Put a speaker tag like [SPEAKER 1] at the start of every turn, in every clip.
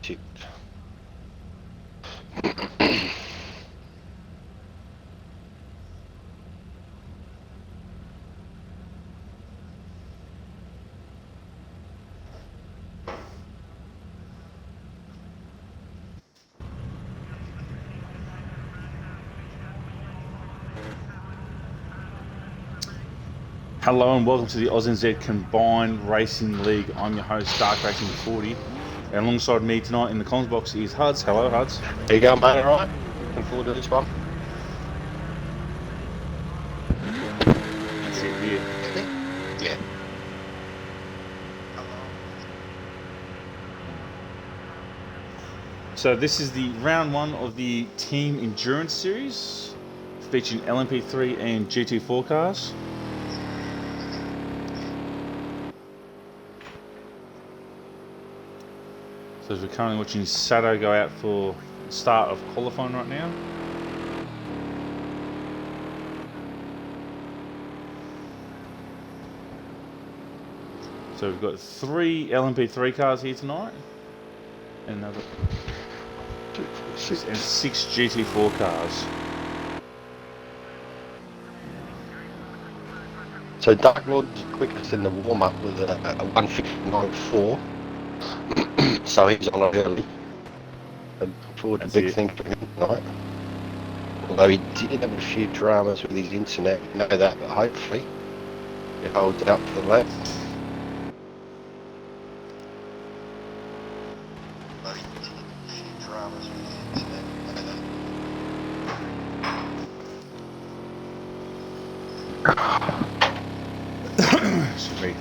[SPEAKER 1] Shit.
[SPEAKER 2] Hello and welcome to the ANZ Combined Racing League. I'm your host, Dark Racing 40, and alongside me tonight in the comms box is Huds. Hello, Huds.
[SPEAKER 1] There you go, mate. All right. Looking forward to this one.
[SPEAKER 2] That's it here.
[SPEAKER 1] Yeah.
[SPEAKER 2] So this is the round one of the Team Endurance Series, featuring LMP3 and GT4 cars. So as we're currently watching Sato go out for the start of qualifying right now. So we've got 3 LMP3 cars here tonight, and another 2, 4, 6, and 6 GT4 cars.
[SPEAKER 1] So Dark Lord's quickest in the warm-up with a 1:59.4. So he's on it early. And look forward to big things for him tonight. Although he did have a few dramas with his internet, you know that, but hopefully he holds out for the lap.
[SPEAKER 2] Excuse me.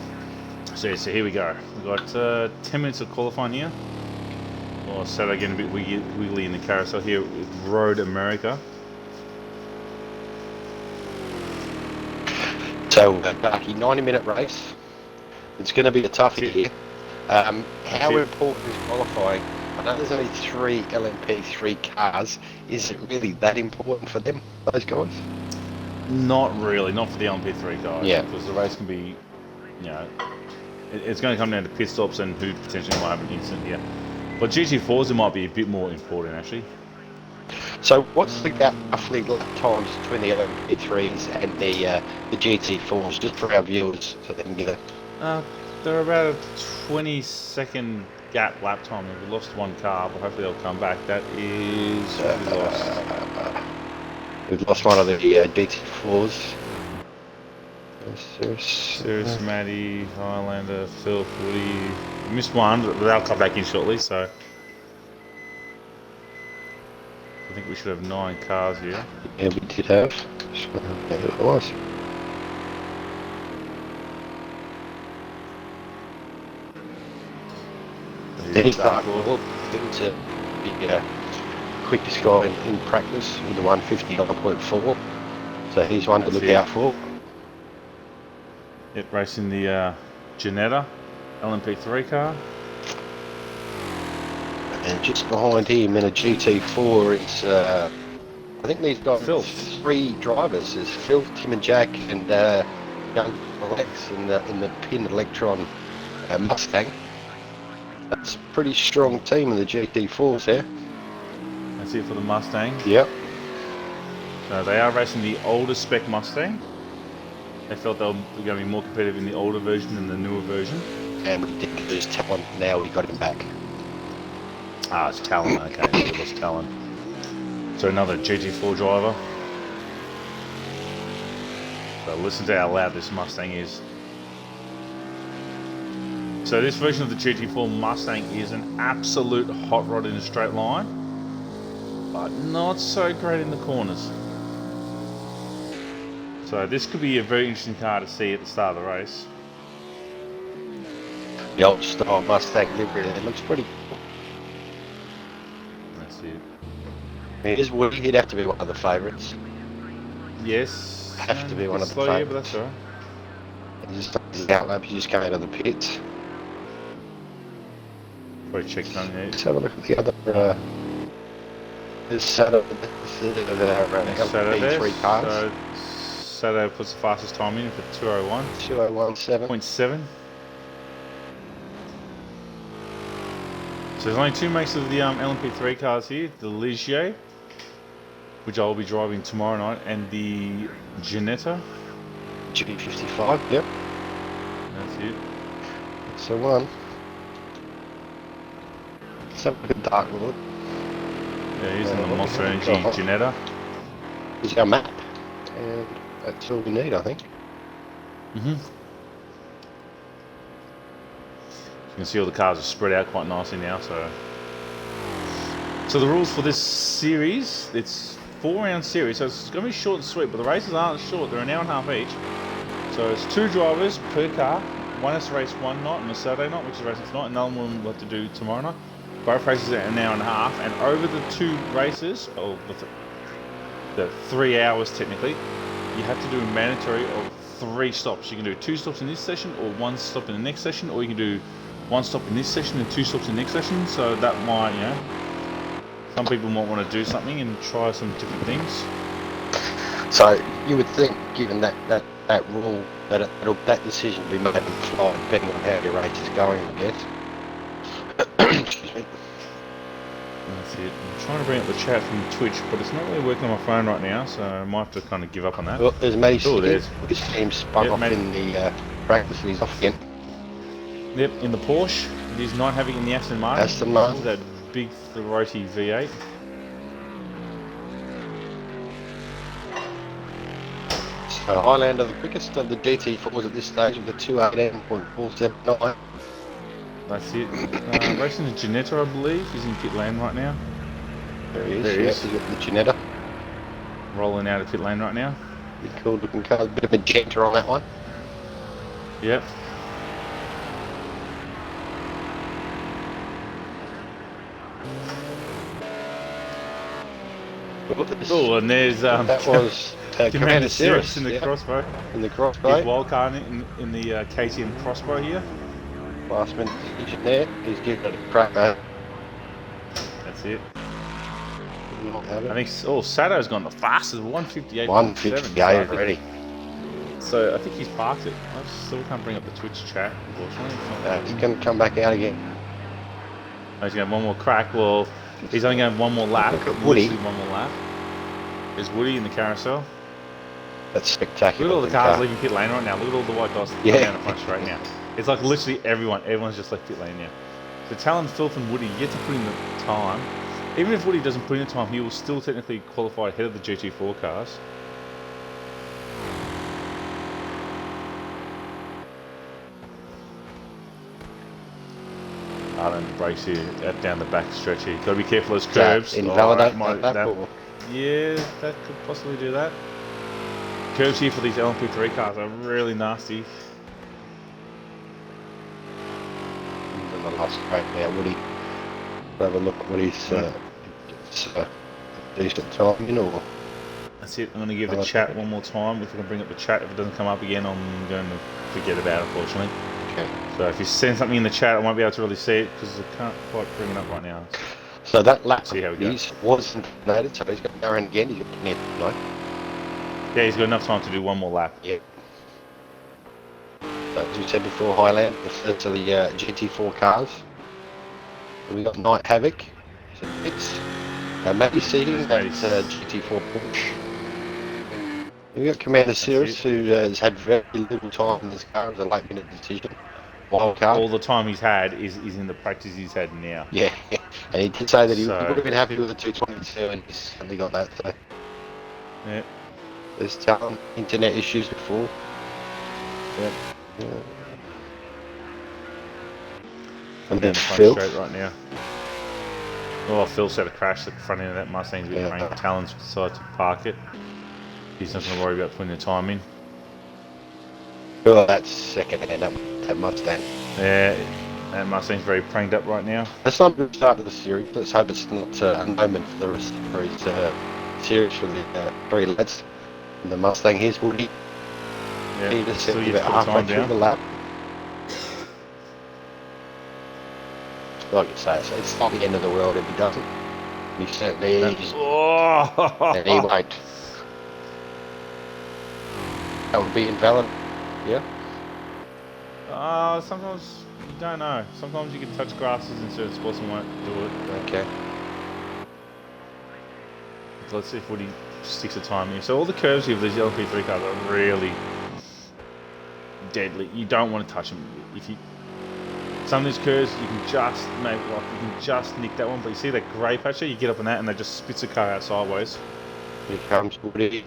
[SPEAKER 2] So here we go. We've got 10 minutes of qualifying here. Well, Sato getting a bit wiggly in the carousel here with Road America.
[SPEAKER 1] So, Darky, 90-minute race. It's going to be a toughie here. How important is qualifying? I know there's only 3 LMP3 cars. Is it really that important for them, those guys?
[SPEAKER 2] Not really, not for the LMP3 guys.
[SPEAKER 1] Yeah.
[SPEAKER 2] Because the race can be, you know, it's going to come down to pit stops and who potentially might have an incident here. But GT4s, it might be a bit more important actually.
[SPEAKER 1] So what's the gap roughly lap times between the LMP3s and the GT4s, just for our viewers so they can get a...
[SPEAKER 2] They're about a 20-second gap lap time. We've lost one car, but hopefully they'll come back. That is...
[SPEAKER 1] We've lost one of the GT4s.
[SPEAKER 2] Sirius, Matty, Highlander, Phil, Woody. Missed one, but they'll come back in shortly, so... I think we should have 9 cars here.
[SPEAKER 1] Yeah, we did have. It was. He's Dark Lord. He's the quickest guy in practice with the 1:59.4. So he's one to look out for.
[SPEAKER 2] Yep, racing the Janetta LMP3 car.
[SPEAKER 1] And just behind him in a GT4 is, I think they've got
[SPEAKER 2] Phil.
[SPEAKER 1] 3 drivers. There's Phil, Tim and Jack, and young Alex in the Pin Electron Mustang. That's a pretty strong team in the GT4s there.
[SPEAKER 2] That's it for the Mustang.
[SPEAKER 1] Yep.
[SPEAKER 2] So they are racing the older spec Mustang. They felt they were going to be more competitive in the older version than the newer version.
[SPEAKER 1] And we did lose Talon, now we got him back.
[SPEAKER 2] Ah, it's Talon, okay, we lost Talon. So another GT4 driver. So listen to how loud this Mustang is. So this version of the GT4 Mustang is an absolute hot rod in a straight line, but not so great in the corners. So this could be a very interesting car to see at the start of the race.
[SPEAKER 1] The old style Mustang livery, it looks pretty cool.
[SPEAKER 2] That's it.
[SPEAKER 1] He'd have to be one of the favourites.
[SPEAKER 2] Yes.
[SPEAKER 1] Have to be one of the
[SPEAKER 2] favourites. But
[SPEAKER 1] favourites.
[SPEAKER 2] that's alright.
[SPEAKER 1] He just does out lap, he just came out of the pits.
[SPEAKER 2] Probably checked on it.
[SPEAKER 1] Let's have a look at the other. There's Sato.
[SPEAKER 2] Saturday.
[SPEAKER 1] cars.
[SPEAKER 2] So Sato puts the fastest time in for 2:01.
[SPEAKER 1] 2:01.7.
[SPEAKER 2] 0.7. So there's only two makes of the LMP3 cars here, the Ligier, which I'll be driving tomorrow night, and the Ginetta.
[SPEAKER 1] G55, yep.
[SPEAKER 2] That's it.
[SPEAKER 1] That's the one. Let's have a look at Dark Lord.
[SPEAKER 2] Yeah, using the
[SPEAKER 1] what
[SPEAKER 2] Monster
[SPEAKER 1] we have
[SPEAKER 2] Energy
[SPEAKER 1] got.
[SPEAKER 2] Ginetta.
[SPEAKER 1] Here's our map. And that's all we need, I think.
[SPEAKER 2] You can see all the cars are spread out quite nicely now. So the rules for this series, it's 4-round series, so it's going to be short and sweet. But the races aren't short; they're an hour and a half each. So it's 2 drivers per car. One has to race one night on a Saturday night, which is racing tonight. Another one we'll have to do tomorrow night. Both races are an hour and a half, and over the 2 races, or the 3 hours technically, you have to do a mandatory of 3 stops. You can do 2 stops in this session, or 1 stop in the next session, or you can do 1 stop in this session and 2 stops in the next session. So that might, some people might want to do something and try some different things.
[SPEAKER 1] So you would think, given that rule, that decision will be made on the fly, depending on how your race is going, I guess. Excuse me.
[SPEAKER 2] That's it. I'm trying to bring up the chat from Twitch, but it's not really working on my phone right now, so I might have to kind of give up on that.
[SPEAKER 1] Well, there's Matty.
[SPEAKER 2] Oh, there's.
[SPEAKER 1] His team spun off
[SPEAKER 2] Matty.
[SPEAKER 1] in the practice, and he's off again.
[SPEAKER 2] Yep, in the Porsche. He's not having in the Aston Martin.
[SPEAKER 1] Aston Martin.
[SPEAKER 2] That big throaty V8.
[SPEAKER 1] So Highlander, the quickest of the GT4s at this stage with the 218.479.
[SPEAKER 2] That's it. Racing the Ginetta, I believe. He's in pit lane right now.
[SPEAKER 1] There he is.
[SPEAKER 2] There he
[SPEAKER 1] Yes,
[SPEAKER 2] is.
[SPEAKER 1] he's got the Ginetta.
[SPEAKER 2] Rolling out of pit lane right now.
[SPEAKER 1] Pretty cool looking car. A bit of magenta on that one.
[SPEAKER 2] Yep. Oh, and there's
[SPEAKER 1] that was
[SPEAKER 2] Commander Cirrus in the
[SPEAKER 1] yeah,
[SPEAKER 2] crossbow.
[SPEAKER 1] in the crossbow.
[SPEAKER 2] He's wildcard in the KTM crossbow here.
[SPEAKER 1] Last minute decision there. He's giving it a crack, man.
[SPEAKER 2] That's it.
[SPEAKER 1] Not have it.
[SPEAKER 2] I think Sato's gone the fastest, 158.
[SPEAKER 1] 158 already.
[SPEAKER 2] So I think he's parked it. I still can't bring up the Twitch chat, unfortunately.
[SPEAKER 1] He's going to come back out again.
[SPEAKER 2] Oh, he's going to have one more crack. Well, he's only going to have one more lap.
[SPEAKER 1] Look at Woody.
[SPEAKER 2] Literally one more lap. There's Woody in the carousel.
[SPEAKER 1] That's spectacular.
[SPEAKER 2] Look at all the cars leaving pit lane right now. Look at all the white dots down the front straight now. It's like literally everyone's just left pit lane now. So Talon, Filth and Woody yet to put in the time. Even if Woody doesn't put in the time, he will still technically qualify ahead of the GT4 cars. Ireland brakes here down the back stretch here. Got to be careful of those curves.
[SPEAKER 1] Invalidate
[SPEAKER 2] yeah, that could possibly do that. Curves here for these LMP3 cars are really nasty.
[SPEAKER 1] In the last straight now, Woody. Have a look at what he's decent time, you know.
[SPEAKER 2] That's it. I'm going to give the chat one more time. If we can bring up the chat, if it doesn't come up again, I'm going to forget about it, unfortunately.
[SPEAKER 1] Okay.
[SPEAKER 2] So if you send something in the chat, I won't be able to really see it because I can't quite bring it up right now.
[SPEAKER 1] So that lap
[SPEAKER 2] See how we go.
[SPEAKER 1] wasn't noted, so he's got to go around again. He's got plenty of time.
[SPEAKER 2] Yeah, he's got enough time to do one more lap.
[SPEAKER 1] Yeah. So as we said before, Highland, the first of the GT4 cars. And we got Night Havoc. So it's Matty seating, that's GT4 Porsche. We got Commander Cirrus, who has had very little time in this car as a late minute decision. Wild card.
[SPEAKER 2] All the time he's had is in the practice he's had now.
[SPEAKER 1] Yeah, and he did say that he would have been happy with the 222 and he's certainly got that. So.
[SPEAKER 2] Yeah.
[SPEAKER 1] There's internet issues before. Yeah. And then
[SPEAKER 2] the front
[SPEAKER 1] Phil.
[SPEAKER 2] straight right now. Oh, Phil's had a crash at the front end of that Mustang's been playing. Talon's decided to park it. He's not going to worry about putting the time in.
[SPEAKER 1] Oh, that's second hand, that Mustang.
[SPEAKER 2] Yeah, that Mustang's very pranged up right now.
[SPEAKER 1] That's not a good start to the series. Let's hope it's not a moment for the rest of his series for the 3 lads. And the Mustang, here's Woody.
[SPEAKER 2] Yeah,
[SPEAKER 1] He just
[SPEAKER 2] still
[SPEAKER 1] set
[SPEAKER 2] yet to
[SPEAKER 1] about
[SPEAKER 2] put
[SPEAKER 1] halfway
[SPEAKER 2] time
[SPEAKER 1] through
[SPEAKER 2] down.
[SPEAKER 1] the lap. Like you say, it's not the end of the world if he doesn't. He certainly is.
[SPEAKER 2] Oh!
[SPEAKER 1] And he won't. That would be invalid. Yeah.
[SPEAKER 2] Sometimes You don't know. Sometimes you can touch grasses in certain spots and won't do it.
[SPEAKER 1] Okay.
[SPEAKER 2] Let's see if Woody sticks a time here. So all the curves here of these LP3 cars are really deadly. You don't want to touch them. If you some of these curves you can just nick that one, but you see that grey patch there, you get up on that and they just spits the car out sideways.
[SPEAKER 1] Here comes Woody.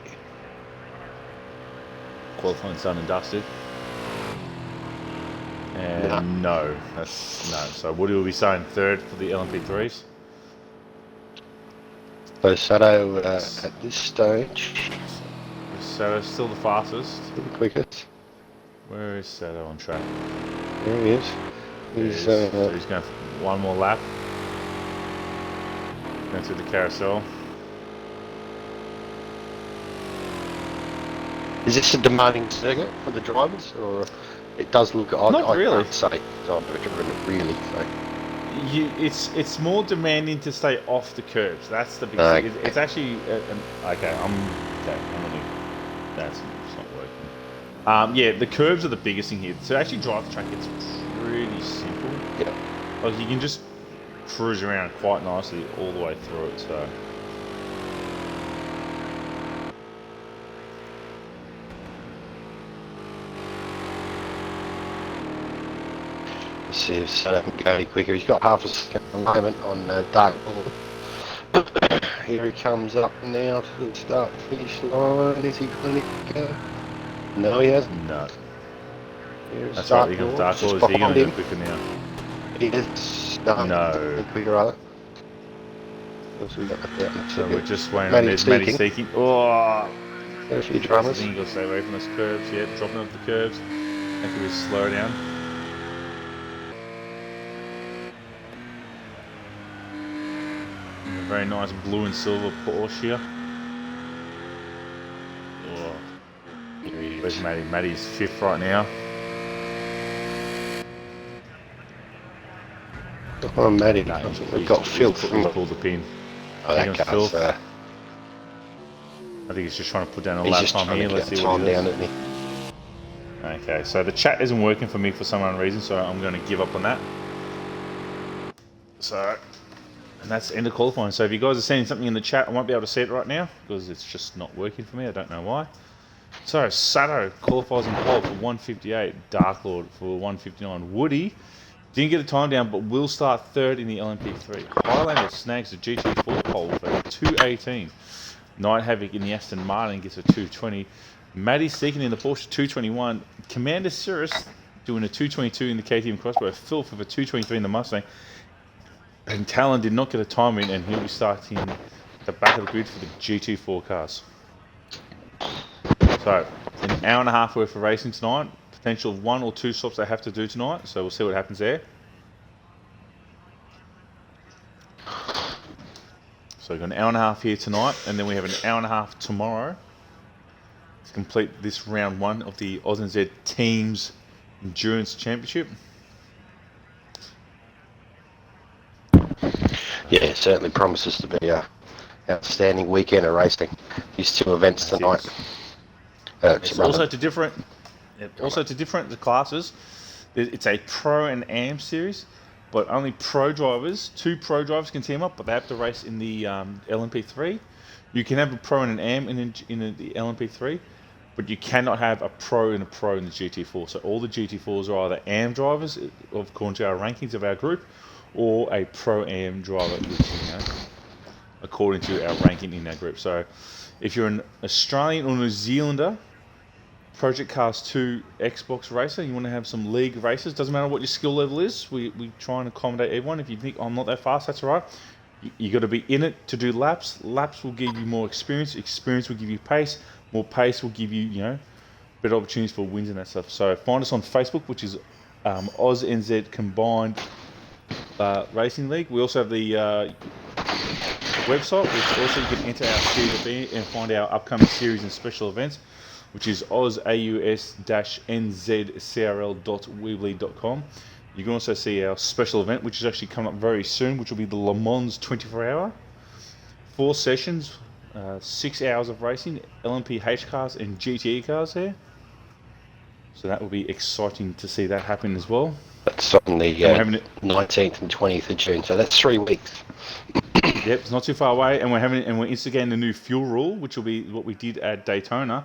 [SPEAKER 2] Qualifying done and dusted. And no, that's no. So Woody will be saying third for the LMP3s.
[SPEAKER 1] So Sato at this stage.
[SPEAKER 2] Sato's still the fastest.
[SPEAKER 1] The quickest.
[SPEAKER 2] Where is Sato on track?
[SPEAKER 1] There he is. He's
[SPEAKER 2] going for one more lap. Going through the carousel.
[SPEAKER 1] Is this a demanding circuit for the drivers, or it does look?
[SPEAKER 2] Not really.
[SPEAKER 1] I can't say. So I'm not really. So.
[SPEAKER 2] It's more demanding to stay off the curves. That's the big thing. It's actually okay. I'm gonna. That's not working. Yeah, the curves are the biggest thing here. To actually drive the track, it's pretty simple.
[SPEAKER 1] Yeah.
[SPEAKER 2] Like you can just cruise around quite nicely all the way through it. So.
[SPEAKER 1] Let's see if Sato can go any quicker. He's got half a second at the moment on dark ball. Here he comes up now to the start finish line. Is he going to go? No, he hasn't.
[SPEAKER 2] No.
[SPEAKER 1] Here's
[SPEAKER 2] That's
[SPEAKER 1] dark
[SPEAKER 2] right. He
[SPEAKER 1] ball,
[SPEAKER 2] comes dark
[SPEAKER 1] just
[SPEAKER 2] ball. Is he going to
[SPEAKER 1] behind
[SPEAKER 2] go
[SPEAKER 1] him.
[SPEAKER 2] quicker now?
[SPEAKER 1] He is
[SPEAKER 2] No.
[SPEAKER 1] quicker rather. We got that
[SPEAKER 2] So we're just waiting on
[SPEAKER 1] Matty
[SPEAKER 2] this. Matty Steaking. Oh.
[SPEAKER 1] There's a few
[SPEAKER 2] I
[SPEAKER 1] dramas.
[SPEAKER 2] think you've got to stay away from those curves. Yeah, dropping off the curves. Make it slow down. And a very nice blue and silver Porsche here. Oh. Where's Matty? Matty's fifth right now.
[SPEAKER 1] Oh, Matty.
[SPEAKER 2] No,
[SPEAKER 1] We've got filth.
[SPEAKER 2] He pulled the pin.
[SPEAKER 1] Oh, that car's,
[SPEAKER 2] I think he's just trying to put down a
[SPEAKER 1] he's
[SPEAKER 2] lap
[SPEAKER 1] just
[SPEAKER 2] time
[SPEAKER 1] trying
[SPEAKER 2] here.
[SPEAKER 1] to
[SPEAKER 2] Let's
[SPEAKER 1] get
[SPEAKER 2] see what
[SPEAKER 1] time
[SPEAKER 2] he
[SPEAKER 1] down,
[SPEAKER 2] does.
[SPEAKER 1] isn't he?
[SPEAKER 2] Okay, so the chat isn't working for me for some unknown reason, so I'm going to give up on that. So, and that's the end of qualifying. So if you guys are seeing something in the chat, I won't be able to see it right now because it's just not working for me. I don't know why. So Sato qualifies in pole for 158, Dark Lord for 159. Woody didn't get a time down, but will start third in the LMP3. Highlander snags the GT4 pole for 218. Night Havoc in the Aston Martin gets a 220. Matty Seekin in the Porsche 221. Commander Cirrus doing a 222 in the KTM Crossbow. Phil for the 223 in the Mustang. And Talon did not get a time in, and he'll be starting the back of the grid for the GT4 cars. So, an hour and a half worth of racing tonight. Potential of 1 or 2 stops they have to do tonight, so we'll see what happens there. So we've got an hour and a half here tonight, and then we have an hour and a half tomorrow to complete this round 1 of the ANZ Teams Endurance Championship.
[SPEAKER 1] Yeah, it certainly promises to be a outstanding weekend of racing. These 2 events tonight.
[SPEAKER 2] It's also to different the classes. It's a Pro and Am series, but only Pro drivers, 2 Pro drivers can team up, but they have to race in the LMP3. You can have a Pro and an Am in the LMP3, but you cannot have a Pro and a Pro in the GT4. So all the GT4s are either Am drivers, according to our rankings of our group, or a Pro Am driver, according to our ranking in our group. So if you're an Australian or New Zealander Project Cars 2 Xbox racer, you want to have some league races, doesn't matter what your skill level is, we try and accommodate everyone. If you think I'm not that fast, that's all right. You got to be in it to do laps. Laps will give you more experience. Experience will give you pace. More pace will give you, better opportunities for wins and that stuff. So find us on Facebook, which is AusNZ Combined Racing League. We also have the website, which also you can enter our series of and find our upcoming series and special events, which is aus-nzcrl.weebly.com. You can also see our special event, which is actually coming up very soon, which will be the Le Mans 24-hour. 4 sessions, 6 hours of racing, LMP cars and GTE cars there. So that will be exciting to see that happen as well.
[SPEAKER 1] That's on the
[SPEAKER 2] And we're having
[SPEAKER 1] 19th and 20th of June, so that's 3 weeks.
[SPEAKER 2] Yep, it's not too far away, and we're instigating the new fuel rule, which will be what we did at Daytona.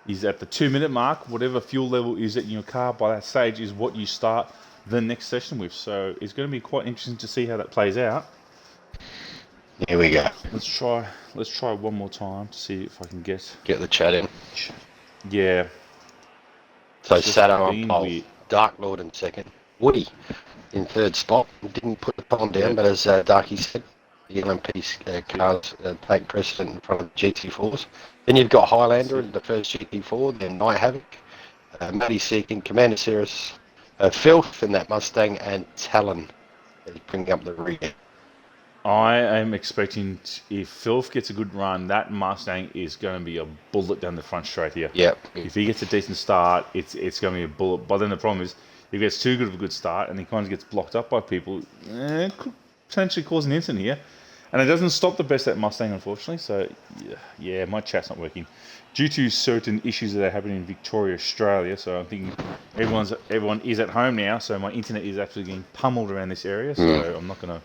[SPEAKER 2] Is at the 2-minute mark, whatever fuel level is in your car by that stage is what you start the next session with. So it's going to be quite interesting to see how that plays out.
[SPEAKER 1] Here we go.
[SPEAKER 2] Let's try one more time to see if I can get
[SPEAKER 1] the chat in.
[SPEAKER 2] Yeah.
[SPEAKER 1] So Sato on pole, weird. Dark Lord in second, Woody in third spot. Didn't put the time down, but as Darky said, the LMP cars take precedent in front of the GT4s. Then you've got Highlander in the first GT4, then Night Havoc, Matty Seeking, Commander Cirrus, Filth in that Mustang, and Talon is bringing up the rear.
[SPEAKER 2] I am expecting, if Filth gets a good run, that Mustang is going to be a bullet down the front straight here.
[SPEAKER 1] Yep.
[SPEAKER 2] If he gets a decent start, it's going to be a bullet. But then the problem is, if he gets too good of a good start and he kind of gets blocked up by people, it could potentially cause an incident here. And it doesn't stop the best at Mustang, unfortunately. So, yeah, my chat's not working. Due to certain issues that are happening in Victoria, Australia, so I'm thinking everyone is at home now, so my internet is actually getting pummeled around this area, so I'm not going to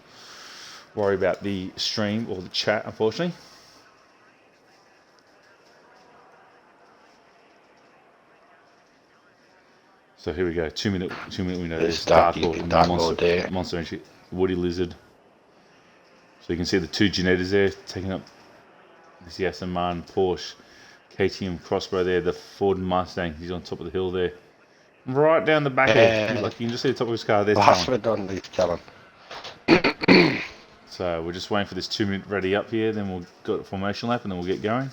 [SPEAKER 2] worry about the stream or the chat, unfortunately. So here we go, 2 minute window. There's Dark Lord there. Monster Entry, Woody Lizard. So you can see the two Genettas there taking up this Aston Martin, Porsche, KTM Crossbow there, the Ford Mustang. He's on top of the hill there. Right down the back of it. Like you can just see the top of his car. There's
[SPEAKER 1] Talon.
[SPEAKER 2] So we're just waiting for this 2 minute ready up here, then we'll go to formation lap and then we'll get going.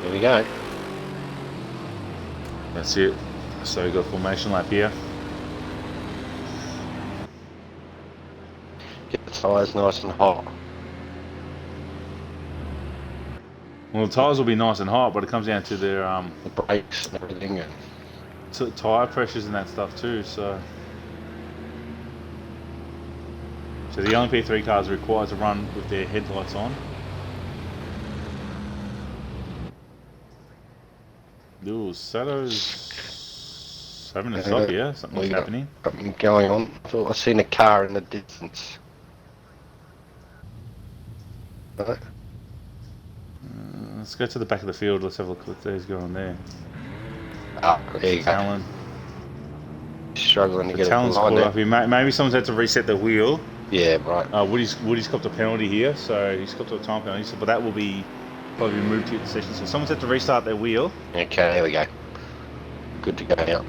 [SPEAKER 1] Here we go.
[SPEAKER 2] That's it. So we've got formation lap here.
[SPEAKER 1] Get the tyres nice and hot.
[SPEAKER 2] Well, the tyres will be nice and hot, but it comes down to their
[SPEAKER 1] the brakes and everything, and
[SPEAKER 2] to tyre pressures and that stuff too. So the LMP3 cars are required to run with their headlights on. Ooh, Sato's having a stop here. Something's happening.
[SPEAKER 1] Something going on. I thought I seen a car in the distance. Right.
[SPEAKER 2] Let's go to the back of the field. Let's have a look what there's going there.
[SPEAKER 1] There you
[SPEAKER 2] Talon.
[SPEAKER 1] Go. Struggling to get
[SPEAKER 2] Talon's caught up here. Maybe someone's had to reset the wheel.
[SPEAKER 1] Yeah, right.
[SPEAKER 2] Woody's copped a penalty here, so he's copped a time penalty. So, but that will be probably removed here at the session. So someone's had to restart their wheel.
[SPEAKER 1] Okay, there we go. Good to go now.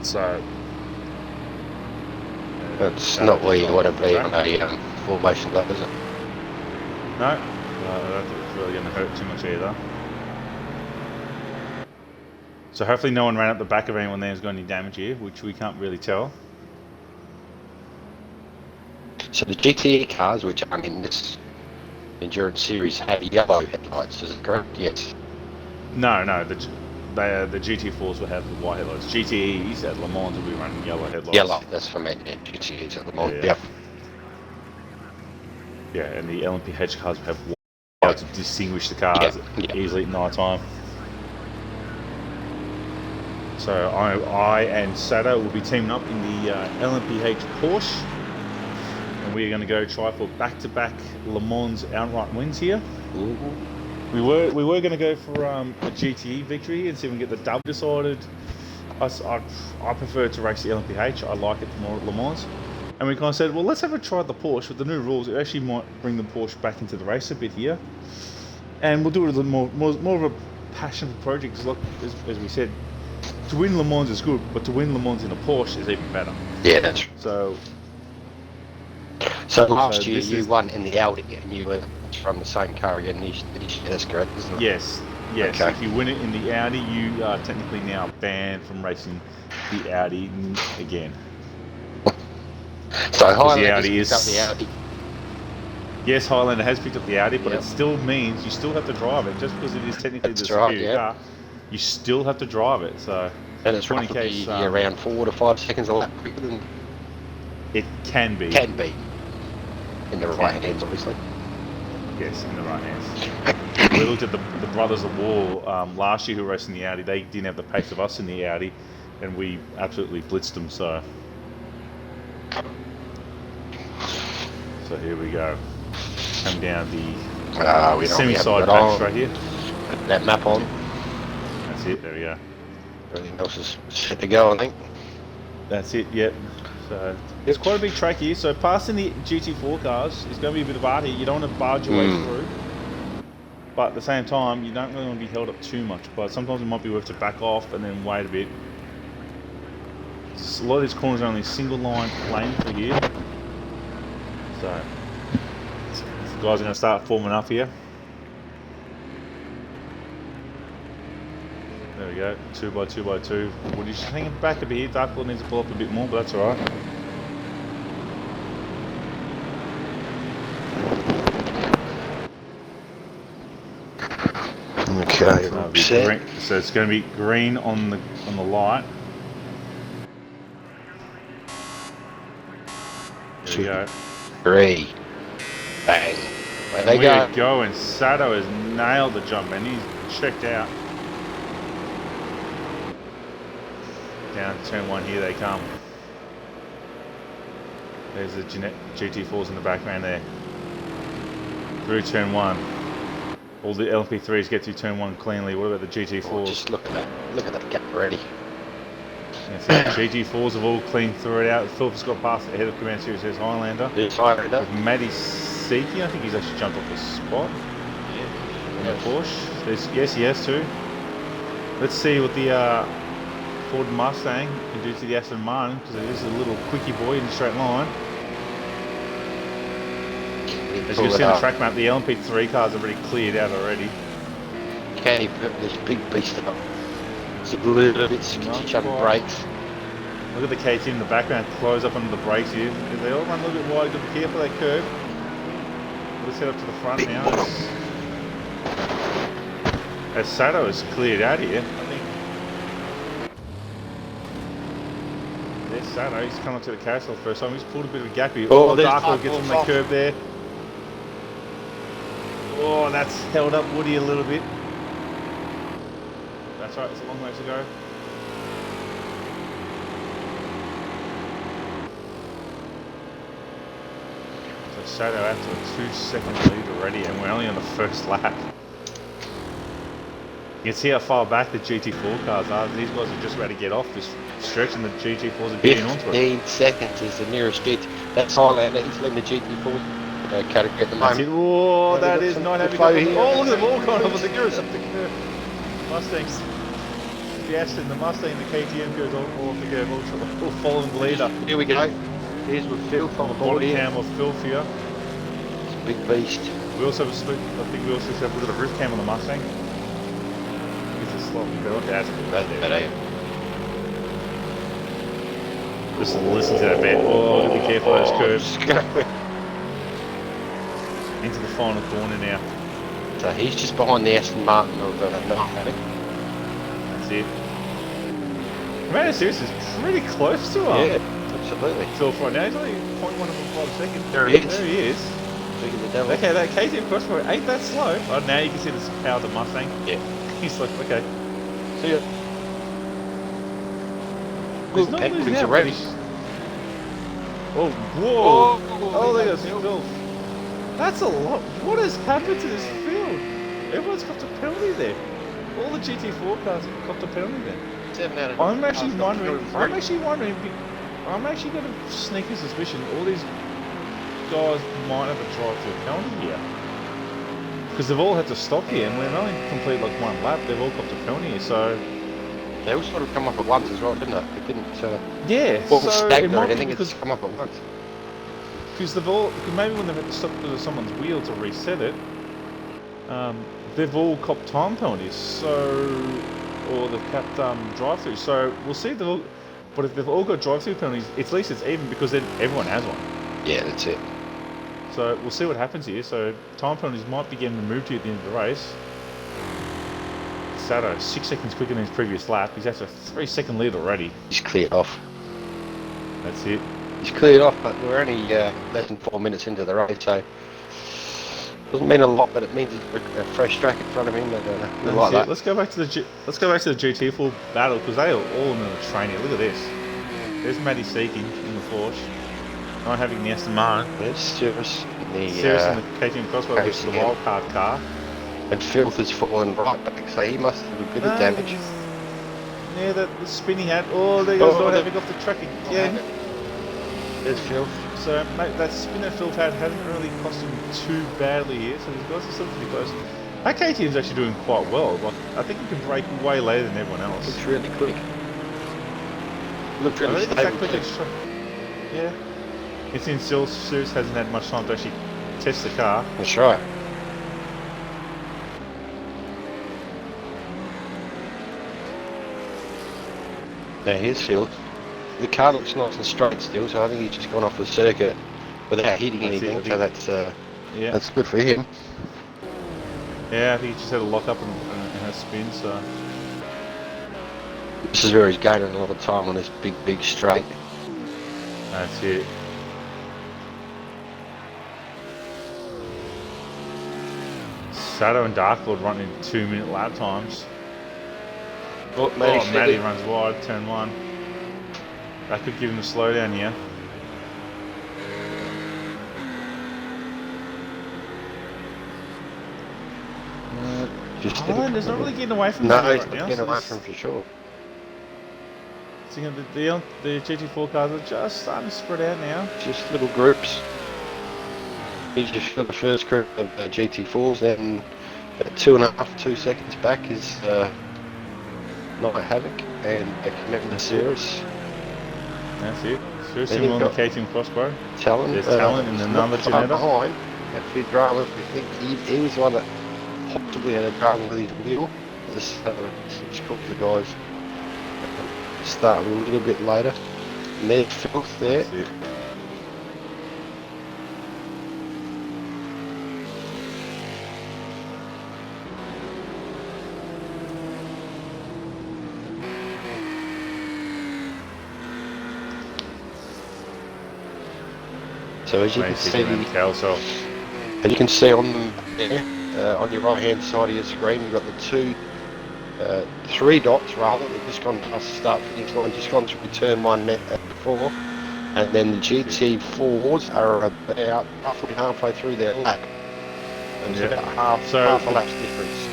[SPEAKER 2] So
[SPEAKER 1] that's not where you want to be on a formation lap, is it?
[SPEAKER 2] No, I don't think it's really going to hurt too much either. So hopefully no one ran up the back of anyone there who's got any damage here, which we can't really tell.
[SPEAKER 1] So the GTE cars, which are in this endurance series, have yellow headlights, is it correct? Yes.
[SPEAKER 2] No, the GT4s will have white headlights. GTEs at Le Mans will be running yellow headlights.
[SPEAKER 1] Yellow, that's for me. Yeah, GTEs at Le Mans.
[SPEAKER 2] Yeah.
[SPEAKER 1] Yep.
[SPEAKER 2] Yeah, and the LMP cars will have white to distinguish the cars easily at night time. So I and Sato will be teaming up in the LMP Porsche, and we're going to go try for back-to-back Le Mans outright wins here.
[SPEAKER 1] Ooh.
[SPEAKER 2] We were going to go for a GTE victory and see if we can get the dub decided. I prefer to race the LMP. I like it more at Le Mans. And we kind of said, well, let's have a try at the Porsche. With the new rules, it actually might bring the Porsche back into the race a bit here. And we'll do it a little more of a passionate project. Because as we said, to win Le Mans is good, but to win Le Mans in a Porsche is even better.
[SPEAKER 1] Yeah, that's
[SPEAKER 2] so.
[SPEAKER 1] So last year you won in the Audi and you were from the same car again this year. That's correct, isn't it?
[SPEAKER 2] Yes.
[SPEAKER 1] Okay.
[SPEAKER 2] If you win it in the Audi, you are technically now banned from racing the Audi again.
[SPEAKER 1] So Highlander
[SPEAKER 2] has
[SPEAKER 1] picked up the Audi.
[SPEAKER 2] Yes, Highlander has picked up the Audi, but it still means you still have to drive it. Just because it is technically the superior car, you still have to drive it. So,
[SPEAKER 1] and it's roughly around 4 to 5 seconds a lap quicker than
[SPEAKER 2] it can be.
[SPEAKER 1] Can be. In the right hands, obviously.
[SPEAKER 2] Yes, in the right hands. we looked at the brothers of War last year who were racing the Audi. They didn't have the pace of us in the Audi, and we absolutely blitzed them. So here we go. Come down the semi-side back straight here.
[SPEAKER 1] Put that map on.
[SPEAKER 2] That's it. There we go.
[SPEAKER 1] Everything else is set to go, I think.
[SPEAKER 2] That's it. Yep. So it's quite a big track here. So passing the GT4 cars is going to be a bit of art here. You don't want to barge your way through, but at the same time, you don't really want to be held up too much. But sometimes it might be worth to back off and then wait a bit. A lot of these corners are only single line lane for here. So the guys are going to start forming up here. There we go, 2x2x2. Woody's just hanging back a bit here. Darkwood needs to pull up a bit more, but that's alright.
[SPEAKER 1] Okay,
[SPEAKER 2] so it's going to be green on the light. There we go.
[SPEAKER 1] 3. Bang. Where they
[SPEAKER 2] go. And Sato has nailed the jump, and he's checked out. Down to turn 1, here they come. There's the GT4s in the background there. Through turn 1. All the LP3s get through turn 1 cleanly. What about the GT4s?
[SPEAKER 1] Oh, just look at that gap already.
[SPEAKER 2] GT4s have all cleaned through it out. Philip's got past the head of Command Series as Highlander.
[SPEAKER 1] Yes, Highlander.
[SPEAKER 2] With Matty Seeky, I think he's actually jumped off the spot.
[SPEAKER 1] Yeah.
[SPEAKER 2] On the Porsche. Yes, he has too. Let's see what the Ford Mustang can do to the Aston Martin, because it is a little quickie boy in the straight line. As you can see on the track map, the LMP3 cars are already cleared out already.
[SPEAKER 1] Can he put this big beast up? It's a little bit sketchy on the brakes.
[SPEAKER 2] Look at the KT in the background, close up under the brakes here. If they all run a little bit wide, got to be careful of that curve. Let's head up to the front
[SPEAKER 1] big
[SPEAKER 2] now. As Sato is cleared out here, I think. There's Sato, he's come up to the carousel first time. He's pulled a bit of a gap here.
[SPEAKER 1] Oh,
[SPEAKER 2] Darkwood gets on the curve there. Oh, that's held up Woody a little bit. That's right, it's a long way to go. So Sato out to a 2-second lead already, and we're only on the first lap. You can see how far back the GT4 cars are. These guys are just about to get off this stretch, and the GT4s are getting onto it.
[SPEAKER 1] 15 seconds is the nearest GT. That's Highlander. He's leading the GT4 category at the moment.
[SPEAKER 2] Oh, that is not having. Oh, look at them all going over the curve. Mustangs. The Aston, the Mustang, the KTM goes all off the curve, all following the leader.
[SPEAKER 1] Here we go. Here's with Phil from the board
[SPEAKER 2] body
[SPEAKER 1] here.
[SPEAKER 2] cam of Phil here.
[SPEAKER 1] It's a big beast.
[SPEAKER 2] We also have a split. I think we also have a little roof cam on the Mustang. It's a slightly better. That's good. Just listen to that bit. Oh, be careful of those curves. Into the final corner now.
[SPEAKER 1] So he's just behind the Aston Martin of Norfolk.
[SPEAKER 2] That's it. Man, Series is pretty close to him.
[SPEAKER 1] Yeah, absolutely.
[SPEAKER 2] Phil right now, he's only 0.1 seconds.
[SPEAKER 1] There he is.
[SPEAKER 2] There he is. Okay, that KTM crossbar ain't that slow. Oh, now you can see the power of the Mustang.
[SPEAKER 1] Yeah.
[SPEAKER 2] He's like, okay.
[SPEAKER 1] See ya.
[SPEAKER 2] He's not losing out.
[SPEAKER 1] Already.
[SPEAKER 2] Oh, whoa! Oh, there goes Phil. That's a lot. What has happened to this field? Everyone's got a penalty there. All the GT4 cars have got a penalty there.
[SPEAKER 1] 7 out of
[SPEAKER 2] I'm actually wondering. I'm actually going to sneak a suspicion. All these guys might have a drive-through penalty here, because they've all had to stop here, and we've only completed like one lap. They've all got a penalty here, so.
[SPEAKER 1] They all sort of come up at once as well, didn't they? They didn't.
[SPEAKER 2] Yeah.
[SPEAKER 1] All
[SPEAKER 2] so
[SPEAKER 1] stagnant
[SPEAKER 2] it
[SPEAKER 1] or
[SPEAKER 2] might be
[SPEAKER 1] anything.
[SPEAKER 2] because
[SPEAKER 1] It's come up at once.
[SPEAKER 2] Because they've all, maybe when they've had to stop because of someone's wheel to reset it, they've all copped time penalties, so, or they've capped drive-throughs. So we'll see if they've all, but if they've all got drive-through penalties, at least it's even, because then everyone has one.
[SPEAKER 1] Yeah, that's it.
[SPEAKER 2] So we'll see what happens here. So time penalties might be getting removed here at the end of the race. Sato, 6 seconds quicker than his previous lap. He's at a 3-second lead already.
[SPEAKER 1] He's cleared off.
[SPEAKER 2] That's it.
[SPEAKER 1] He's cleared off, but we're only less than 4 minutes into the race, so Doesn't mean a lot, but it means a fresh track in front of him. And we like that.
[SPEAKER 2] Let's go back to the GT4 battle because they are all in the training. Look at this. There's Matty Seeking in the Porsche, not having the Aston Martin.
[SPEAKER 1] There's Cirrus in the
[SPEAKER 2] KTM Crossbow, which is the wild card car.
[SPEAKER 1] And Filth has fallen right back, so he must have a bit of damage.
[SPEAKER 2] Yeah, the spin he had. Oh, there goes Lord having off the track again.
[SPEAKER 1] There's Filth.
[SPEAKER 2] So, mate, that spin that Filth had hasn't really cost him too badly here, so these guys are still pretty close. That KTM's actually doing quite well. Like, I think he can brake way later than everyone else.
[SPEAKER 1] Looks really quick. Looks really stable.
[SPEAKER 2] Yeah. It's in Sirius hasn't had much time to actually test the car.
[SPEAKER 1] That's right. Now here's Phil. The car looks nice and straight still, so I think he's just gone off the circuit without hitting anything. So that's good for him.
[SPEAKER 2] Yeah, I think he just had a lock up and a spin. So
[SPEAKER 1] this is where he's gaining a lot of time on this big straight.
[SPEAKER 2] That's it. Sato and Dark Lord running 2-minute lap times. Oh, Matty runs wide, turn 1. That could give him a slowdown here. There's not really getting away from
[SPEAKER 1] no,
[SPEAKER 2] Matty
[SPEAKER 1] he's not getting away from him for sure.
[SPEAKER 2] So the GT4 cars are just starting to spread out now.
[SPEAKER 1] Just little groups. He's just got the first group of GT4s, and 2 seconds back is Night Havoc and Commitment Cirrus.
[SPEAKER 2] That's it. Seriously, on the KTM Crossbow.
[SPEAKER 1] Talent.
[SPEAKER 2] There's Talent in another Janetta.
[SPEAKER 1] Behind, a few dramas. We think he was the one that possibly had a drama with his wheel. Just cool the guys. Start a little bit later. And there's Filth there.
[SPEAKER 2] That's it.
[SPEAKER 1] So as you can see on there, on your right hand side of your screen, you've got the 3 dots rather. They've just gone past the start finish line, just gone through turn 1 before, and then the GT4s are about roughly halfway through their lap. And it's about half a lap's difference.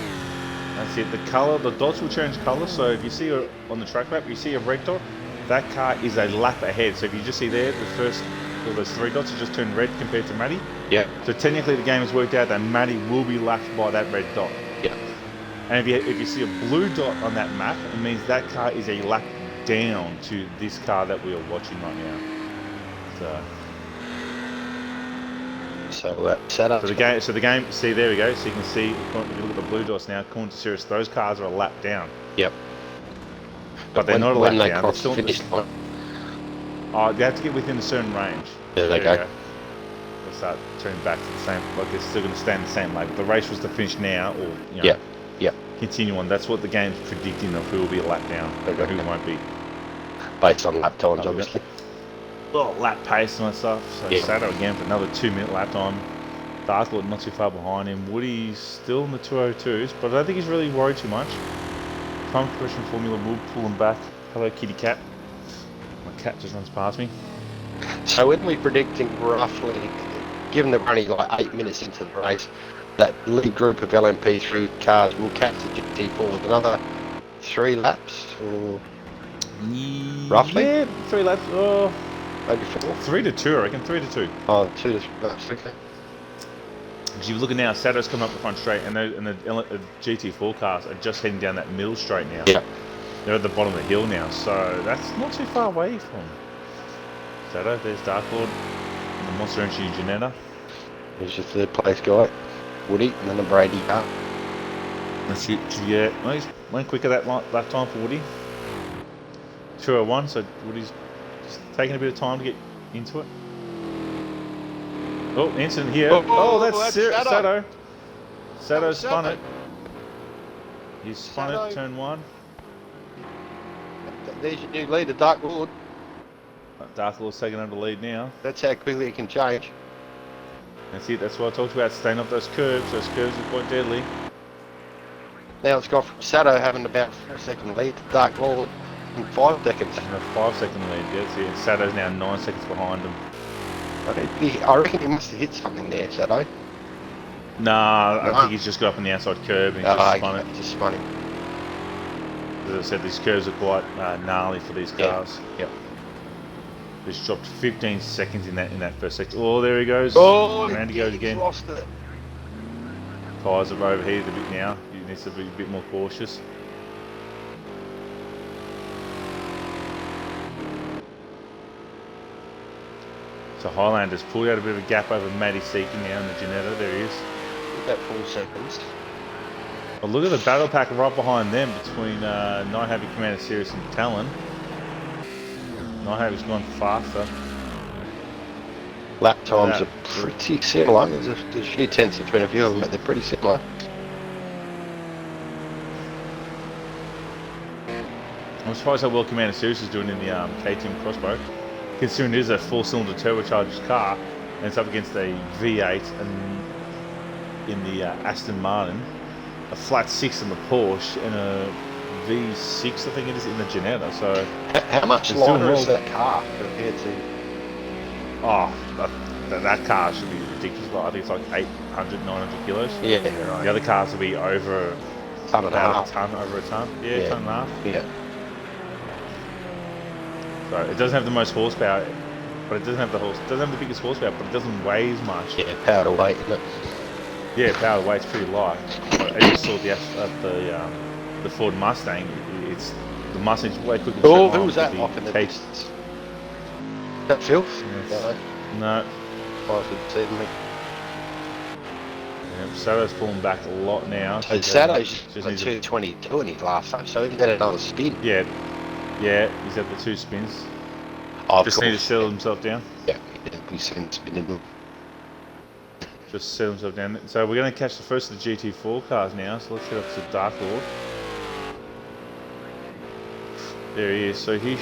[SPEAKER 2] That's it. The colour, the dots will change colour. So if you see on the track map, you see a red dot, that car is a lap ahead. So if you just see there, the first. All those 3 dots have just turned red compared to Matty.
[SPEAKER 1] Yeah.
[SPEAKER 2] So technically the game has worked out that Matty will be lapped by that red dot.
[SPEAKER 1] Yeah.
[SPEAKER 2] And if you see a blue dot on that map, it means that car is a lap down to this car that we are watching right now.
[SPEAKER 1] So
[SPEAKER 2] the game. See, there we go. So you can see if you look at the blue dots now, according to Cirrus, those cars are a lap down.
[SPEAKER 1] Yep.
[SPEAKER 2] But they're not a lap down.
[SPEAKER 1] When they cross the finish line.
[SPEAKER 2] Oh, they have to get within a certain range.
[SPEAKER 1] There they go.
[SPEAKER 2] They'll start turning back to the same, like they're still going to stay in the same lap. But the race was to finish now, or continue on. That's what the game's predicting of who will be a lap down, and who won't be.
[SPEAKER 1] Based on lap times, obviously.
[SPEAKER 2] Well, lap pace and stuff. So Sato again for another 2-minute lap time. Dark Lord not too far behind him. Woody's still in the 202s, but I don't think he's really worried too much. Time compression formula will pull him back. Hello, kitty cat. My cat just runs past me.
[SPEAKER 1] So when we're predicting roughly, given that we're only like 8 minutes into the race, that lead group of LMP3 cars will catch the GT4 with another 3 laps, or roughly?
[SPEAKER 2] Yeah, 3 laps. Oh,
[SPEAKER 1] maybe 4.
[SPEAKER 2] 3 to 2, I reckon. 3 to 2.
[SPEAKER 1] Oh, 2 to 3 laps. Okay.
[SPEAKER 2] Because you're looking now, Sato's coming up the front straight, and the GT4 cars are just heading down that middle straight now.
[SPEAKER 1] Yeah.
[SPEAKER 2] They're at the bottom of the hill now, so that's not too far away from Sato. There's Dark Lord and the Monster Energy Janetta.
[SPEAKER 1] There's your 3rd place guy, Woody, and then a Brady car.
[SPEAKER 2] That's it. Yeah, well, he's went quicker that time for Woody. 201, so Woody's just taking a bit of time to get into it. Oh, incident here. Oh, that's Sato. Sato spun it. He spun it, turn 1.
[SPEAKER 1] There's your new leader, Dark Lord.
[SPEAKER 2] Dark Lord's taking over the lead now.
[SPEAKER 1] That's how quickly it can change.
[SPEAKER 2] That's it. That's what I talked about. Staying off those curves. Those curves are quite deadly.
[SPEAKER 1] Now it's gone from Sato having about 4-second lead to Dark Lord in 5 seconds.
[SPEAKER 2] And a 5-second lead. That's it. Sato's now 9 seconds behind him.
[SPEAKER 1] I reckon he must have hit something there, Sato.
[SPEAKER 2] Nah, I think he's just got up on the outside curb and he's just spun it.
[SPEAKER 1] Just spun it.
[SPEAKER 2] As I said, these curves are quite gnarly for these cars.
[SPEAKER 1] Yep.
[SPEAKER 2] Just dropped 15 seconds in that first section. Oh, there he goes.
[SPEAKER 1] Oh,
[SPEAKER 2] around he goes again.
[SPEAKER 1] Lost it.
[SPEAKER 2] Tyres are overheated a bit now. He needs to be a bit more cautious. So Highlander's pulled out a bit of a gap over Matty Seeking now in the Ginetta. There he is.
[SPEAKER 1] About 4 seconds.
[SPEAKER 2] But look at the battle pack right behind them between Night Havoc, Commander Sirius and Talon. Night Havoc's gone faster.
[SPEAKER 1] Lap times are pretty similar. There's a few tenths between a few of them, but they're pretty similar.
[SPEAKER 2] I'm surprised how well Commander Sirius is doing in the KTM Crossbow, considering it is a 4-cylinder turbocharged car and it's up against a V8 and in the Aston Martin, a flat 6 in the Porsche, and a V6 I think it is in the Ginetta. So
[SPEAKER 1] how much lighter is that car compared to?
[SPEAKER 2] Oh, that car should be ridiculous. I think it's like 800, 900 kilos.
[SPEAKER 1] Yeah, right.
[SPEAKER 2] The other cars will be over
[SPEAKER 1] ton and a half.
[SPEAKER 2] Over a ton. Yeah, ton and a half.
[SPEAKER 1] Yeah.
[SPEAKER 2] So it doesn't have the most horsepower, but it doesn't have the biggest horsepower, but it doesn't weigh as much.
[SPEAKER 1] Yeah, power to weight, isn't it?
[SPEAKER 2] Yeah, power to weight's pretty light. But as you saw the Ford Mustang, the Mustang's way quicker.
[SPEAKER 1] Oh, who was that off in the distance? That Filth?
[SPEAKER 2] Yes. No.
[SPEAKER 1] I should see me.
[SPEAKER 2] Yeah, Sato's pulling back a lot now.
[SPEAKER 1] So Sato's just 222 in his last time, so he had another spin.
[SPEAKER 2] Yeah, he's had the 2 spins.
[SPEAKER 1] Oh,
[SPEAKER 2] just need to settle himself down.
[SPEAKER 1] Yeah, he did. He's spinning them.
[SPEAKER 2] Just settle himself down. So we're going to catch the first of the GT4 cars now, so let's head up to Dark Lord. There he is. So he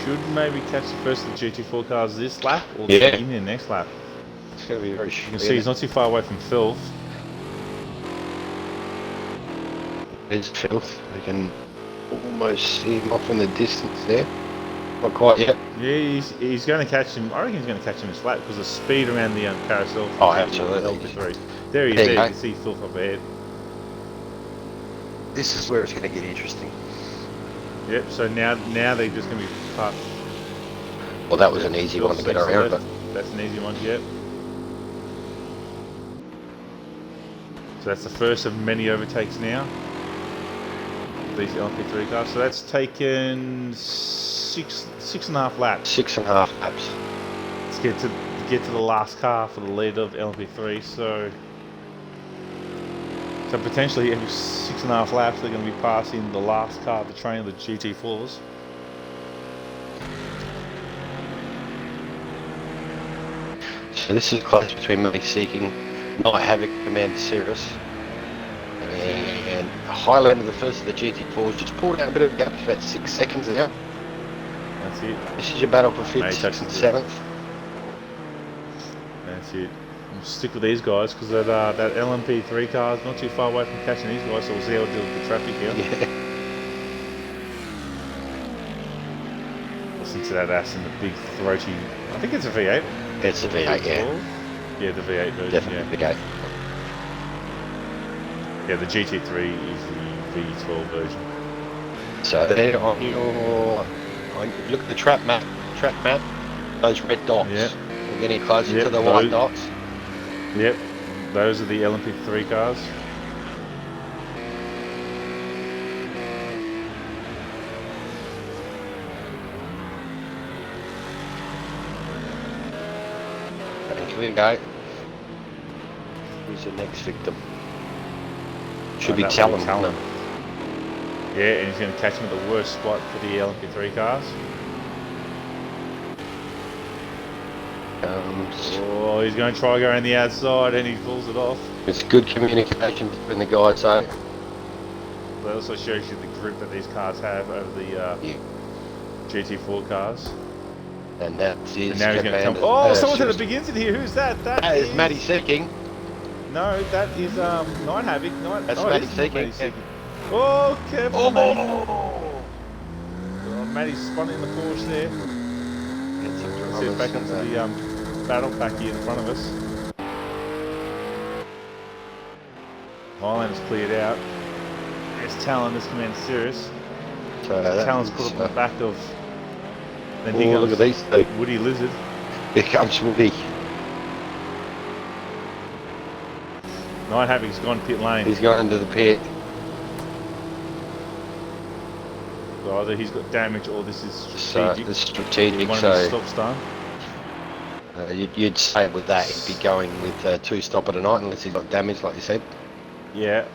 [SPEAKER 2] should maybe catch the first of the GT4 cars this lap, or in the next lap.
[SPEAKER 1] It's going to be very short.
[SPEAKER 2] You can see he's not too far away from Filth.
[SPEAKER 1] There's Filth. We can almost see him off in the distance there. Not quite yet.
[SPEAKER 2] Yeah, he's going to catch him. I reckon he's going to catch him this lap because the speed around the carousel.
[SPEAKER 1] Oh, absolutely.
[SPEAKER 2] LP3. There he is. There you can see Filth up ahead.
[SPEAKER 1] This is where it's going to get interesting.
[SPEAKER 2] Yep. So now they're just going to be parked.
[SPEAKER 1] Well, that was an easy one to get around, but
[SPEAKER 2] that's an easy one to get. So that's the first of many overtakes now. These LP3 cars. So that's taken six and a half laps.
[SPEAKER 1] 6.5 laps.
[SPEAKER 2] Let's get to the last car for the lead of LP3. So potentially every 6.5 laps they're going to be passing the last car of the train of the GT4s.
[SPEAKER 1] So this is close between Money Seeking, Night Havoc, Commander Sirius, and Highlander, the first of the GT4s, just pulled out a bit of a gap, about 6 seconds now.
[SPEAKER 2] That's it.
[SPEAKER 1] This is your battle for 5th, 6th and 7th.
[SPEAKER 2] That's it. We'll stick with these guys because that LMP3 car is not too far away from catching these guys, so we'll see how we deal with the traffic here.
[SPEAKER 1] Yeah.
[SPEAKER 2] Listen to that ass in the big throaty. I think it's a V8.
[SPEAKER 1] It's a V8, yeah.
[SPEAKER 2] Yeah, the V8 version.
[SPEAKER 1] Definitely
[SPEAKER 2] yeah.
[SPEAKER 1] V8.
[SPEAKER 2] Yeah, the GT3 is the V12 version.
[SPEAKER 1] So there on your, look at the track map, those red dots.
[SPEAKER 2] Yeah.
[SPEAKER 1] We're getting closer to the white dots.
[SPEAKER 2] Yep, those are the LMP3 cars.
[SPEAKER 1] Here we go. Who's the next victim? Should be Talon.
[SPEAKER 2] Yeah, and he's going to catch him at the worst spot for the LMP3 cars. Oh, he's going to try to go around the outside and he pulls it off.
[SPEAKER 1] It's good communication between the guys, so.
[SPEAKER 2] That also shows you the grip that these cars have over the GT4 cars.
[SPEAKER 1] And that's his
[SPEAKER 2] And now he's going to come.
[SPEAKER 1] commander.
[SPEAKER 2] Oh, someone's had a big incident here. Who's that?
[SPEAKER 1] That is Matty Seeking.
[SPEAKER 2] No, that is Night Havoc.
[SPEAKER 1] That's
[SPEAKER 2] oh,
[SPEAKER 1] Matty Seeking.
[SPEAKER 2] Oh, careful,
[SPEAKER 1] Oh!
[SPEAKER 2] Matty. Oh, Matty's spun in the Porsche there. Let's head back onto the battle pack here in front of us. Highlander's cleared out. There's Talon, this Commander Sirius.
[SPEAKER 1] So
[SPEAKER 2] Talon's put up the back of. Then he
[SPEAKER 1] look at these two.
[SPEAKER 2] Woody Lizard.
[SPEAKER 1] Here comes Woody.
[SPEAKER 2] Night Havoc's gone pit lane.
[SPEAKER 1] He's gone into the pit.
[SPEAKER 2] So either he's got damage or this is strategic.
[SPEAKER 1] It's strategic.
[SPEAKER 2] One
[SPEAKER 1] So
[SPEAKER 2] of his stops done.
[SPEAKER 1] you'd say with that he'd be going with 2 stop at a night unless he's got damage, like you said.
[SPEAKER 2] Yeah.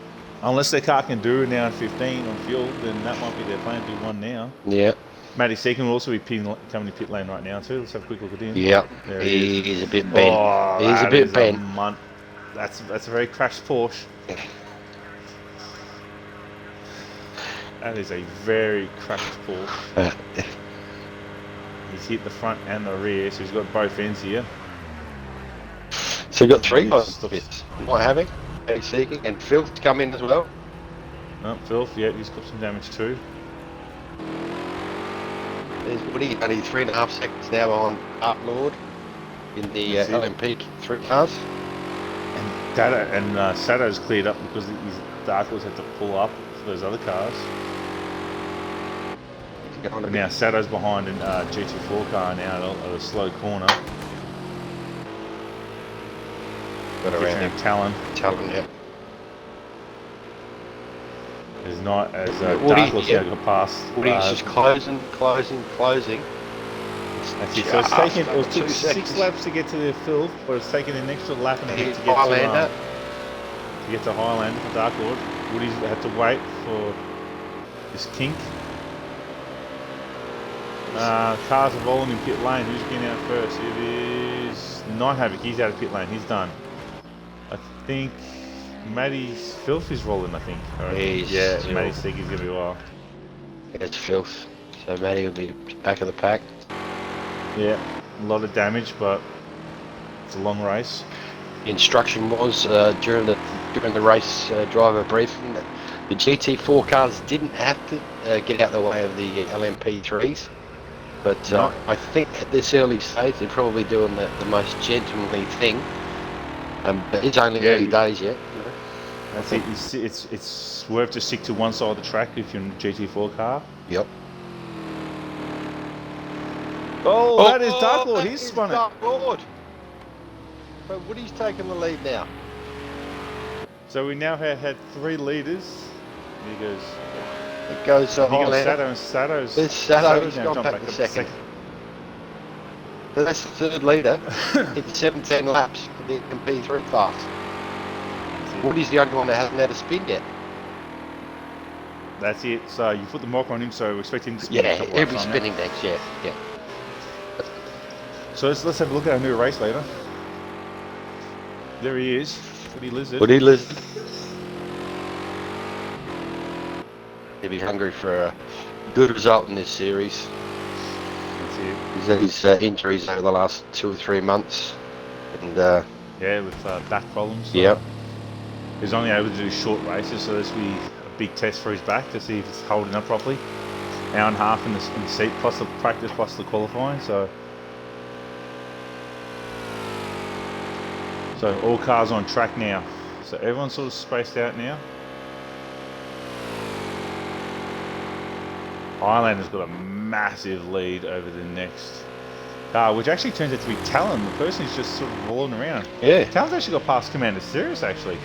[SPEAKER 2] Unless their car can do now 15 on fuel, then that might be their plan to do 1 now.
[SPEAKER 1] Yeah.
[SPEAKER 2] Matty Seekin will also be coming to pit lane right now too. Let's have a quick look at him.
[SPEAKER 1] Yeah.
[SPEAKER 2] There
[SPEAKER 1] He's a bit bent.
[SPEAKER 2] Oh,
[SPEAKER 1] He's a bit bent.
[SPEAKER 2] That's a very crashed Porsche. That is a very crashed Porsche. He's hit the front and the rear, so he's got both ends here.
[SPEAKER 1] So you've got 3 guys. Not having, Matty Seeking, and Phil's come in as well.
[SPEAKER 2] Oh, Filth, yeah, he's got some damage too.
[SPEAKER 1] There's Woody, only 3.5 seconds now on Dark Lord in the LMP 3 cars.
[SPEAKER 2] And Data and Sato's cleared up because his Dark Lords had to pull up for those other cars. But now Sato's behind in GT4 car now at a slow corner.
[SPEAKER 1] Got around him.
[SPEAKER 2] Talon.
[SPEAKER 1] Talon, yeah.
[SPEAKER 2] There's not as
[SPEAKER 1] Woody,
[SPEAKER 2] Dark Lord's now got past.
[SPEAKER 1] Woody's just closing.
[SPEAKER 2] That's it. So it's taken. It took 6 laps to get to the field, but it's taken an extra lap and a bit to get to Highlander for Dark Lord. Woody's had to wait for this kink. Cars are rolling in pit lane. Who's getting out first? It is Night Havoc. He's out of pit lane. He's done. I think Matty's Filth is rolling. I think. Yeah, Matty's think he's gonna be wild.
[SPEAKER 1] It's Filth. So Matty will be back of the pack.
[SPEAKER 2] Yeah, a lot of damage, but it's a long race.
[SPEAKER 1] The instruction was during the race driver briefing that the GT4 cars didn't have to get out the way of the LMP3s, but I think at this early stage they're probably doing the most gentlemanly thing. But it's only early days yet. You know?
[SPEAKER 2] That's it. It's swerve to stick to one side of the track if you're in a GT4 car.
[SPEAKER 1] Yep.
[SPEAKER 2] Oh, that is Dark Lord. He's spun it.
[SPEAKER 1] Dark Lord. But Woody's taking the lead now.
[SPEAKER 2] So we now have had 3 leaders. Here goes.
[SPEAKER 1] It goes Highlander.
[SPEAKER 2] Sato and Sato's.
[SPEAKER 1] There's Sato. He's
[SPEAKER 2] now
[SPEAKER 1] gone back to second.
[SPEAKER 2] Second.
[SPEAKER 1] So that's the 3rd leader. It's 17 laps for the MP3 class. Woody's the only one that hasn't had a spin yet.
[SPEAKER 2] That's it. So you put the mock on him, so we expect him to spin a couple
[SPEAKER 1] he'll be
[SPEAKER 2] laps on
[SPEAKER 1] spinning next. Yeah.
[SPEAKER 2] So let's have a look at our new race later. There he is, Woody Lizard.
[SPEAKER 1] Woody Lizard. He'll be hungry for a good result in this series.
[SPEAKER 2] That's it.
[SPEAKER 1] He's had his injuries over the last 2 or 3 months, and
[SPEAKER 2] yeah, with back problems. So
[SPEAKER 1] yep.
[SPEAKER 2] He's only able to do short races, so this will be a big test for his back to see if it's holding up properly. Hour and a half in the seat, plus the practice, plus the qualifying. So all cars on track now. So everyone's sort of spaced out now. Highlander's got a massive lead over the next car, which actually turns out to be Talon. The person who's just sort of rolling around.
[SPEAKER 1] Yeah.
[SPEAKER 2] Talon's actually got past Commander Sirius, actually.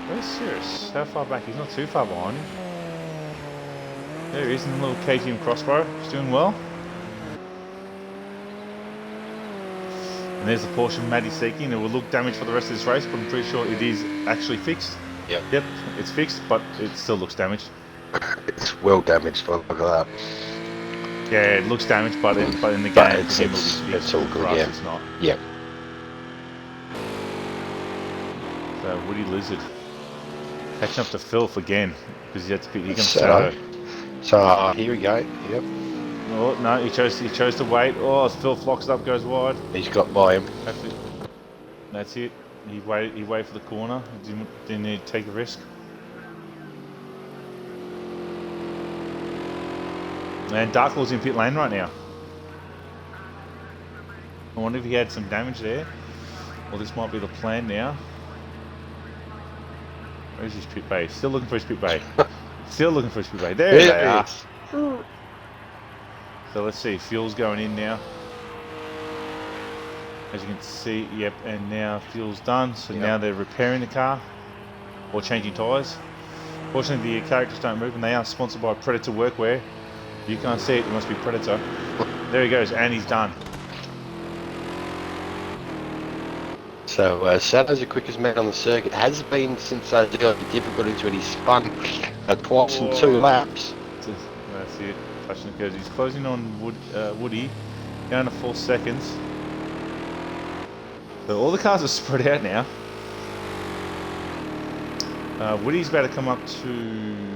[SPEAKER 2] Where's Sirius? How far back? He's not too far behind him. There he is in the little KTM crossbow. He's doing well. And there's the Porsche Matty Seeking. It will look damaged for the rest of this race, but I'm pretty sure it is actually fixed. Yep, it's fixed, but it still looks damaged.
[SPEAKER 1] It's well damaged, but look at that.
[SPEAKER 2] Yeah, it looks damaged, but in the game,
[SPEAKER 1] it's all good.
[SPEAKER 2] Yeah, it's not.
[SPEAKER 1] Yeah.
[SPEAKER 2] So Woody Lizard catching up to Filth again because he had to pick. He comes
[SPEAKER 1] So here we go. Yep.
[SPEAKER 2] Oh no, he chose to wait. Oh, Phil flocks up, goes wide.
[SPEAKER 1] He's got by him.
[SPEAKER 2] That's it. He waited for the corner. Didn't need to take a risk. And Darklaw's in pit lane right now. I wonder if he had some damage there. Well, this might be the plan now. Where's his pit bay? Still looking for his pit bay. Still looking for his pit bay. There they are. So let's see. Fuel's going in now. As you can see, yep, and now fuel's done. So now they're repairing the car or changing tyres. Fortunately, the characters don't move, and they are sponsored by Predator Workwear. You can't see it, it must be Predator. There he goes, and he's done.
[SPEAKER 1] So Sato's the quickest man on the circuit. Has been since those early difficulties when he spun twice in 2 laps.
[SPEAKER 2] That's it. Touching the curves. He's closing on Woody, going to 4 seconds. So all the cars are spread out now. Woody's about to come up to...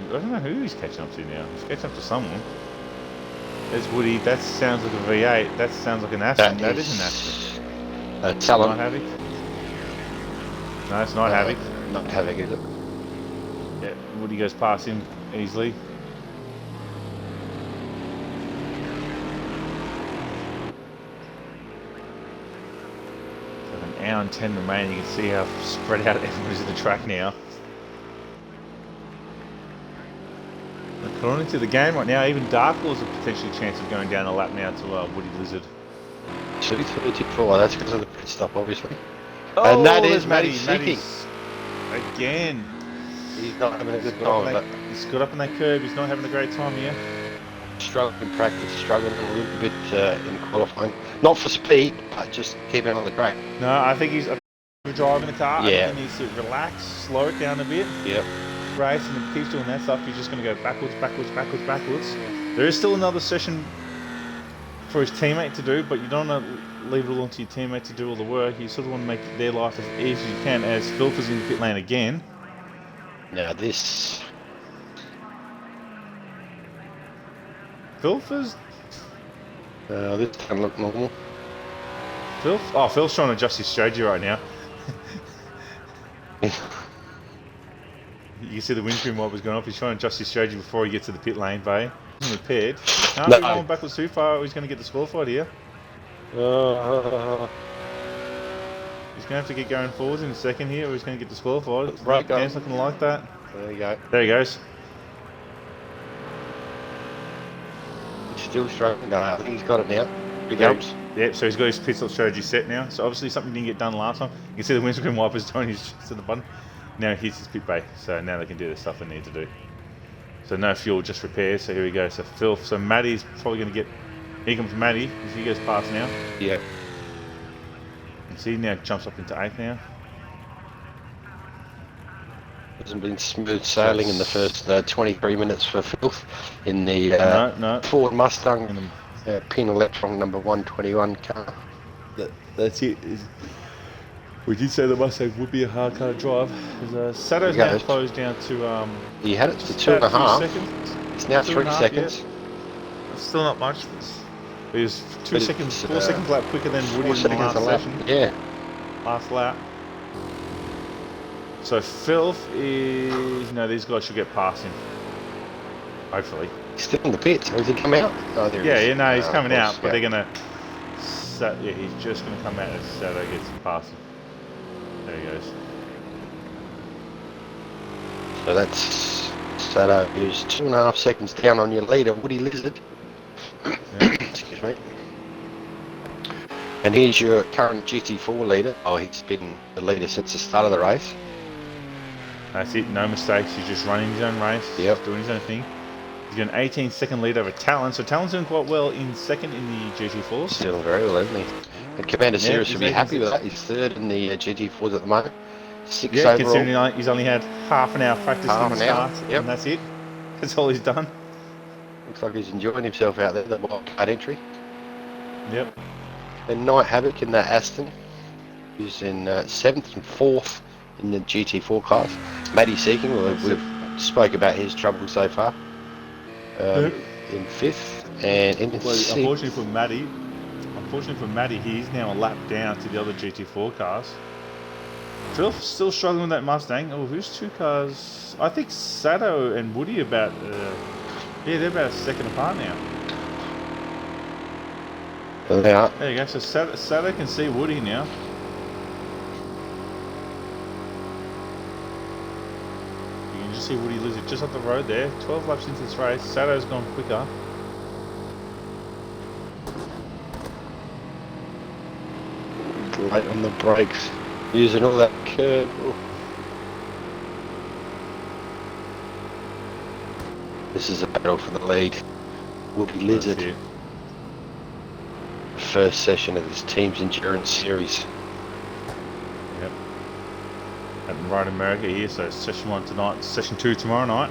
[SPEAKER 2] I don't know who he's catching up to now. He's catching up to someone. There's Woody. That sounds like a V8. That sounds like an Aston. That is an Aston.
[SPEAKER 1] Talon.
[SPEAKER 2] Not Havoc? No, it's not Havoc.
[SPEAKER 1] Not Havoc, is it?
[SPEAKER 2] Yeah, Woody goes past him easily. So an hour and 10 remaining. You can see how spread out everyone is in the track now. According to the game right now, even Darklaw's a potential chance of going down a lap now to Woody Lizard.
[SPEAKER 1] 2:34. That's because of the pit stop, obviously.
[SPEAKER 2] Oh,
[SPEAKER 1] and that is Matty Seeking.
[SPEAKER 2] Again.
[SPEAKER 1] He's not having a good time.
[SPEAKER 2] He's got up in that curb. He's not having a great time here.
[SPEAKER 1] Struggling in practice, struggling a little bit in qualifying. Not for speed, but just keeping on the track.
[SPEAKER 2] No, I think he's driving the car.
[SPEAKER 1] Yeah.
[SPEAKER 2] I think he needs to relax, slow it down a bit.
[SPEAKER 1] Yep.
[SPEAKER 2] Race, and if he keeps doing that stuff, he's just going to go backwards, backwards, backwards, backwards. There is still another session for his teammate to do, but you don't want to leave it all to your teammate to do all the work. You sort of want to make their life as easy as you can, as Philp is in the pit lane again.
[SPEAKER 1] Now this...
[SPEAKER 2] Philp is...
[SPEAKER 1] this doesn't look normal.
[SPEAKER 2] Philp? Oh, Phil's trying to adjust his strategy right now. You can see the windscreen wiper was going off. He's trying to adjust his strategy before he gets to the pit lane bay. He's repaired. Can't be going backwards too far or he's going to get disqualified here. He's going to have to get going forwards in a second here or he's going to get disqualified. Right, Dan's not going to like that.
[SPEAKER 1] There you go.
[SPEAKER 2] There he goes.
[SPEAKER 1] He's still struggling. No, I think he's got it now. Big ups.
[SPEAKER 2] Yep, so he's got his pit stop strategy set now. So obviously something didn't get done last time. You can see the windscreen wipers doing his to the button. Now here's his pit bay, so now they can do the stuff they need to do. So no fuel, just repairs. So here we go. So Phil, so Matty's probably going to get. Here comes Matty as he goes past now.
[SPEAKER 1] Yeah.
[SPEAKER 2] You see now jumps up into 8th now.
[SPEAKER 1] Hasn't been smooth sailing in the first 23 minutes for Filth in the Ford Mustang Pin Electron number 121 car.
[SPEAKER 2] That's it. We did say the Mustang would be a hard car to drive. Sato's now closed down to...
[SPEAKER 1] he had it to 2.5. It's now 3 seconds.
[SPEAKER 2] Yeah. It's still not much. He was 4 seconds lap quicker than Woody in the last session.
[SPEAKER 1] Yeah.
[SPEAKER 2] Last lap. So Filth is... No, these guys should get past him. Hopefully.
[SPEAKER 1] He's still in the pits. Has he come out? Oh, there he is.
[SPEAKER 2] Yeah, no, he's coming out, but they're going to... Yeah, he's just going to come out as Sato gets past him. There he goes.
[SPEAKER 1] So that's Sato, who's 2.5 seconds down on your leader, Woody Lizard.
[SPEAKER 2] Yeah.
[SPEAKER 1] Excuse me. And here's your current GT4 leader. Oh, he's been the leader since the start of the race.
[SPEAKER 2] That's it, no mistakes. He's just running his own race, doing his own thing. He's got an 18-second lead over Talon, so Talon's doing quite well in second in the GT4s.
[SPEAKER 1] He's doing very well, isn't he? And Commander Sirius should be happy with that. He's third in the GT4s at the moment. 6 overall.
[SPEAKER 2] Considering he's only had half an hour practice in the start, and that's it. That's all he's done.
[SPEAKER 1] Looks like he's enjoying himself out there, the wildcard entry.
[SPEAKER 2] Yep.
[SPEAKER 1] Then Night Havoc in the Aston, who's in 7th and 4th in the GT4 class. Matty Seeking, we've spoke about his trouble so far. In 5th. And in
[SPEAKER 2] Well,
[SPEAKER 1] sixth,
[SPEAKER 2] unfortunately for Matty, he's now a lap down to the other GT4 cars. Phil still struggling with that Mustang. Oh, who's 2 cars? I think Sato and Woody about. Yeah, they're about a second apart now.
[SPEAKER 1] now,
[SPEAKER 2] There you go. So Sato can see Woody now. You can just see Woody lose it just up the road there. 12 laps into this race. Sato's gone quicker.
[SPEAKER 1] late on the brakes, using all that curb. Ooh. This is a battle for the lead. Woody Lizard. First session of this team's endurance series.
[SPEAKER 2] Yep. At Ride America here, so session 1 tonight, session 2 tomorrow night.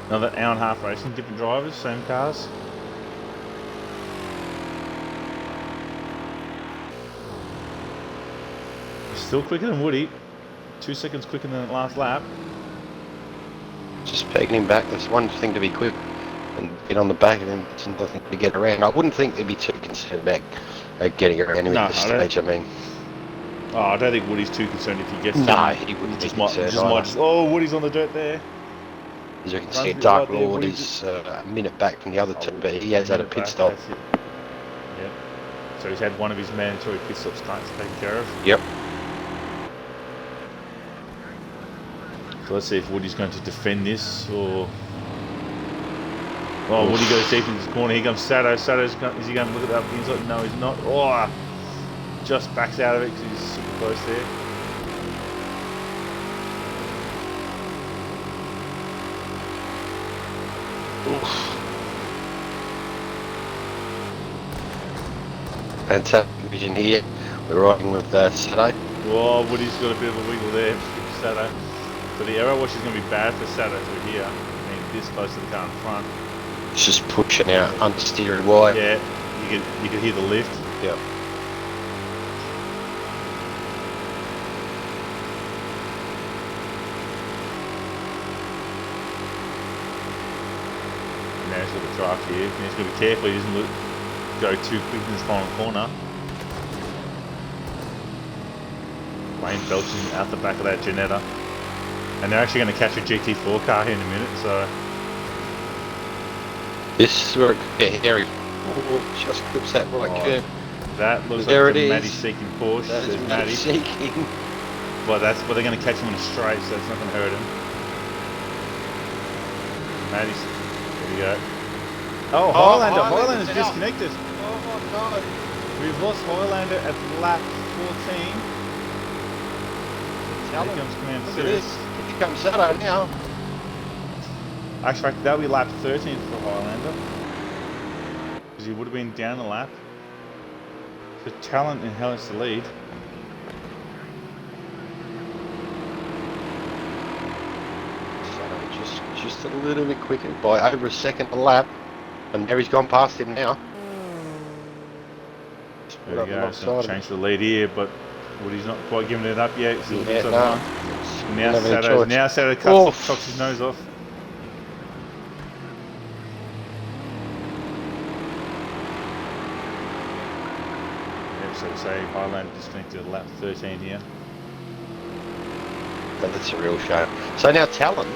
[SPEAKER 2] Another hour and a half racing, different drivers, same cars. Still quicker than Woody. 2 seconds quicker than the last lap.
[SPEAKER 1] Just pegging him back. There's one thing to be quick and get on the back of him. It's another thing to get around. I wouldn't think they'd be too concerned about getting around him at this stage. I mean,
[SPEAKER 2] I don't think Woody's too concerned if he gets.
[SPEAKER 1] No, he wouldn't be concerned.
[SPEAKER 2] Oh, Woody's on the dirt there.
[SPEAKER 1] As you can see, Dark Lord is a minute back from the other two, but he has had a pit stop.
[SPEAKER 2] Yep. So he's had one of his mandatory pit stops taken care of.
[SPEAKER 1] Yep.
[SPEAKER 2] So let's see if Woody's going to defend this or. Oh, Woody goes deep in his corner. Here comes Sato. Is he going to look at that inside? No, he's not. Oh, just backs out of it because he's super close there.
[SPEAKER 1] Fantastic vision here. We're riding with Sato.
[SPEAKER 2] Oh, Woody's got a bit of a wiggle there, Sato. So the aero wash is going to be bad for Sato through here. I mean, this close to the car in front.
[SPEAKER 1] It's just pushing out understeering wide.
[SPEAKER 2] Yeah, you could hear the lift.
[SPEAKER 1] Yep.
[SPEAKER 2] And now he's got the draft here. And he's got to be careful he doesn't go too quick in this final corner. Wayne belching out the back of that Janetta. And they're actually going to catch a GT4 car here in a minute, so.
[SPEAKER 1] This is where it could get hairy. Oh, just clips that right curve.
[SPEAKER 2] That looks
[SPEAKER 1] there
[SPEAKER 2] like the
[SPEAKER 1] it is.
[SPEAKER 2] Matty seeking Porsche.
[SPEAKER 1] That is
[SPEAKER 2] Matty
[SPEAKER 1] seeking.
[SPEAKER 2] Well, they're going to catch him on a straight, so it's not going to hurt him. Matty's. There we go. Oh, Highlander's disconnected.
[SPEAKER 1] Oh my god.
[SPEAKER 2] We've lost Highlander at lap 14. Here comes Commander
[SPEAKER 1] Look at this. Here comes Sato now.
[SPEAKER 2] Actually, that'll be lap 13 for Highlander. Because he would have been down a lap. So Talent inherits the lead.
[SPEAKER 1] Sato just a little bit quicker by over a second a lap. And there he's gone past him now.
[SPEAKER 2] There we go. So change the lead here, but Woody's not quite giving it up yet. So now Sato cuts his nose off. So to say Highlander disconnected at lap 13 here.
[SPEAKER 1] But that's a real shame. So now Talon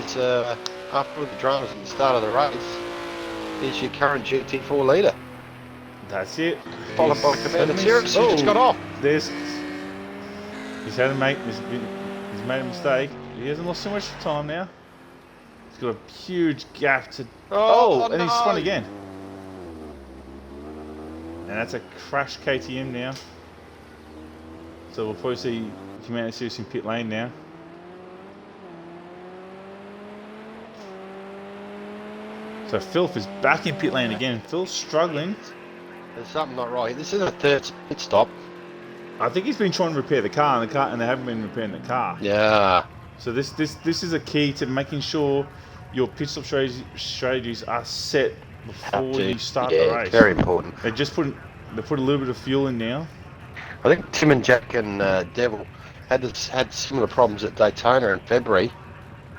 [SPEAKER 1] is, after all the dramas at the start of the race, is your current GT4 leader.
[SPEAKER 2] That's it.
[SPEAKER 1] Followed by Commander Terrence, who just got off.
[SPEAKER 2] He's made a mistake. He hasn't lost too much time now. He's got a huge gap to... and he's spun again. And that's a crash KTM now. So we'll probably see Commander Sirius in pit lane now. So Filth is back in pit lane again. Phil's struggling.
[SPEAKER 1] There's something not right. This is a third pit stop.
[SPEAKER 2] I think he's been trying to repair the car, and they haven't been repairing the car.
[SPEAKER 1] Yeah.
[SPEAKER 2] So this is a key to making sure your pit stop strategies are set before you start the race.
[SPEAKER 1] Very important.
[SPEAKER 2] They put a little bit of fuel in now.
[SPEAKER 1] I think Tim and Jack and Devil had similar problems at Daytona in February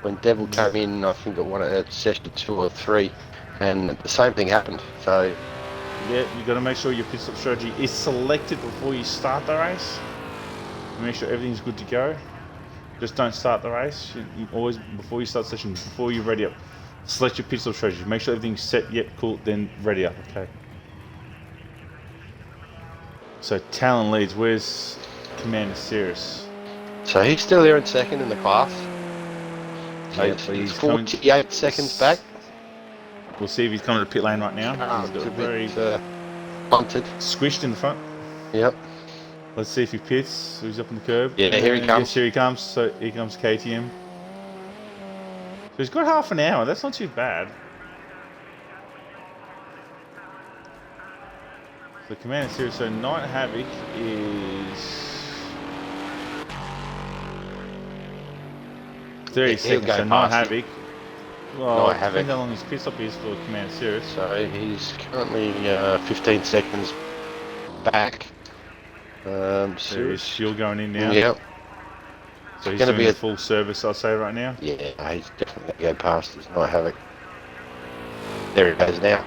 [SPEAKER 1] when Devil came in. I think at session 2 or 3, and the same thing happened. So
[SPEAKER 2] Yeah, you got to make sure your pit stop strategy is selected before you start the race. Make sure everything's good to go. Just don't start the race. You always, before you start the session, before you're ready up, select your pit stop strategy. Make sure everything's set, yep, cool, then ready up, okay. So Talon leads. Where's Commander Cirrus?
[SPEAKER 1] so he's still there in second in the class. So
[SPEAKER 2] Yep,
[SPEAKER 1] he's
[SPEAKER 2] he's coming-
[SPEAKER 1] 48 seconds back.
[SPEAKER 2] We'll see if he's coming to the pit lane right now. He's
[SPEAKER 1] It's
[SPEAKER 2] got
[SPEAKER 1] a
[SPEAKER 2] very
[SPEAKER 1] bit punted.
[SPEAKER 2] squished in the front.
[SPEAKER 1] Yep.
[SPEAKER 2] Let's see if he pits. So he's up on the curb.
[SPEAKER 1] Yeah, here he comes.
[SPEAKER 2] Yes, here he comes. So here comes KTM. So he's got half an hour. That's not too bad. So Commander Cirrus. So Night Havoc is 30 seconds. So Night Havoc. Well,
[SPEAKER 1] Night Havoc.
[SPEAKER 2] depends how long his pit stop is for Commander Cirrus.
[SPEAKER 1] So he's currently 15 seconds back.
[SPEAKER 2] There's fuel going in now.
[SPEAKER 1] Yep.
[SPEAKER 2] So he's
[SPEAKER 1] gonna
[SPEAKER 2] doing
[SPEAKER 1] be
[SPEAKER 2] a full service, I'll say right now.
[SPEAKER 1] Yeah, he's definitely going to go past his Night Havoc. There he goes now.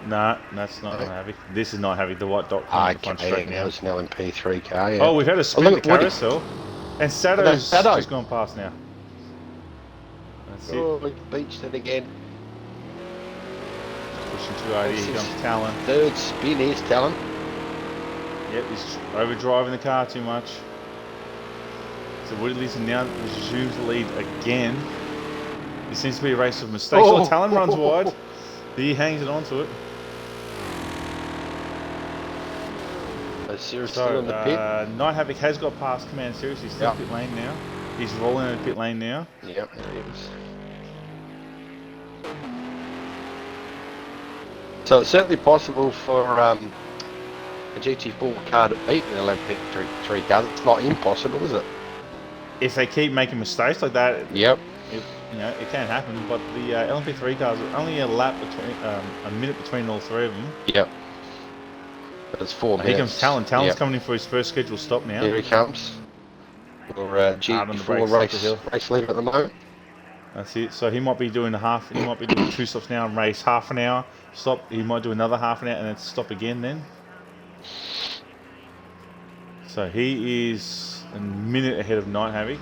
[SPEAKER 2] Nah, that's not Night Havoc. This is Night Havoc, the white dot from the front straight now.
[SPEAKER 1] Now it's an LMP3 car. Yeah.
[SPEAKER 2] Oh, we've had a spin
[SPEAKER 1] look
[SPEAKER 2] the
[SPEAKER 1] at Woody.
[SPEAKER 2] carousel. And Sado's
[SPEAKER 1] Sado.
[SPEAKER 2] just gone past now. That's
[SPEAKER 1] Oh,
[SPEAKER 2] it.
[SPEAKER 1] we beached it again.
[SPEAKER 2] Pushing 280, here
[SPEAKER 1] This
[SPEAKER 2] comes
[SPEAKER 1] is-
[SPEAKER 2] Talon.
[SPEAKER 1] Third spin, here's Talon.
[SPEAKER 2] Yep, he's overdriving the car too much. So Woody Leeson now resumes the lead again. It seems to be a race of mistakes. Oh, Talon runs wide. He hangs it onto it.
[SPEAKER 1] So Cirrus
[SPEAKER 2] So,
[SPEAKER 1] still in the pit.
[SPEAKER 2] Night Havoc has got past Command Cirrus. He's still in pit lane now. He's rolling in the pit lane now.
[SPEAKER 1] Yep, there he is. So it's certainly possible for a GT4 car to beat an LMP3 car. It's not impossible, is it?
[SPEAKER 2] If they keep making mistakes like that,
[SPEAKER 1] Yep.
[SPEAKER 2] it can happen. But the LMP3 cars are only a lap between, a minute between all three of them.
[SPEAKER 1] Yep. But it's 4 minutes.
[SPEAKER 2] Here comes Talon. Talon's coming in for his first scheduled stop now.
[SPEAKER 1] Here he comes. For GT4 race leader at the moment.
[SPEAKER 2] That's it. So he might be doing he might be doing 2 stops now and race half an hour. Stop. He might do another half an hour and then stop again then. So he is a minute ahead of Night Havoc.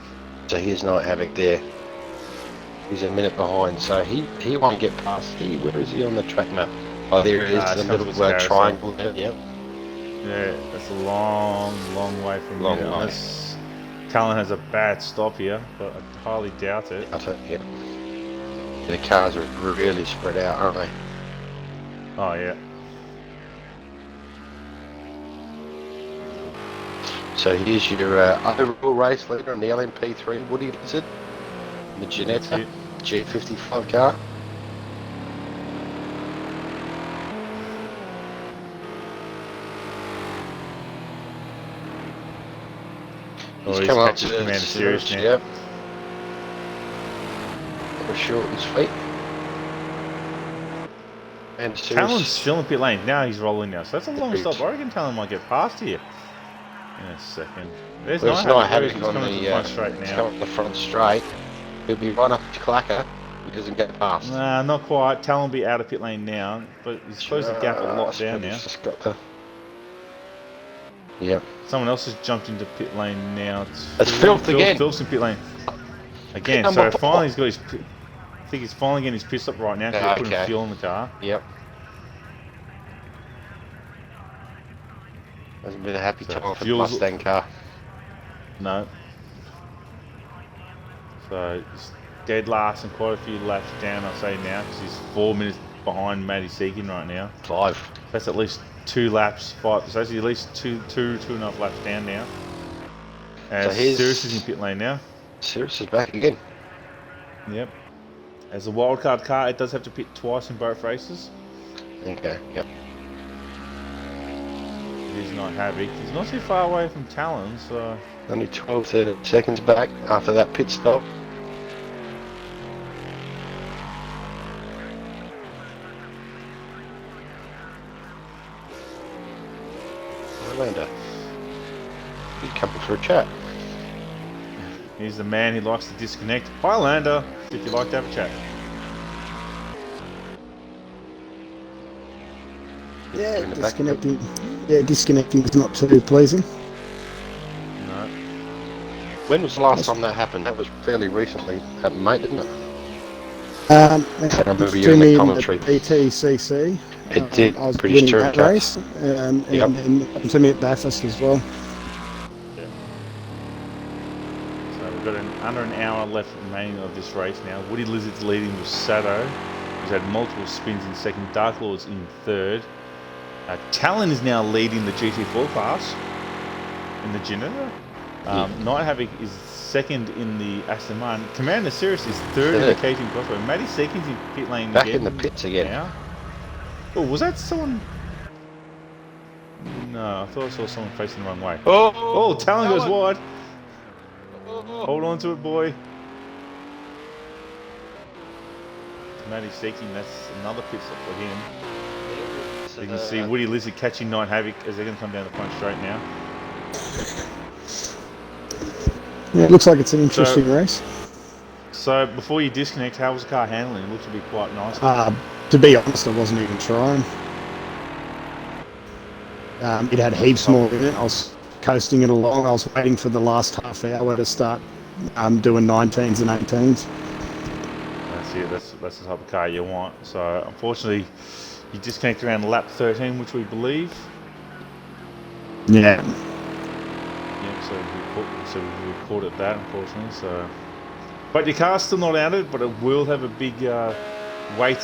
[SPEAKER 1] So here's Night Havoc there. He's a minute behind, so he won't get past. Where is he on the track map? Oh, there it is, the little triangle there. Yep.
[SPEAKER 2] Yeah, that's a long way from
[SPEAKER 1] Long
[SPEAKER 2] here.
[SPEAKER 1] way.
[SPEAKER 2] Unless Talon has a bad stop here, but I highly doubt it.
[SPEAKER 1] That's it, yep. The cars are really spread out, aren't they?
[SPEAKER 2] Oh yeah.
[SPEAKER 1] So here's your overall race leader on the LMP3 Woody Lizard, the Ginetta G55 car.
[SPEAKER 2] He's
[SPEAKER 1] come up
[SPEAKER 2] catching
[SPEAKER 1] to
[SPEAKER 2] Commander Cirrus now.
[SPEAKER 1] Yep. Short and sweet. And
[SPEAKER 2] Talon's still in pit lane. Now he's rolling now. So that's a long stop. I reckon Talon might get past here in a second. There's
[SPEAKER 1] Night
[SPEAKER 2] Havoc. He's
[SPEAKER 1] on
[SPEAKER 2] coming to the front straight
[SPEAKER 1] he's
[SPEAKER 2] now.
[SPEAKER 1] coming to the front straight. He'll be right up to Clacker. He doesn't get past.
[SPEAKER 2] Nah, not quite. Talon will be out of pit lane now, but he's closed the gap a lot down now.
[SPEAKER 1] Just got the... Yep.
[SPEAKER 2] Someone else has jumped into pit lane now.
[SPEAKER 1] It's Filth again.
[SPEAKER 2] Phil's in pit lane again.
[SPEAKER 1] Come
[SPEAKER 2] So
[SPEAKER 1] on.
[SPEAKER 2] finally he's got his. I think he's finally getting his piss up right now because he's putting fuel in the car.
[SPEAKER 1] Yep. Hasn't been a happy
[SPEAKER 2] So
[SPEAKER 1] time for the
[SPEAKER 2] fuel's-
[SPEAKER 1] Mustang car.
[SPEAKER 2] No. So he's dead last and quite a few laps down, I'll say now, because he's 4 minutes behind Matty Seekin right now.
[SPEAKER 1] 5.
[SPEAKER 2] That's at least 2 laps, 5. So that's at least two and a half laps down now. And
[SPEAKER 1] So here's-
[SPEAKER 2] Cirrus is in pit lane now.
[SPEAKER 1] Cirrus is back again.
[SPEAKER 2] Yep. As a wildcard car, it does have to pit twice in both races.
[SPEAKER 1] Okay, yep.
[SPEAKER 2] He's not Havoc. He's not too far away from Talon, so...
[SPEAKER 1] Only 12, 13 seconds back after that pit stop. Orlando. He's coming for a chat.
[SPEAKER 2] He's the man, he likes to disconnect. Highlander, if you'd like to have a chat.
[SPEAKER 3] Yeah,
[SPEAKER 1] in the back.
[SPEAKER 3] disconnecting. Yeah, disconnecting is not too pleasing.
[SPEAKER 2] No.
[SPEAKER 1] When was the last time that happened? That was fairly recently, mate, didn't it?
[SPEAKER 3] I
[SPEAKER 1] remember you
[SPEAKER 3] to
[SPEAKER 1] in the
[SPEAKER 3] me in the
[SPEAKER 1] commentary.
[SPEAKER 3] BTCC.
[SPEAKER 1] It did.
[SPEAKER 3] I was
[SPEAKER 1] Pretty
[SPEAKER 3] winning
[SPEAKER 1] sure it
[SPEAKER 3] that
[SPEAKER 1] does.
[SPEAKER 3] race, and
[SPEAKER 1] Yep.
[SPEAKER 3] then to me at Bathurst as well.
[SPEAKER 2] Yeah. So we've got under an hour left remaining of this race now. Woody Lizard's leading with Sado, who's had multiple spins in second. Dark Lord's in third. Talon is now leading the GT4 class in the Generator. Night Havoc is second in the Aston Martin. Commander Cirrus is third in the KTM Crossbow. Matty Seekins in pit lane
[SPEAKER 1] Back
[SPEAKER 2] again.
[SPEAKER 1] in the pits again.
[SPEAKER 2] Now. Oh, was that someone? No, I thought I saw someone facing the wrong way. Oh, Talon goes wide. Hold on to it, boy. Matty Seeking, that's another pit stop for him. You can see Woody Lizard catching Night Havoc as they're going to come down the front straight now.
[SPEAKER 3] Yeah, it looks like it's an interesting race.
[SPEAKER 2] So before you disconnect, how was the car handling? It looks to be quite nice.
[SPEAKER 3] To be honest, I wasn't even trying. It had heaps more in it. I was coasting it along. I was waiting for the last half hour to start doing 19s and 18s.
[SPEAKER 2] That's it. That's the type of car you want. So unfortunately, you disconnect around lap 13, which we believe.
[SPEAKER 3] Yeah.
[SPEAKER 2] Yeah. So we recorded that, unfortunately. So, but your car's still not out of it, but it will have a big wait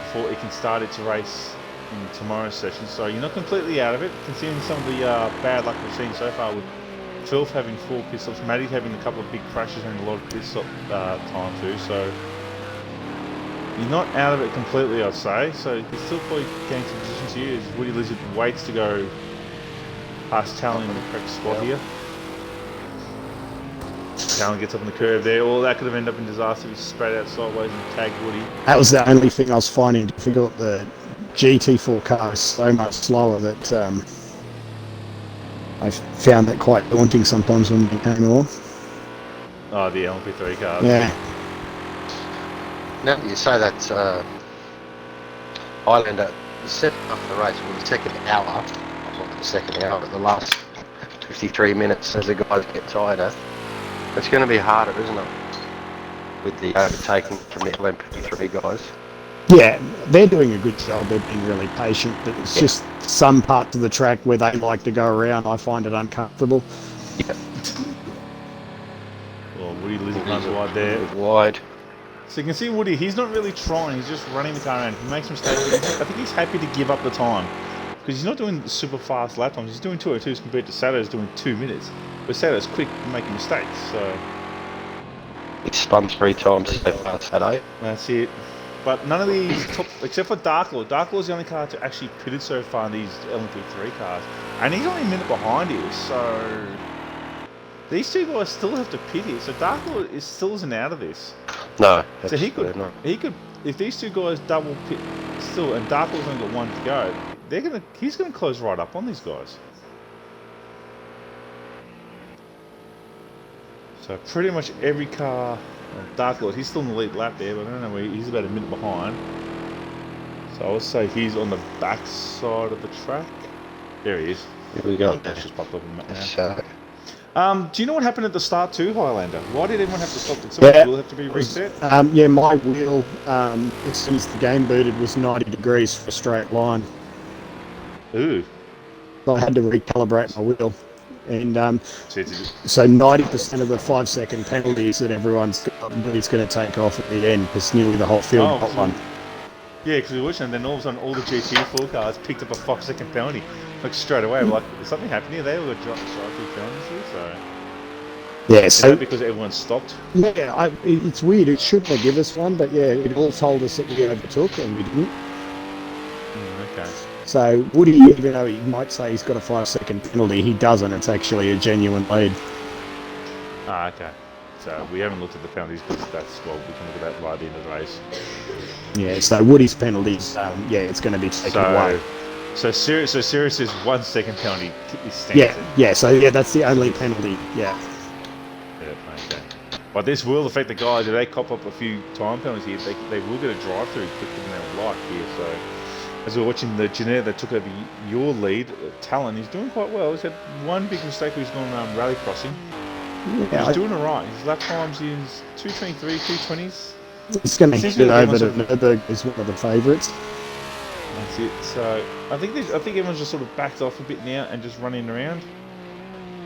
[SPEAKER 2] before it can start its race in tomorrow's session. So you're not completely out of it, considering some of the bad luck we've seen so far with Filth having 4 pit stops, Matty having a couple of big crashes and a lot of pit stop time too. So you're not out of it completely, I'd say. So you can still probably gain some position to you as Woody Lizard waits to go past Talon in the correct spot here. Talon gets up on the curve there. All that could have ended up in disaster if he spread out sideways and tagged Woody.
[SPEAKER 3] That was the only thing I was finding difficult. The GT4 car is so much slower that I found that quite daunting sometimes when we came off.
[SPEAKER 2] Oh, the LMP3 cars.
[SPEAKER 3] Yeah.
[SPEAKER 1] Now that you say that, Highlander, the second half of the race, well, the second hour, not the second hour, but the last 53 minutes as the guys get tighter, it's going to be harder, isn't it? With the overtaking from the LMP3 guys.
[SPEAKER 3] Yeah, they're doing a good job. They're being really patient, but it's just some parts of the track where they like to go around, I find it uncomfortable.
[SPEAKER 1] Yeah.
[SPEAKER 2] Well, Woody Lizard runs wide there.
[SPEAKER 1] Wide.
[SPEAKER 2] So you can see Woody, he's not really trying, he's just running the car around. He makes mistakes, but I think he's happy to give up the time. Because he's not doing super fast lap times, he's doing 202s compared to Sato's doing 2 minutes. But Sato's quick making mistakes, so...
[SPEAKER 1] He spun 3 times so far today.
[SPEAKER 2] That's it. But none of these top, except for Dark Lord. Dark Lord's the only car to actually pitted so far in these LMP3 cars. And he's only a minute behind you, so... These two guys still have to pit here, so Dark Lord still isn't out of this.
[SPEAKER 1] No.
[SPEAKER 2] So he could, if these two guys double pit still, and Dark Lord's only got 1 to go, he's gonna close right up on these guys. So pretty much every car, Dark Lord, he's still in the lead lap there, but I don't know where he's about a minute behind. So I would say he's on the back side of the track. There he is.
[SPEAKER 1] Here we go.
[SPEAKER 2] That's just popped up in the map now. Do you know what happened at the start too, Highlander? Why did everyone have to stop? Did someone's wheel have to be reset?
[SPEAKER 3] Yeah, my wheel, as soon as the game booted, was 90 degrees for a straight line.
[SPEAKER 2] Ooh.
[SPEAKER 3] So I had to recalibrate my wheel. And so 90% of the 5-second penalties that everyone's got is going to take off at the end, because nearly the whole field got one.
[SPEAKER 2] Yeah, because we were watching, and then all of a sudden all the GT4 cars picked up a 5-second penalty. Like straight away, we're like, is something happening here? They all got dropped straight through penalties here, so...
[SPEAKER 3] Yeah,
[SPEAKER 2] is that because everyone stopped?
[SPEAKER 3] Yeah, it's weird. It should have give us one, but yeah, it all told us that we overtook, and we didn't.
[SPEAKER 2] Okay.
[SPEAKER 3] So Woody, even though he might say he's got a 5-second penalty, he doesn't. It's actually a genuine lead.
[SPEAKER 2] Ah, okay. So we haven't looked at the penalties because that's, well, we can look at that right at the end of the race.
[SPEAKER 3] Yeah, so Woody's penalties, it's going to be taken away.
[SPEAKER 2] So Sirius is 1 second penalty.
[SPEAKER 3] So that's the only penalty. Yeah.
[SPEAKER 2] Okay. But this will affect the guys. If they cop up a few time penalties here, they will get a drive through quicker than they would like here. So as we're watching the Jeanette that took over your lead, Talon, he's doing quite well. He's had one big mistake where he's gone rally crossing.
[SPEAKER 3] Yeah,
[SPEAKER 2] He's doing alright. His lap times is 2:23, 2:20s.
[SPEAKER 3] it's going to hit it over to Nürburgring is one of the favourites.
[SPEAKER 2] That's it. So I think everyone's just sort of backed off a bit now and just running around.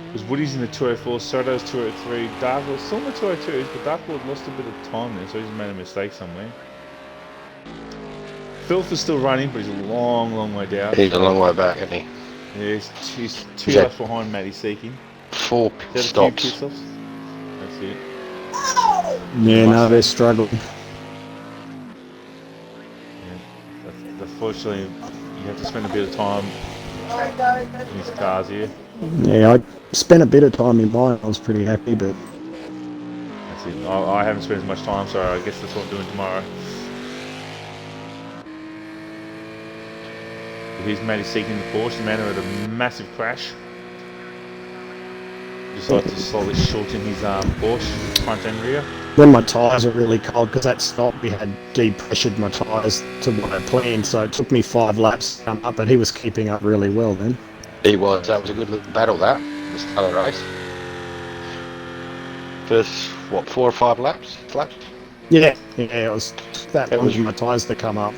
[SPEAKER 2] Because Woody's in the 204, Soto's 203, Darkwood's still in the 202s, but Darkwood lost a bit of time there, so he's made a mistake somewhere. Filth is still running, but he's a long, long way down.
[SPEAKER 1] He's a long way back, isn't he?
[SPEAKER 2] Yeah, he's two laps behind Matty Seeking.
[SPEAKER 1] 4 pit stops.
[SPEAKER 2] That's it.
[SPEAKER 3] Yeah, no, they're struggling.
[SPEAKER 2] Yeah, unfortunately, you have to spend a bit of time in his cars here.
[SPEAKER 3] Yeah, I spent a bit of time in mine. I was pretty happy, but
[SPEAKER 2] that's it. I haven't spent as much time, so I guess that's what I'm doing tomorrow. Here's Matty Seeking the Porsche. The man who had a massive crash. Decided to slowly shorten his Porsche front and rear.
[SPEAKER 3] when my tyres were really cold, because that stop we had depressured my tyres to what I planned, so it took me 5 laps to come up, but he was keeping up really well then.
[SPEAKER 1] He was. That was a good little battle, that. The start of the race. First, what, 4 or 5 laps?
[SPEAKER 3] Yeah, it was that long for my tyres to come up.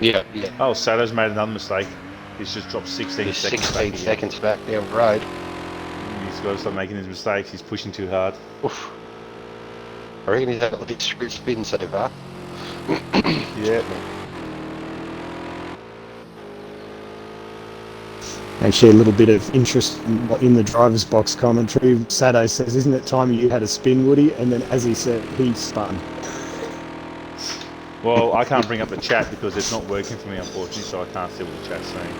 [SPEAKER 1] Yeah.
[SPEAKER 2] Oh, Sato's made another mistake. He's just dropped 16
[SPEAKER 1] He's
[SPEAKER 2] seconds
[SPEAKER 1] 16 seconds back down the road.
[SPEAKER 2] He's got to stop making his mistakes. He's pushing too hard.
[SPEAKER 1] Oof. I reckon he's had a bit screwed spin so far.
[SPEAKER 2] Yeah.
[SPEAKER 3] Actually, a little bit of interest in the driver's box commentary. Sato says, "Isn't it time you had a spin, Woody?" And then, as he said, he spun.
[SPEAKER 2] Well, I can't bring up the chat because it's not working for me, unfortunately, so I can't see what the chat's saying.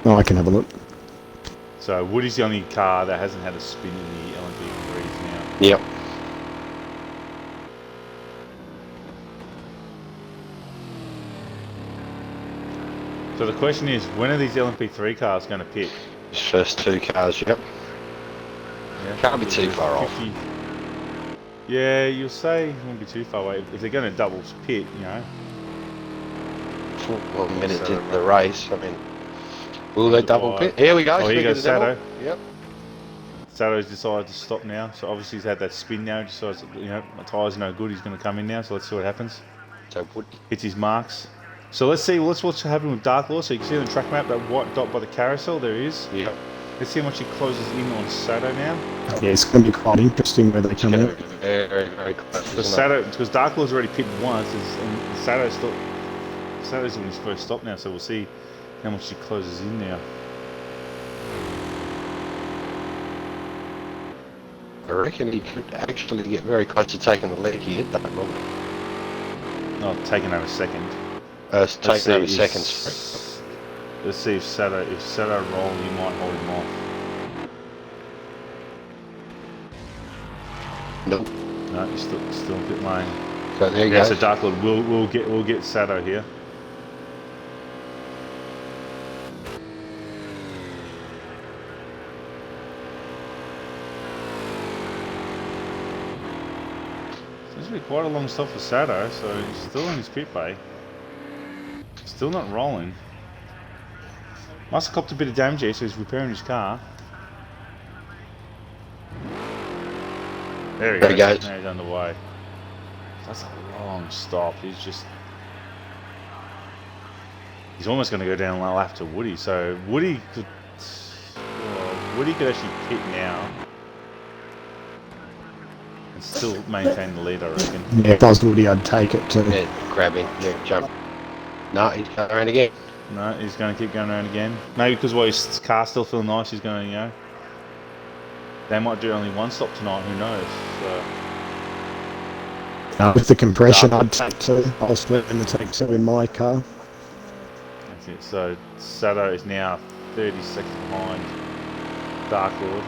[SPEAKER 3] Oh, I can have a look.
[SPEAKER 2] So Woody's the only car that hasn't had a spin in the LMP3s now.
[SPEAKER 1] Yep.
[SPEAKER 2] So the question is, when are these LMP3 cars going to pit?
[SPEAKER 1] His first 2 cars, yep.
[SPEAKER 2] Yeah.
[SPEAKER 1] Can't be too far off.
[SPEAKER 2] Yeah, you'll say it won't be too far away. If they're going to double pit, you know.
[SPEAKER 1] 4 minutes into the race, I mean, will they double pit? Here we go.
[SPEAKER 2] Oh, here goes Sato.
[SPEAKER 1] Yep.
[SPEAKER 2] Sato's decided to stop now, so obviously he's had that spin now. Decides, you know, my tyre's no good. He's going to come in now, so let's see what happens.
[SPEAKER 1] So Woody.
[SPEAKER 2] Hits his marks. So let's see. Let's watch what happened with Dark Law. So you can see on the track map that white dot by the carousel. There he is.
[SPEAKER 1] Yep.
[SPEAKER 2] Let's see how much he closes in on Sato now.
[SPEAKER 3] Yeah, it's going to be quite interesting where they come out.
[SPEAKER 1] Very, very close.
[SPEAKER 2] Because Dark Law's already pitted once, and Sato's on his first stop now. So we'll see how much he closes in now.
[SPEAKER 1] I reckon he could actually get very close to taking the lead here.
[SPEAKER 2] Not taking over second.
[SPEAKER 1] Taking over second. Sorry.
[SPEAKER 2] Let's see if Sato rolls, he might hold him off.
[SPEAKER 1] Nope.
[SPEAKER 2] No, he's still in pit lane.
[SPEAKER 1] So there you
[SPEAKER 2] Yeah,
[SPEAKER 1] go.
[SPEAKER 2] so Dark Lord, we'll get Sato here. Seems to be quite a long stop for Sato, so he's still in his pit bay. Still not rolling. Must have copped a bit of damage here, so he's repairing his car. There he goes. Now he's underway. That's a long stop. He's almost going to go down a lap to Woody. So Woody could actually pit now and still maintain the lead, I reckon.
[SPEAKER 3] Yeah, if I was Woody, I'd take it too.
[SPEAKER 1] Yeah, grab him. Yeah, jump. No, he's going around again.
[SPEAKER 2] No, he's going to keep going around again. Maybe because his car's still feeling nice, he's going to, you know. They might do only 1 stop tonight, who knows. So.
[SPEAKER 3] With the compression, I'd take 2. I was planning to take 2 in my car.
[SPEAKER 2] That's it. So Sato is now 30 seconds behind Dark Lord.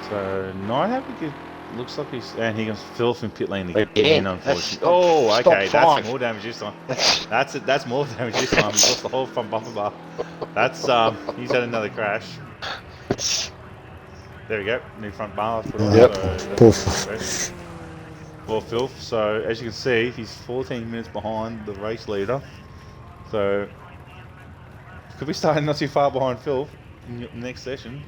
[SPEAKER 2] So Night Happy looks like and he goes Filth in pit lane again, unfortunately. Oh, okay, that's more damage this time. That's more damage this time. He's lost the whole front bumper bar. That's he's had another crash.
[SPEAKER 1] minutes.
[SPEAKER 2] There we go. New front bar put on.
[SPEAKER 1] Yep.
[SPEAKER 2] So that's for Filth. So as you can see, he's 14 minutes behind the race leader. So could be starting not too far behind Filth in the next session.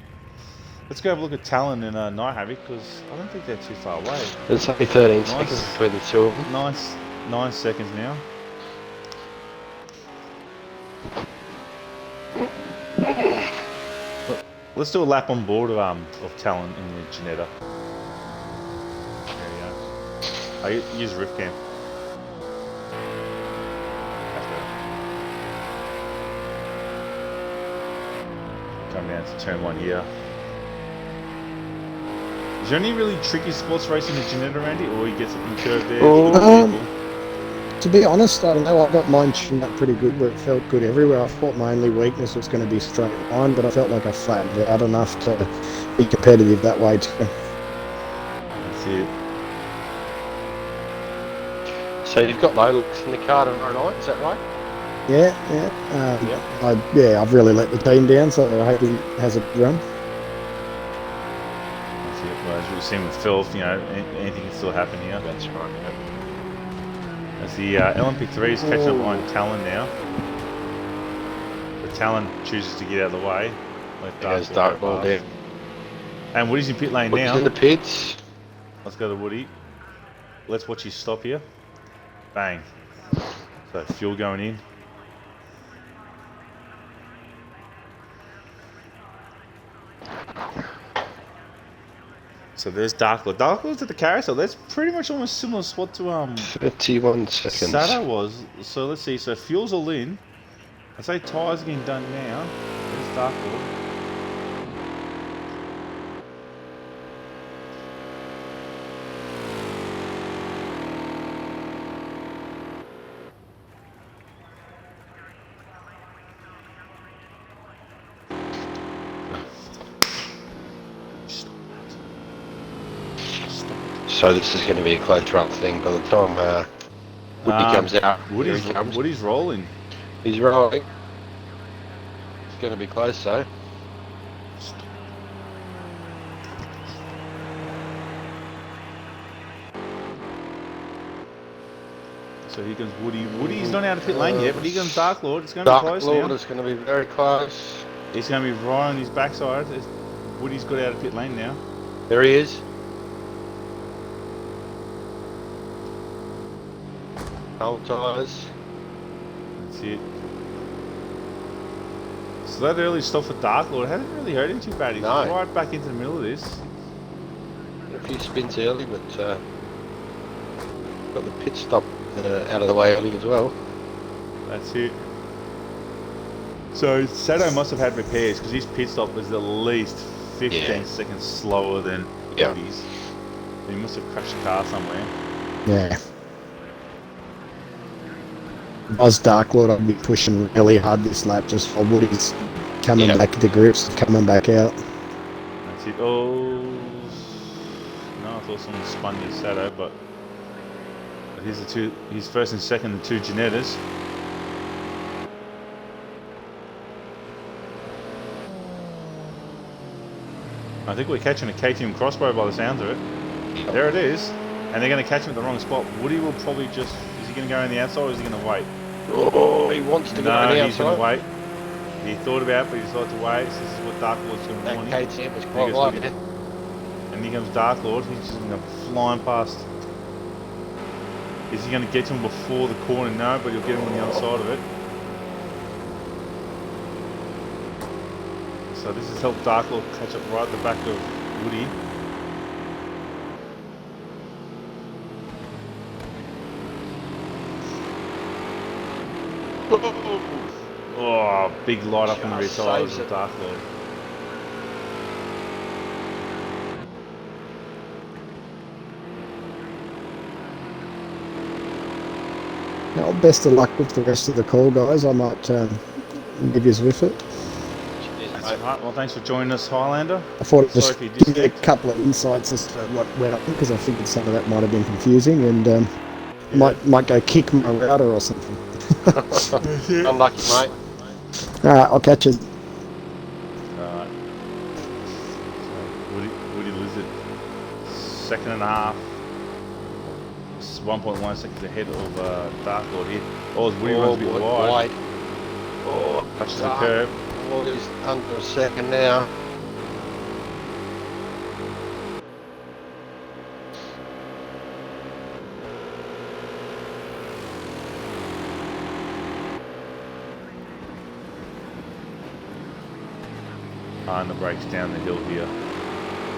[SPEAKER 2] Let's go have a look at Talon and Night Havoc because I don't think they're too far away.
[SPEAKER 1] It's only 13 seconds between the two of them.
[SPEAKER 2] 9 seconds now. Let's do a lap on board of Talon in the Janetta. There we go. I use Rift Cam. That's better. Come down to turn 1 here. Is there any really tricky spots racing the Janetta, Randy, or he gets up in the curve there?
[SPEAKER 3] To be honest, I don't know. I got mine tuned up pretty good, where it felt good everywhere. I thought my only weakness was going to be straight line, but I felt like I flattened it out enough to be competitive that way too.
[SPEAKER 2] That's it.
[SPEAKER 1] So you've got low looks in the car tomorrow night, is that right?
[SPEAKER 3] Yeah. I've really let the team down, so I hope he has a good run.
[SPEAKER 2] That's it. Well, as we've seen with Filth, you know, anything can still happen here.
[SPEAKER 1] That's right. Yep.
[SPEAKER 2] As the LMP3 is catching up behind Talon now. The Talon chooses to get out of the way.
[SPEAKER 1] Let Dark Ball down.
[SPEAKER 2] And Woody's in pit lane
[SPEAKER 1] Woody's
[SPEAKER 2] now.
[SPEAKER 1] in the pits.
[SPEAKER 2] Let's go to Woody. Let's watch his stop here. Bang. So fuel going in. So there's Darklord. Darklord's at the carousel. That's pretty much almost similar spot to
[SPEAKER 1] 31 seconds.
[SPEAKER 2] Sada was. So let's see. So fuel's all in. I say tyres are getting done now. There's Darklord.
[SPEAKER 1] So this is going to be a close run thing by the time Woody comes out.
[SPEAKER 2] Woody's rolling.
[SPEAKER 1] He's rolling. It's going to be close though.
[SPEAKER 2] So here comes Woody. Woody's not out of pit lane yet, but here comes Darklord. It's going to be close now.
[SPEAKER 1] Darklord is going to be very close.
[SPEAKER 2] He's going to be right on his backside. Woody's got out of pit lane now.
[SPEAKER 1] There he is. Old tyres.
[SPEAKER 2] That's it. So that early stop for Darklord hasn't really hurt him too bad. He's right back into the middle of this.
[SPEAKER 1] A few spins early, but got the pit stop out of the way early as well.
[SPEAKER 2] That's it. So Sado must have had repairs because his pit stop was at least 15 seconds slower than Woody's. He must have crashed the car somewhere.
[SPEAKER 3] Yeah. If I was Darklord, I'd be pushing really hard this lap just while Woody's coming back to grips, coming back out.
[SPEAKER 2] That's it. Oh, no, I thought someone spun his Sado, but here's the two. He's first and second, the two Janettas. I think we're catching a KTM crossbow by the sounds of it. There it is, and they're going to catch him at the wrong spot. Woody will probably just. Is he going to go on the outside or is he going to wait?
[SPEAKER 1] Oh, he wants to go on the outside.
[SPEAKER 2] No, he's going to wait. He thought about it, but he decided to wait. So this is what Darklord's going to warn him.
[SPEAKER 1] That KTM was quite like it.
[SPEAKER 2] And here comes Darklord. He's just going to flying past. Is he going to get to him before the corner? No, but he'll get him on the other side of it. So this has helped Darklord catch up right at the back of Woody. Oh, big light up in the rear tyres of Darklord.
[SPEAKER 3] Well, best of luck with the rest of the call, guys. I might give you with it.
[SPEAKER 2] That's right. Well, thanks for joining us, Highlander.
[SPEAKER 3] I thought it just give you a couple of insights as to what went on, because I figured some of that might have been confusing, and might go kick my router or something.
[SPEAKER 1] Unlucky, mate.
[SPEAKER 3] Alright, I'll catch you.
[SPEAKER 2] Alright. Woody Lizard, second and a half. 1.1 seconds ahead of Dark Lord here. Oh, Woody runs a bit wide.
[SPEAKER 1] Oh,
[SPEAKER 2] touches the curb.
[SPEAKER 1] Lord is under a second now.
[SPEAKER 2] And the brakes down the hill here.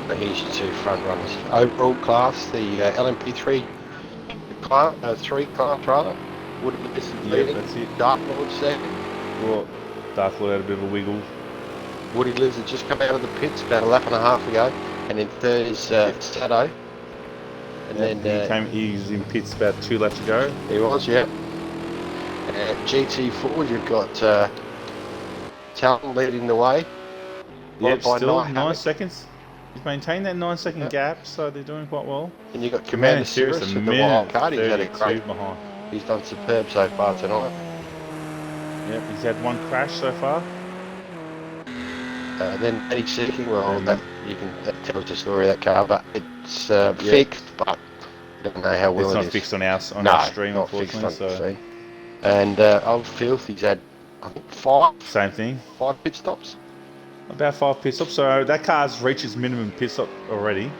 [SPEAKER 1] But here's your two front runners. Overall class, the LMP3 class, 3 class rather. Woody Lizard leading.
[SPEAKER 2] That's it.
[SPEAKER 1] Dark Lord second.
[SPEAKER 2] Well, Dark Lord had a bit of a wiggle.
[SPEAKER 1] Woody Lizard just come out of the pits about a lap and a half ago, and in third is Sado. And then
[SPEAKER 2] He was in pits about 2 laps ago.
[SPEAKER 1] he was, yeah. GT4, you've got Talon leading the way.
[SPEAKER 2] Yep,
[SPEAKER 1] by
[SPEAKER 2] still
[SPEAKER 1] Night
[SPEAKER 2] 9
[SPEAKER 1] Havoc.
[SPEAKER 2] seconds. He's maintained that 9-second
[SPEAKER 1] Yep.
[SPEAKER 2] gap, so they're doing quite well.
[SPEAKER 1] And you've got Commander Cirrus
[SPEAKER 2] Cirrus
[SPEAKER 1] of the wild card. He's had a
[SPEAKER 2] 32
[SPEAKER 1] great.
[SPEAKER 2] behind.
[SPEAKER 1] He's done superb so far tonight.
[SPEAKER 2] Yep, he's had 1 crash so far.
[SPEAKER 1] Then Eddie Seeking, well, that you can that tells the story of that car, but it's fixed, but I don't know how well
[SPEAKER 2] It's
[SPEAKER 1] it
[SPEAKER 2] not
[SPEAKER 1] is.
[SPEAKER 2] fixed on our stream,
[SPEAKER 1] not fixed
[SPEAKER 2] unfortunately.
[SPEAKER 1] on the
[SPEAKER 2] So
[SPEAKER 1] scene. And Old Filth, he's had I think five
[SPEAKER 2] same thing.
[SPEAKER 1] pit stops.
[SPEAKER 2] About 5 pit stops. So that car's reached its minimum pit stop already.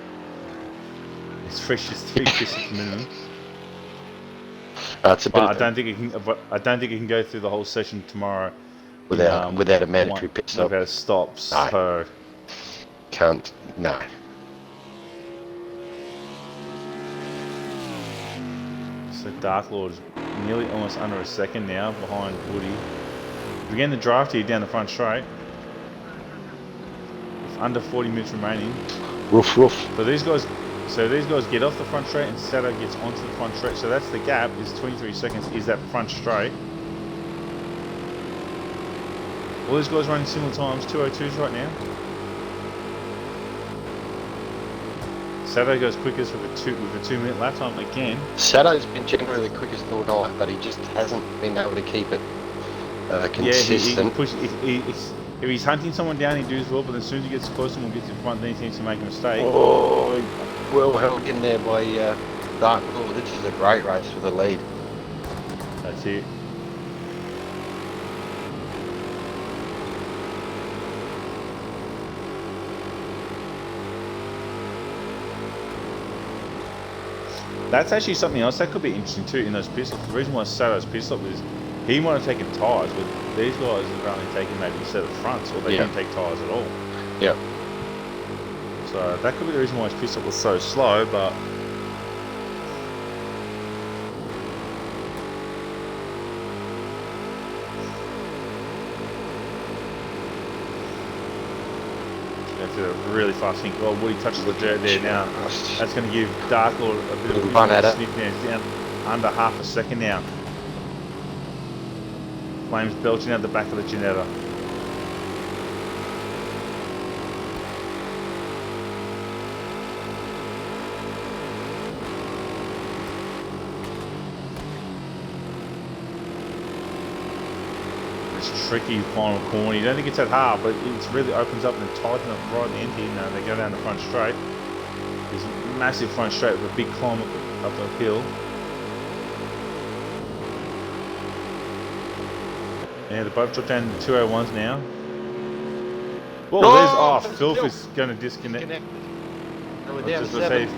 [SPEAKER 2] It's fresh as 3 pit stops minimum.
[SPEAKER 1] It's a bit
[SPEAKER 2] But I don't think it can. But I don't think it can go through the whole session tomorrow
[SPEAKER 1] without a mandatory pit stop.
[SPEAKER 2] without stops.
[SPEAKER 1] No.
[SPEAKER 2] So
[SPEAKER 1] Can't. No.
[SPEAKER 2] So Dark Lord is nearly almost under a second now behind Woody. Began the draft here down the front straight. With under 40 minutes remaining.
[SPEAKER 1] Roof.
[SPEAKER 2] So these guys get off the front straight and Sato gets onto the front straight. So that's the gap, is 23 seconds, is that front straight. All these guys running similar times, 2:02s right now. Sato goes quickest with a 2-minute lap time again.
[SPEAKER 1] Sato's been generally the quickest all night, but he just hasn't been able to keep it consistent.
[SPEAKER 2] If he's hunting someone down, he does well, but as soon as he gets close and gets in front, then he seems to make a mistake.
[SPEAKER 1] Oh, well held in there by Dark Lord. This is a great race for the lead.
[SPEAKER 2] That's it. That's actually something else that could be interesting too in those pit stops. The reason why Sato's pit stop is he might have taken tyres, but these guys have only taken maybe a set of fronts, or they didn't take tyres at all.
[SPEAKER 1] Yeah.
[SPEAKER 2] So that could be the reason why his pit stop was so slow, but that's a really fast thing. Well, Woody touches the dirt there now. That's going to give Dark Lord a bit of a
[SPEAKER 1] run at it.
[SPEAKER 2] sniff now. He's down under half a second now. Flames belching out the back of the Ginetta. It's tricky final corner. You don't think it's that hard, but it really opens up and tightens up right at the end here. Now they go down the front straight. There's a massive front straight with a big climb up the hill. Yeah, they both dropped down to 201s now. Well, Filth is going to disconnect.
[SPEAKER 1] So we're
[SPEAKER 2] I
[SPEAKER 1] down
[SPEAKER 2] was
[SPEAKER 1] to
[SPEAKER 2] just gonna
[SPEAKER 1] 7.
[SPEAKER 2] say,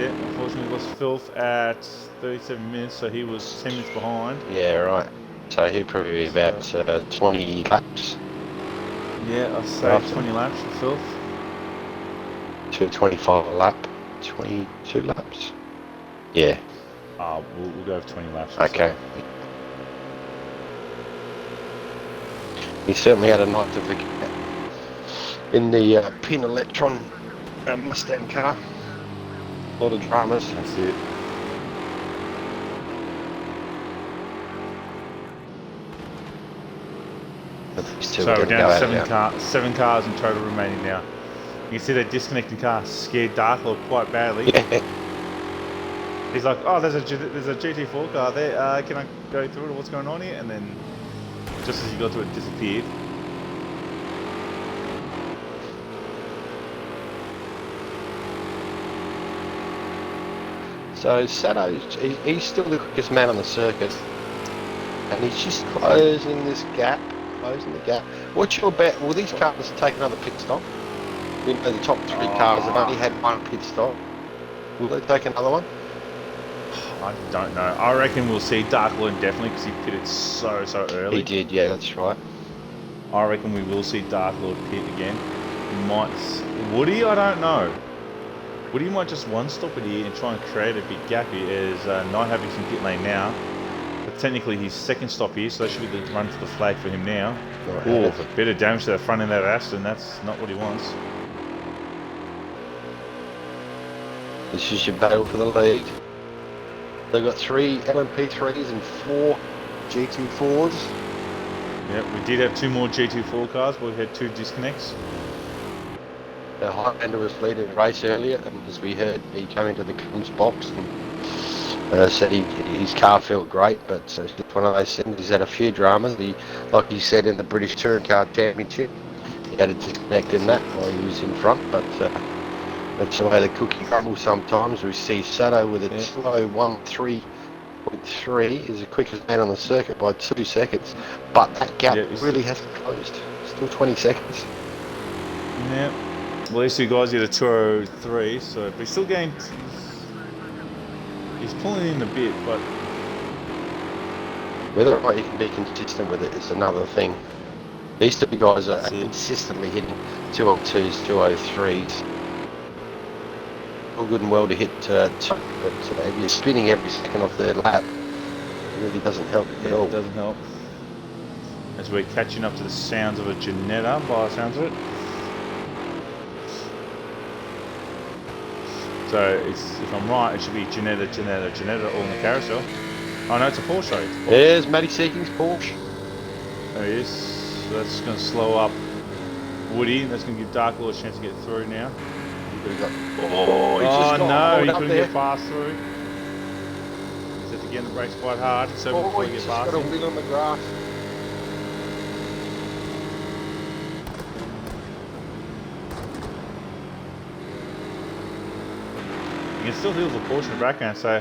[SPEAKER 2] yeah, unfortunately lost Filth at 37 minutes, so he was 10 minutes behind.
[SPEAKER 1] Yeah, right. So he'll probably be about 20 laps.
[SPEAKER 2] Yeah, I'll say 20 laps for Filth.
[SPEAKER 1] To 25 a lap. 22 laps. Yeah.
[SPEAKER 2] We'll go for 20 laps.
[SPEAKER 1] Okay. He certainly had a night to forget in the Pin Electron Mustang car. A lot of dramas.
[SPEAKER 2] That's it. So we're down to 7 cars in total remaining now. You can see that disconnecting car scared Dark Lord quite badly.
[SPEAKER 1] Yeah.
[SPEAKER 2] He's like, oh, there's a GT4 car there. Can I go through it? What's going on here? And then, just as he got to it, disappeared.
[SPEAKER 1] So Sato's, he's still the quickest man on the circuit, and he's just closing this gap, closing the gap. What's your bet? Will these cars take another pit stop? You know, the top 3 cars have only had 1 pit stop. Will they take another one?
[SPEAKER 2] I don't know. I reckon we'll see Dark Lord definitely because he pitted so early.
[SPEAKER 1] He did, yeah, that's right.
[SPEAKER 2] I reckon we will see Dark Lord pit again. Might Woody? I don't know. Woody might just one stop it here and try and create a big gap here as Night Havoc's in pit lane now. But technically his second stop here, so that should be the run for the flag for him now. Oh, a bit of damage to the front end of that Aston. That's not what he wants.
[SPEAKER 1] This is your battle for the lead. They've got 3 LMP3s and 4 GT4s.
[SPEAKER 2] Yep, we did have 2 more GT4 cars, but we had 2 disconnects.
[SPEAKER 1] The Highlander was leading the race earlier, and as we heard, he came into the Cummins box and said his car felt great, but it's just one of those things. He's had a few dramas. Like he said in the British Touring Car Championship, he had a disconnect in that while he was in front, but that's the way the cookie crumbles sometimes. We see Sato with a slow 1:3.3 is the quickest man on the circuit by 2 seconds, but that gap really hasn't closed. Still 20 seconds.
[SPEAKER 2] Yeah. Well, these 2 guys did a 2:03, so he's still getting. He's pulling in a bit, but
[SPEAKER 1] whether or not you can be consistent with it is another thing. These 2 guys are consistently hitting 202s, 203s. All good and well to hit 2, but if you're spinning every second off their lap, it really doesn't help at all.
[SPEAKER 2] It doesn't help. As we're catching up to the sounds of a Janetta, by the sounds of it. So if I'm right, it should be Janetta all in the carousel. Oh no, it's a Porsche.
[SPEAKER 1] There's Matty Seeking's Porsche.
[SPEAKER 2] There he is. So that's going to slow up Woody. That's going to give Dark Lord a chance to get through now. Oh no, he couldn't get past through. He's had to get in the brakes quite hard. So before he gets past
[SPEAKER 1] got a wheel on the grass.
[SPEAKER 2] You can still hear the Porsche in the background, so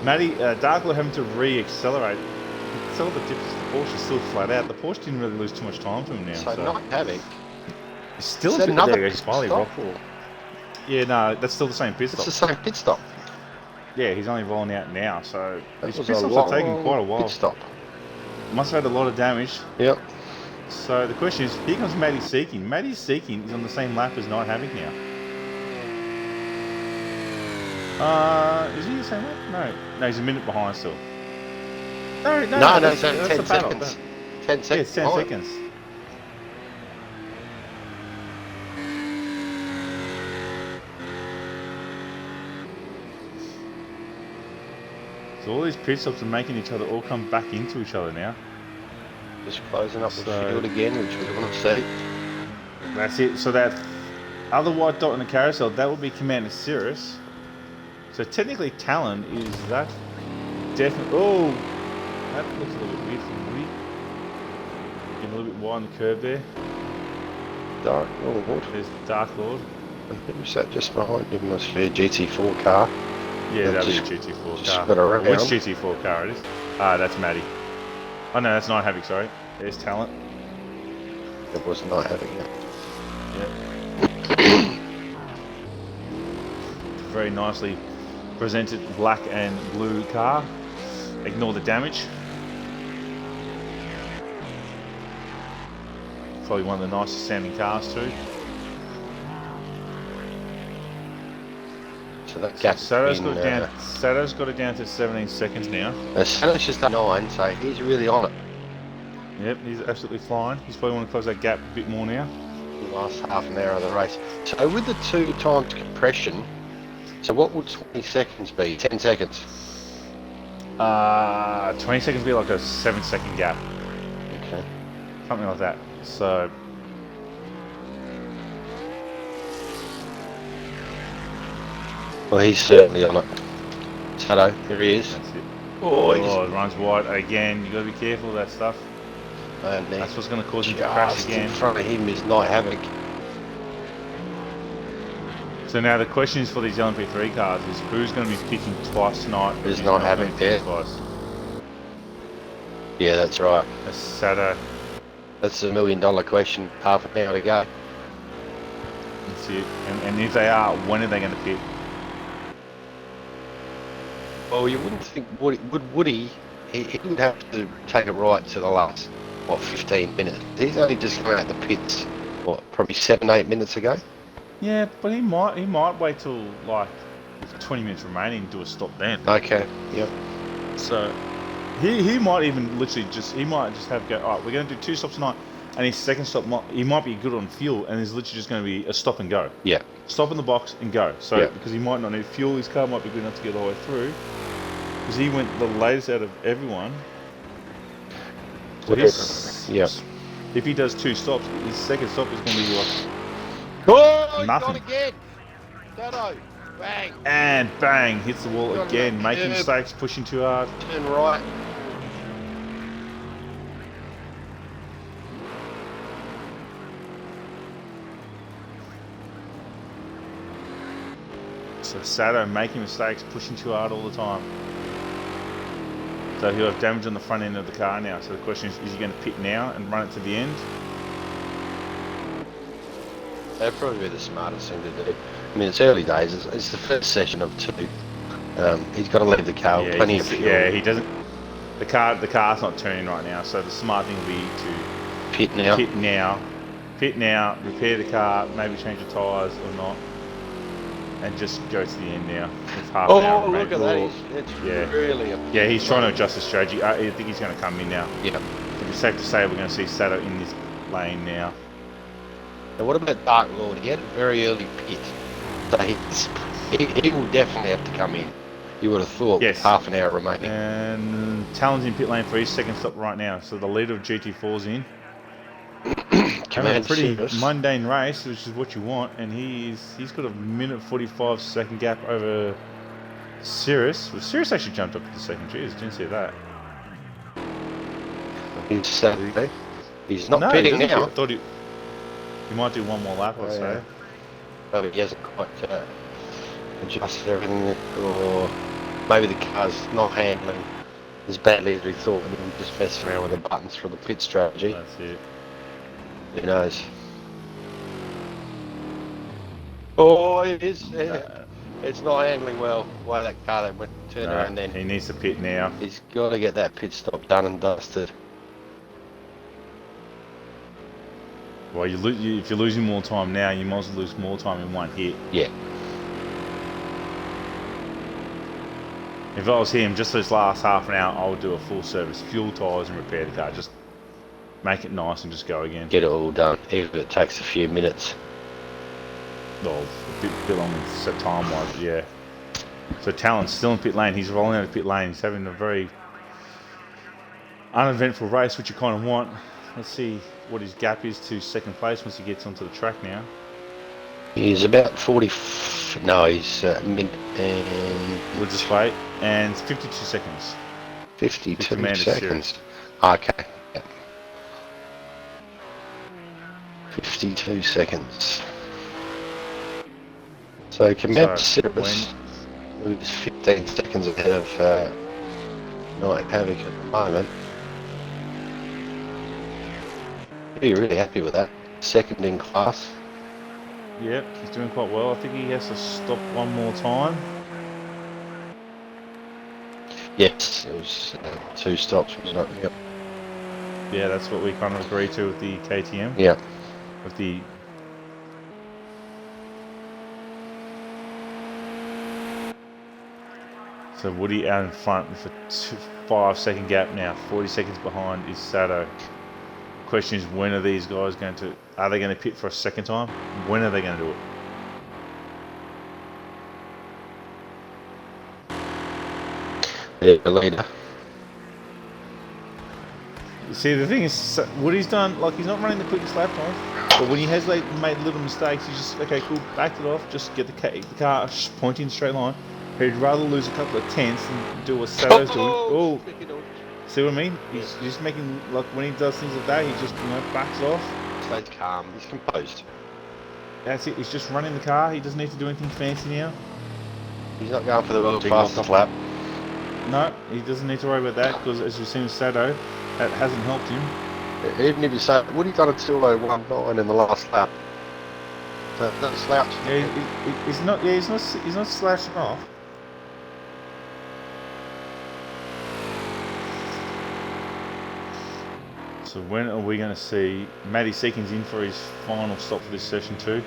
[SPEAKER 2] Dark Lord having to re-accelerate. You can tell the difference. The Porsche is still flat out. The Porsche didn't really lose too much time to him now.
[SPEAKER 1] So Not Havoc.
[SPEAKER 2] He's still a bit there. He's finally rocked. Yeah, no, that's still the same pit stop.
[SPEAKER 1] It's the same pit stop.
[SPEAKER 2] Yeah, he's only rolling out now, so
[SPEAKER 1] his
[SPEAKER 2] pit
[SPEAKER 1] pit
[SPEAKER 2] stops are taking quite a while.
[SPEAKER 1] Pit stop.
[SPEAKER 2] Must have had a lot of damage.
[SPEAKER 1] Yep.
[SPEAKER 2] So the question is, here comes Matty Seeking. Matty Seeking is on the same lap as Night Havoc now. Is he the same lap? No, he's a minute behind still. No,
[SPEAKER 1] it's 10 seconds. 10 seconds.
[SPEAKER 2] Yeah, it's 10 seconds. So all these pit stops are making each other all come back into each other now.
[SPEAKER 1] Just closing up the field again, which we want to see.
[SPEAKER 2] That's it. So that other white dot in the carousel, that will be Commander Cirrus. So technically Talon is that definitely... Oh! That looks a little bit weird from Woody. Getting a little bit wide on the curve there.
[SPEAKER 1] Dark Lord.
[SPEAKER 2] There's Dark Lord.
[SPEAKER 1] And who sat just behind him? Must be a GT4 car.
[SPEAKER 2] Yeah, that'll be a GT4 car.
[SPEAKER 1] Which
[SPEAKER 2] GT4 car it is? That's Matty. Oh no, that's Night Havoc, sorry. There's Talent.
[SPEAKER 1] It was Night Havoc, yeah.
[SPEAKER 2] Yep. Very nicely presented black and blue car. Ignore the damage. Probably one of the nicest sounding cars too.
[SPEAKER 1] So that gap.
[SPEAKER 2] Sato's got it down to 17 seconds now.
[SPEAKER 1] Sato's just at 9, so he's really on it.
[SPEAKER 2] Yep, he's absolutely flying. He's probably want to close that gap a bit more now.
[SPEAKER 1] The last half an hour of the race. So with the 2 times compression, so what would 20 seconds be? 10 seconds?
[SPEAKER 2] 20 seconds would be like a 7-second gap.
[SPEAKER 1] Okay.
[SPEAKER 2] Something like that. So...
[SPEAKER 1] Well, he's certainly on it. Sato, here he is.
[SPEAKER 2] That's it. Oh, it runs wide again. You got to be careful of that stuff.
[SPEAKER 1] And
[SPEAKER 2] that's what's going to cause him to crash again.
[SPEAKER 1] In front of him is Night Havoc.
[SPEAKER 2] So now the question is for these LMP3 cars is who's going to be picking twice tonight?
[SPEAKER 1] Who's
[SPEAKER 2] who's
[SPEAKER 1] not
[SPEAKER 2] gonna
[SPEAKER 1] having
[SPEAKER 2] be picking
[SPEAKER 1] it?
[SPEAKER 2] twice?
[SPEAKER 1] Yeah, that's right.
[SPEAKER 2] That's Sato.
[SPEAKER 1] That's a $1 million question. Half an hour to go.
[SPEAKER 2] That's it. And if they are, when are they going to pit?
[SPEAKER 1] Well, you wouldn't think Woody? He would have to take it right to the last 15 minutes. He's only just come out the pits. Probably 7-8 minutes ago.
[SPEAKER 2] Yeah, but he might wait till like 20 minutes remaining and do a stop then.
[SPEAKER 1] Okay. Yep.
[SPEAKER 2] So he might even literally just have go. All right, we're going to do 2 stops tonight, and his second stop he might be good on fuel, and he's literally just going to be a stop and go.
[SPEAKER 1] Yeah.
[SPEAKER 2] Stop in the box and go. So
[SPEAKER 1] Yeah.
[SPEAKER 2] because he might not need fuel, his car might be good enough to get all the way through. Because he went the latest out of everyone. So
[SPEAKER 1] Yeah.
[SPEAKER 2] if he does 2 stops, his second stop is going to be like
[SPEAKER 1] Oh, he's
[SPEAKER 2] nothing.
[SPEAKER 1] gone again. Shadow. Bang.
[SPEAKER 2] And bang, hits the wall
[SPEAKER 1] Got
[SPEAKER 2] again,
[SPEAKER 1] that
[SPEAKER 2] making
[SPEAKER 1] curb.
[SPEAKER 2] mistakes, pushing too hard.
[SPEAKER 1] Turn right.
[SPEAKER 2] So Sato making mistakes, pushing too hard all the time. So he'll have damage on the front end of the car now. So the question is he going to pit now and run it to the end?
[SPEAKER 1] That'd probably be the smartest thing to do. I mean, it's early days. It's the first session of 2. He's got to leave the car with plenty of fuel.
[SPEAKER 2] Yeah, he doesn't. The car's not turning right now. So the smart thing will be to
[SPEAKER 1] Pit now.
[SPEAKER 2] pit now, repair the car, maybe change the tyres or not, and just go to the end now. It's half an hour.
[SPEAKER 1] Oh, look at that. It's
[SPEAKER 2] Yeah.
[SPEAKER 1] really
[SPEAKER 2] Yeah, he's trying to adjust the strategy. I think he's going to come in now.
[SPEAKER 1] Yeah.
[SPEAKER 2] It'd be safe to say we're going to see Sato in this lane now.
[SPEAKER 1] Now, what about Dark Lord? He had a very early pit. So he will definitely have to come in. You would have thought
[SPEAKER 2] Yes.
[SPEAKER 1] with half an hour remaining.
[SPEAKER 2] And Talon's in pit lane for his second stop right now. So the leader of GT4's in. Having a pretty
[SPEAKER 1] Service.
[SPEAKER 2] mundane race, which is what you want, and he's got a minute 45 second gap over Cirrus. Well, Cirrus actually jumped up to the second. Jeez, didn't see that.
[SPEAKER 1] He's not
[SPEAKER 2] No,
[SPEAKER 1] pitting
[SPEAKER 2] he doesn't
[SPEAKER 1] now.
[SPEAKER 2] pit. I thought he might do one more lap or so.
[SPEAKER 1] Maybe he hasn't quite adjusted everything, or maybe the car's not handling as badly as we thought, and he just messing around with the buttons for the pit strategy.
[SPEAKER 2] That's it.
[SPEAKER 1] Who knows? Oh, it is. Yeah. It's not handling well. Why that car that went turn around then?
[SPEAKER 2] He needs to pit now.
[SPEAKER 1] He's got to get that pit stop done and dusted.
[SPEAKER 2] Well, if you're losing more time now, you might as well lose more time in one hit.
[SPEAKER 1] Yeah.
[SPEAKER 2] If I was him, just this last half an hour, I would do a full service, fuel tyres and repair the car. Just make it nice and just go again.
[SPEAKER 1] Get it all done, even if it takes a few minutes.
[SPEAKER 2] Well, a bit long time-wise, yeah. So Talon's still in pit lane. He's rolling out of pit lane. He's having a very uneventful race, which you kind of want. Let's see what his gap is to second place once he gets onto the track now.
[SPEAKER 1] He's about 40. No, he's mid and.
[SPEAKER 2] We'll just wait. And it's 52 seconds.
[SPEAKER 1] 52 seconds. Okay. Yeah. 52 seconds. So Command Cirrus, who's 15 seconds ahead of Night Havoc at the moment. Be really happy with that. Second in class.
[SPEAKER 2] Yep, he's doing quite well. I think he has to stop one more time.
[SPEAKER 1] Yes, it was 2 stops, wasn't it? Yep.
[SPEAKER 2] Yeah, that's what we kind of agreed to with the KTM.
[SPEAKER 1] Yeah.
[SPEAKER 2] With the So Woody out in front with a 5 second gap now. 40 seconds behind is Sato. Question is, when are these guys going to? Are they going to pit for a second time? When are they going to do it?
[SPEAKER 1] Yeah, the leader.
[SPEAKER 2] See, the thing is, Woody's done, like, he's not running the quickest lap time, but when he has like, made little mistakes, he's just, okay, cool, backed it off, just get the car pointing in a straight line. He'd rather lose a couple of tenths than do what Sato's doing. Oh, see what I mean? He's just making, like, when he does things like that, he just, backs off.
[SPEAKER 1] Stays calm, he's composed.
[SPEAKER 2] That's it. He's just running the car. He doesn't need to do anything fancy now.
[SPEAKER 1] He's not going for the world's
[SPEAKER 2] Big
[SPEAKER 1] fastest lap.
[SPEAKER 2] No, he doesn't need to worry about that because, as you've seen with Sado, that hasn't helped him.
[SPEAKER 1] Even if you say, what he done at 2:01.9 in the last lap? That slouch.
[SPEAKER 2] Yeah, he's not. Yeah, he's not slashing off. So when are we going to see Matty Seekins in for his final stop for this session too?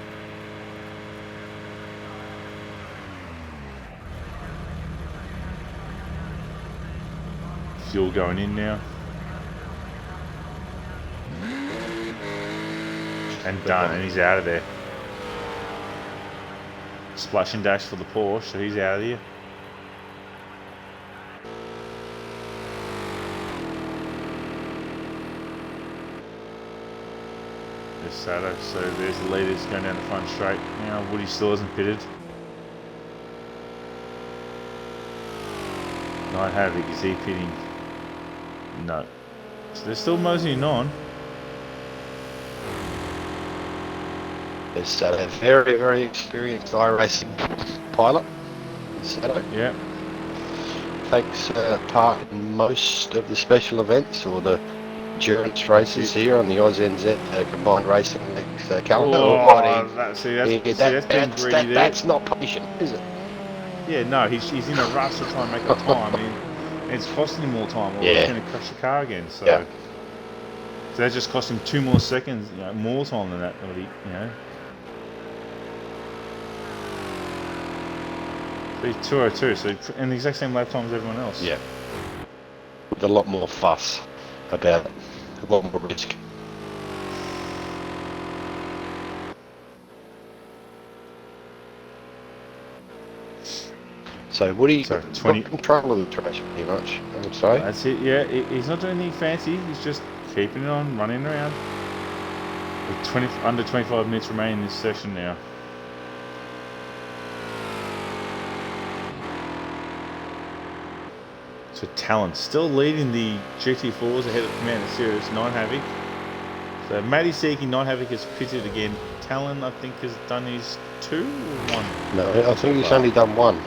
[SPEAKER 2] Fuel going in now. And done, and he's out of there. Splash and dash for the Porsche, so he's out of here. There's Sato, so there's the leaders going down the front straight. Now Woody still hasn't pitted. Night Havoc, is he pitting? No. So they're still moseying on.
[SPEAKER 1] There's a very, very experienced iRacing pilot. Sato.
[SPEAKER 2] Yeah.
[SPEAKER 1] Takes part in most of the special events or the endurance races here on the ANZCRL combined racing calendar.
[SPEAKER 2] That's being greedy there.
[SPEAKER 1] That's not patient, is it?
[SPEAKER 2] Yeah, no, he's in a rush to try and make up time. I mean, it's costing him more time, or he's going to crash the car again. So, so that just cost him 2 more seconds, more time than that. So he's 2:02, so in the exact same lap time as everyone else.
[SPEAKER 1] Yeah. With a lot more fuss about it, a lot more risk. So Woody got control of the trash pretty much, I would say.
[SPEAKER 2] That's it, yeah. He's not doing anything fancy. He's just keeping it on, running around. With under 25 minutes remaining in this session now. So Talon still leading the GT4s ahead of Commander Series, Night Havoc. So Matty Seeking, Night Havoc has pitted again. Talon, I think, has done his 2 or 1?
[SPEAKER 1] No, I think he's only done 1.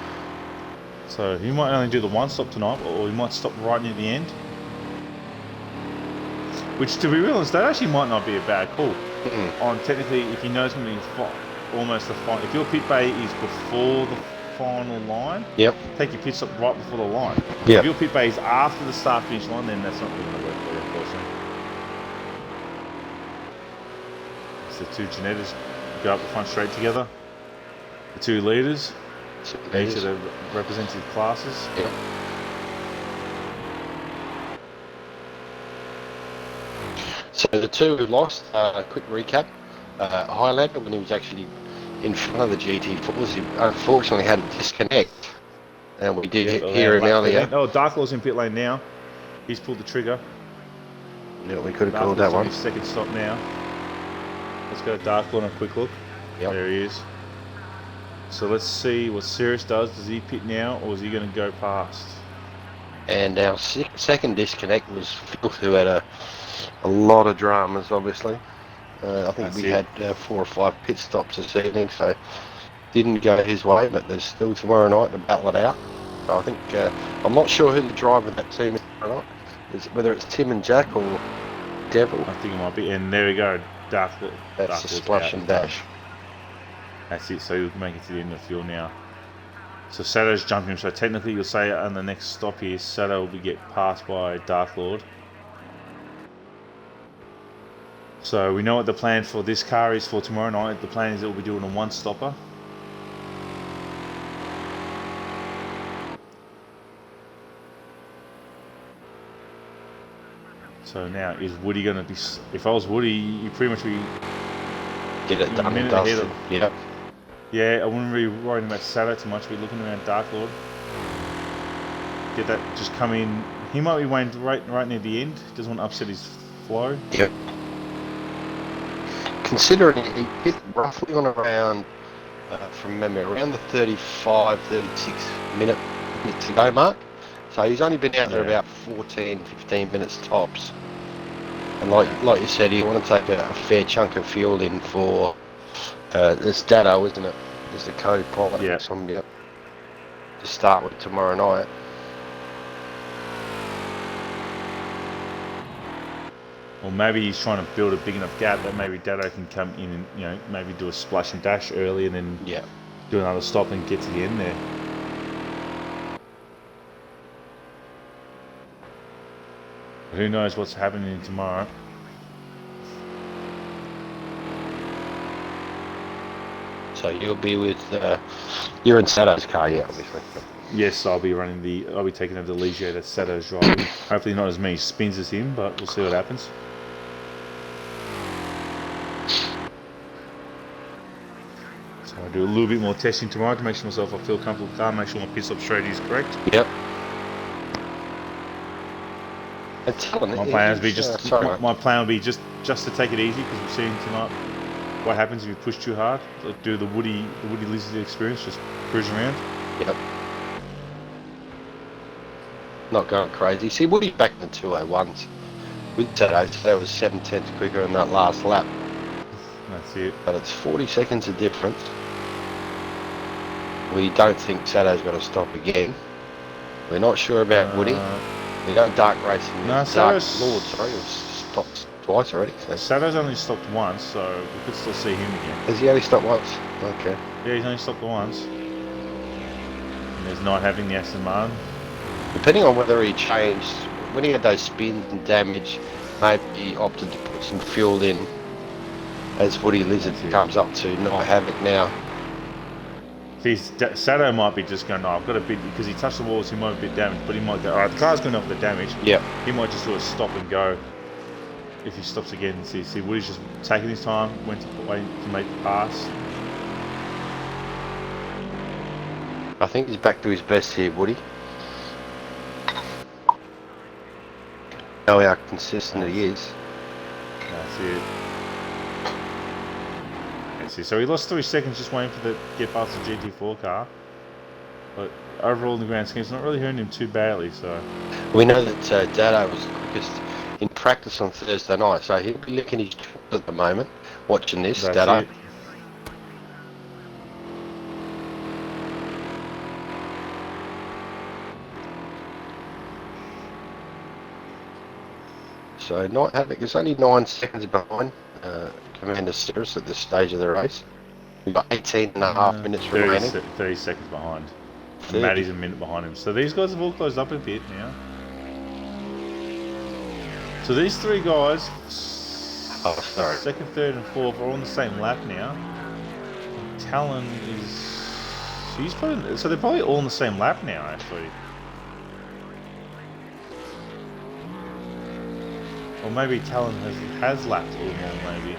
[SPEAKER 2] So he might only do the 1 stop tonight, or he might stop right near the end. Which, to be real honest, that actually might not be a bad call. On technically, if he knows going to be almost the final, if your pit bay is before the final line, take your pit stop right before the line. If your pit bay is after the start finish line, then that's not really going to work for you, unfortunately. So the 2 Janettas go up the front straight together. The 2 leaders, each of the representative classes.
[SPEAKER 1] So the 2 who lost, quick recap, Highlander, when he was actually in front of the GT4s, he unfortunately had a disconnect. And we did hear him earlier.
[SPEAKER 2] Oh, Dark Law's in pit lane now. He's pulled the trigger.
[SPEAKER 1] Yeah, we could have called that one.
[SPEAKER 2] His second stop now. Let's go Dark Law and a quick look. There he is. So let's see what Cirrus does. Does he pit now, or is he going to go past?
[SPEAKER 1] And our second disconnect was Phil, who had a lot of dramas, obviously. I think we had 4 or 5 pit stops this evening, so didn't go his way, but there's still tomorrow night to battle it out. So I think, I'm not sure who the driver of that team is tomorrow night, whether it's Tim and Jack or Devil.
[SPEAKER 2] I think it might be, and there we go, Dark Law.
[SPEAKER 1] That's the splash and dash.
[SPEAKER 2] That's it, so you'll make it to the end of the field now. So Sato's jumping him, so technically you'll say on the next stop here, Sato will get passed by Dark Lord. So we know what the plan for this car is for tomorrow night. The plan is that we'll be doing a 1-stopper. So now, is Woody going to be... If I was Woody, you pretty much be...
[SPEAKER 1] Get it done and dusted.
[SPEAKER 2] Yeah, I wouldn't really be worrying about Sato too much. We're looking around Dark Lord. Get that, just come in. He might be waiting right near the end. Doesn't want to upset his flow.
[SPEAKER 1] Yep. Considering he hit roughly on around, from memory, around the 35, 36 minute to go mark. So he's only been out there about 14, 15 minutes tops. And like you said, you want to take a fair chunk of fuel in for It's Dado, isn't it? There's the co-pilot.
[SPEAKER 2] Yeah.
[SPEAKER 1] Yep. To start with tomorrow night.
[SPEAKER 2] Or maybe he's trying to build a big enough gap that maybe Dado can come in and, you know, maybe do a splash and dash early and then do another stop and get to the end there. Who knows what's happening tomorrow?
[SPEAKER 1] So you'll be with you're in Sato's car, yeah, obviously.
[SPEAKER 2] Yes, I'll be taking over the Ligier that Sato's driving. Hopefully not as many spins as him, but we'll see what happens. So I'll do a little bit more testing tomorrow to make sure I feel comfortable with the car, make sure my pit stop strategy is correct.
[SPEAKER 1] Yep.
[SPEAKER 2] My plan will be just to take it easy, because we've seen tonight what happens if you push too hard. Like do the Woody Lizard experience, just cruise around.
[SPEAKER 1] Yep. Not going crazy. See, Woody back in the 201s with Sato. Sato was 7/10 quicker in that last lap.
[SPEAKER 2] That's it.
[SPEAKER 1] But it's 40 seconds of difference. We don't think Sato's going to stop again. We're not sure about Woody. We don't dark racing.
[SPEAKER 2] No,
[SPEAKER 1] Dark Lord, sorry, was stopped twice already. So.
[SPEAKER 2] Sato's only stopped once, so we could still see him again.
[SPEAKER 1] Has he only stopped once? Okay.
[SPEAKER 2] Yeah, he's only stopped once. And there's not having the Aston Martin.
[SPEAKER 1] Depending on whether he changed, when he had those spins and damage, maybe he opted to put some fuel in as Woody Lizard comes up to Night Havoc now.
[SPEAKER 2] Sato might be just going, no, I've got a bit, because he touched the walls, he might be a bit damaged, but he might go, alright, the car's going off the damage.
[SPEAKER 1] Yep.
[SPEAKER 2] He might just do a stop and go. If he stops again, see Woody's just taking his time, waiting to make the pass.
[SPEAKER 1] I think he's back to his best here, Woody. Know how consistent he is.
[SPEAKER 2] That's it. So he lost 3 seconds just waiting for the get past the GT4 car. But overall in the grand scheme, it's not really hurting him too badly. So
[SPEAKER 1] we know that Dado was the quickest in practice on Thursday night, so he'll be licking his chops at the moment, watching this.
[SPEAKER 2] That's
[SPEAKER 1] Dado.
[SPEAKER 2] it.
[SPEAKER 1] So Night Havoc is only 9 seconds behind Commander Cirrus at this stage of the race. We've got 18 and a half minutes remaining.
[SPEAKER 2] 30 seconds behind.
[SPEAKER 1] 30.
[SPEAKER 2] And Matty's a minute behind him. So these guys have all closed up a bit now. So these three guys, second, third and fourth, are all on the same lap now. Talon is... so they're probably all on the same lap now, actually. Or maybe Talon has lapped all along, maybe.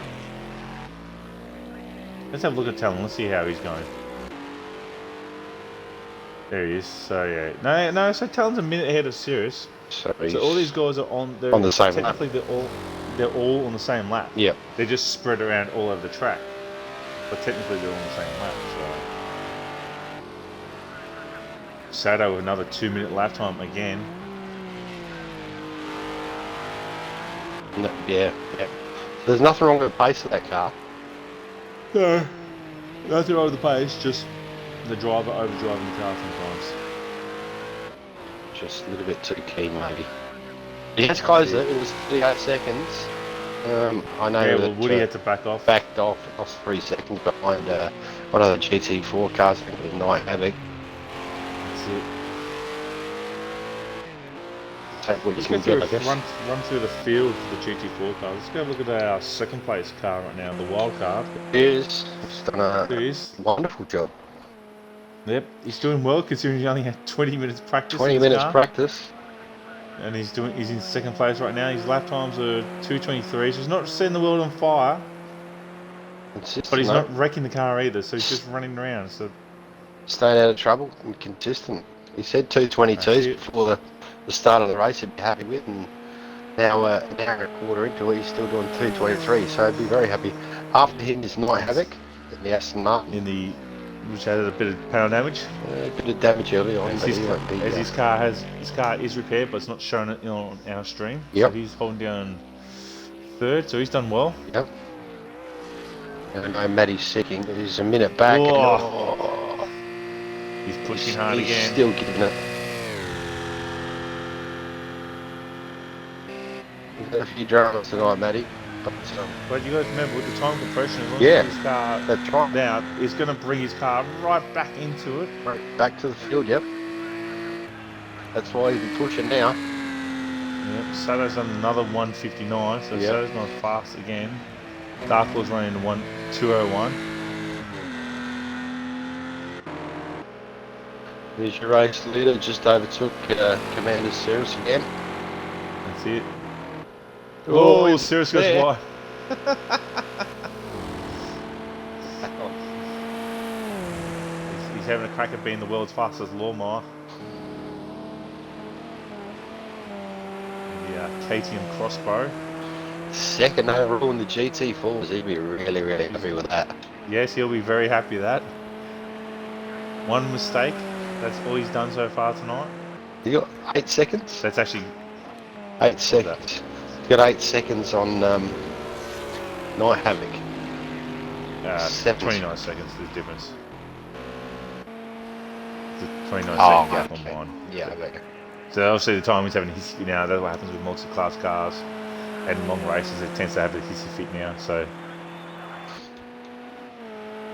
[SPEAKER 2] Let's have a look at Talon. Let's see how he's going. There he is. So yeah, no. So Talon's a minute ahead of Cirrus. So all these guys are on
[SPEAKER 1] the same lap.
[SPEAKER 2] Technically, they're all on the same lap.
[SPEAKER 1] Yep.
[SPEAKER 2] They're just spread around all over the track, but technically they're on the same lap. So Sato with another 2-minute lap time again.
[SPEAKER 1] No, yeah. There's nothing wrong with the pace of that car.
[SPEAKER 2] No, nothing wrong with the pace, just the driver overdriving the car sometimes.
[SPEAKER 1] Just a little bit too keen, maybe. He has closed it. It was 38 seconds. I know that
[SPEAKER 2] Woody had to back off.
[SPEAKER 1] Backed off, lost 3 seconds behind one of the GT4 cars, I think it was Night Havoc.
[SPEAKER 2] That's it.
[SPEAKER 1] Let's
[SPEAKER 2] go through run through the field for the GT4 cars. Let's go have a look at our second place car right now, the wild card.
[SPEAKER 1] He's done a wonderful job.
[SPEAKER 2] Yep, he's doing well considering he only had 20 minutes practice.
[SPEAKER 1] 20 minutes practice.
[SPEAKER 2] And he's in second place right now. His lap times are 2:23, so he's not setting the world on fire. But he's not wrecking the car either, so he's just running around. So
[SPEAKER 1] staying out of trouble and consistent. He said 2:22 before the start of the race he'd be happy with, and now an hour and a quarter into it he's still doing 2:23, so I'd be very happy. After him is Night Havoc in the Aston Martin.
[SPEAKER 2] Which had a bit of panel damage.
[SPEAKER 1] A bit of damage early on.
[SPEAKER 2] His car is repaired, but it's not shown it on our stream.
[SPEAKER 1] Yep.
[SPEAKER 2] So he's holding down third, so he's done well.
[SPEAKER 1] Yep. I know Matty's second. He's a minute back.
[SPEAKER 2] Oh.
[SPEAKER 1] And,
[SPEAKER 2] He's pushing hard
[SPEAKER 1] he's
[SPEAKER 2] again.
[SPEAKER 1] still giving it. He's had a few dramas tonight, Matty.
[SPEAKER 2] But you guys remember, with the time compression, as long
[SPEAKER 1] Yeah,
[SPEAKER 2] as his car
[SPEAKER 1] that's right.
[SPEAKER 2] now, it's going to bring his car right back into it.
[SPEAKER 1] Right back to the field, yep. That's why he's pushing now.
[SPEAKER 2] Yep, Sato's done another 159, so
[SPEAKER 1] Yep.
[SPEAKER 2] Sato's gone fast again. Dark Lord's running 201.
[SPEAKER 1] There's your race leader, just overtook Commander Cirrus again.
[SPEAKER 2] That's it. Oh, Cirrus goes
[SPEAKER 1] there.
[SPEAKER 2] wide. He's having a crack at being the world's fastest lawnmower. The KTM crossbow.
[SPEAKER 1] Second overall in the GT4s. He'd be really, really happy with that.
[SPEAKER 2] Yes, he'll be very happy with that. One mistake. That's all he's done so far tonight.
[SPEAKER 1] You got 8 seconds?
[SPEAKER 2] That's actually
[SPEAKER 1] 8 seconds. You got 8 seconds on Night Havoc.
[SPEAKER 2] 29 seconds. There's difference. The 29
[SPEAKER 1] Oh,
[SPEAKER 2] second gap
[SPEAKER 1] okay.
[SPEAKER 2] on mine.
[SPEAKER 1] Yeah, okay.
[SPEAKER 2] So obviously the time he's having a hissy fit now. That's what happens with multi-class cars and long races. It tends to have a hissy fit now. So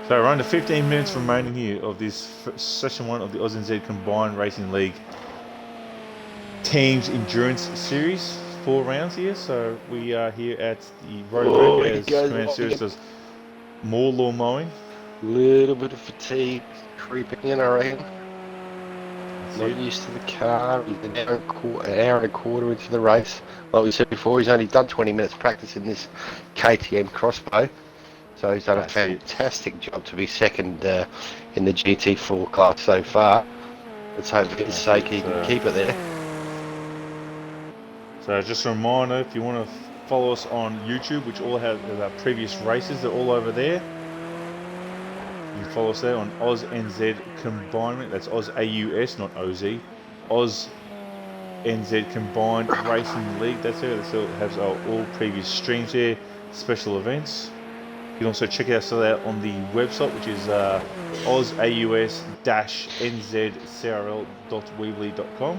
[SPEAKER 2] we're under 15 minutes remaining here of this session 1 of the ANZCRL Combined Racing League Teams Endurance Series. 4 rounds here. So we are here at the road as Commander Cirrus does more lawn mowing.
[SPEAKER 1] Little bit of fatigue creeping in, I reckon. Not used to the car. He's an hour and a quarter into the race. Like we said before, he's only done 20 minutes practicing this KTM crossbow. So he's done a fantastic job to be second in the GT4 class so far. Let's hope for his sake he can keep it there.
[SPEAKER 2] So just a reminder, if you want to follow us on YouTube, which all have our previous races, they're all over there. You can follow us there on AusNZ Combined. That's Oz AUS, not OZ. Oz NZ Combined Racing League. That's there. That has all previous streams there, special events. You can also check us out on the website, which is ozaus-nzcrl.weebly.com.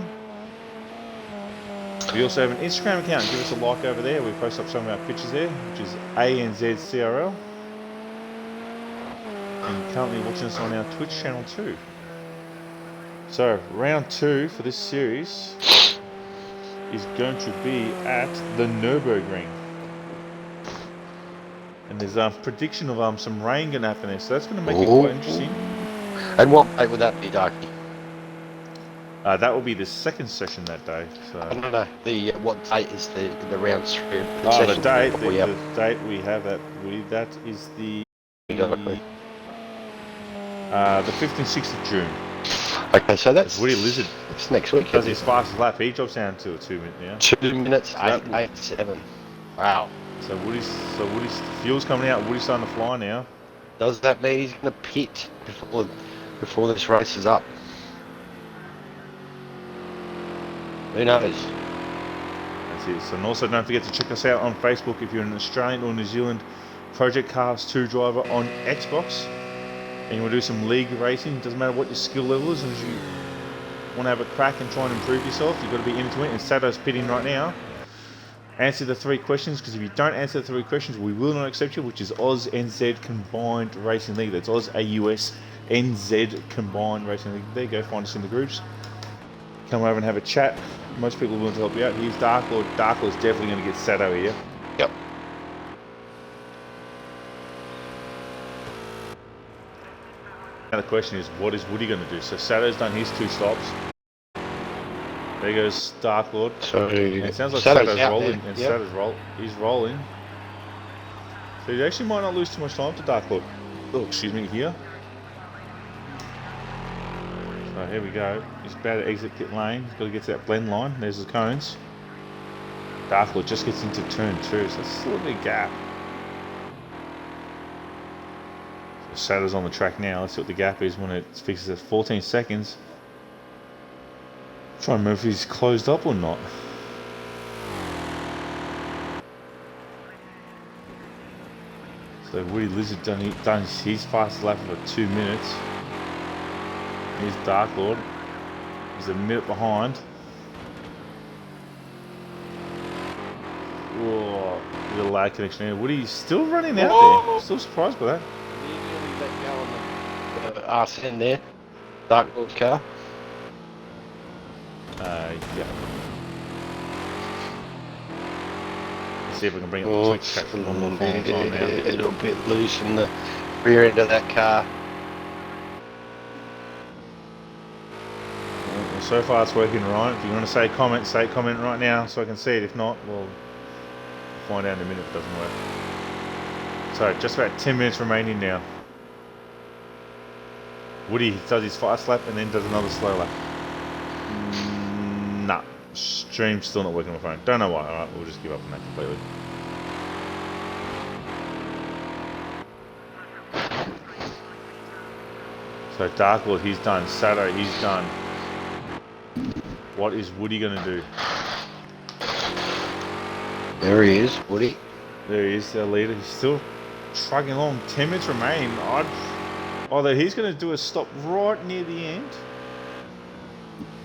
[SPEAKER 2] We also have an Instagram account. Give us a like over there. We post up some of our pictures there, which is ANZCRL. And you're currently watching us on our Twitch channel too. So round 2 for this series is going to be at the Nürburgring. And there's a prediction of some rain going to happen there, so that's going to make it quite interesting.
[SPEAKER 1] And what date would that be, Darky?
[SPEAKER 2] That will be the second session that day. So.
[SPEAKER 1] I don't know. What date is the round 3?
[SPEAKER 2] The date. The date we have that is the 5th and 6th of June.
[SPEAKER 1] Okay, so that's
[SPEAKER 2] Woody Lizard.
[SPEAKER 1] It's next week.
[SPEAKER 2] Does his fastest lap. He drops down to a 2 minute now.
[SPEAKER 1] 2 minutes 8.87. Wow.
[SPEAKER 2] So Woody's fuel's coming out. Woody's starting to fly now.
[SPEAKER 1] Does that mean he's going to pit before this race is up? Who knows?
[SPEAKER 2] That's it. So, and also don't forget to check us out on Facebook if you're an Australian or New Zealand Project Cars 2 driver on Xbox and you want to do some league racing. It doesn't matter what your skill level is, as you want to have a crack and try and improve yourself, you've got to be into it. And Sato's pitting right now. Answer the 3 questions, because if you don't answer the 3 questions, we will not accept you, which is AusNZ Combined Racing League. That's Oz AUS NZ Combined Racing League. There you go, find us in the groups. Come over and have a chat. Most people are willing to help you out. Here's Dark Lord. Dark Lord's definitely going to get Sato here.
[SPEAKER 1] Yep.
[SPEAKER 2] Now the question is, what is Woody going to do? So Sato's done his 2 stops. There goes Dark Lord.
[SPEAKER 1] So
[SPEAKER 2] it sounds like
[SPEAKER 1] Sato's
[SPEAKER 2] Sato's
[SPEAKER 1] out
[SPEAKER 2] rolling,
[SPEAKER 1] there.
[SPEAKER 2] and
[SPEAKER 1] Yep.
[SPEAKER 2] He's rolling. So he actually might not lose too much time to Dark Lord. Oh, excuse me, here. So here we go. He's about to exit pit lane. He's got to get to that blend line. There's the cones. Dark Lord just gets into turn 2, so that's still a big gap. So Sato's on the track now. Let's see what the gap is when it fixes at 14 seconds. Try and remember if he's closed up or not. So Woody Lizard done his fastest lap for 2 minutes. Here's Dark Lord. He's a minute behind. Whoa, a little lag connection there. Woody's still running out there. Still surprised by that.
[SPEAKER 1] You nearly let go on the RCN there. Dark Lord's car.
[SPEAKER 2] Yeah. Let's see if we can bring up the quick track for one more time now.
[SPEAKER 1] A little bit loose in the rear end of that car.
[SPEAKER 2] Well, so far it's working right. If you want to say comment right now so I can see it. If not, we'll find out in a minute if it doesn't work. So just about 10 minutes remaining now. Woody does his fast lap and then does another slow lap. Nah, stream's still not working on my phone. Don't know why. Alright, we'll just give up on that completely. So Dark Lord, he's done. Sato, he's done. What is Woody going to do?
[SPEAKER 1] There he is, Woody.
[SPEAKER 2] There he is, our leader. He's still trucking along. 10 minutes remain. Although he's going to do a stop right near the end.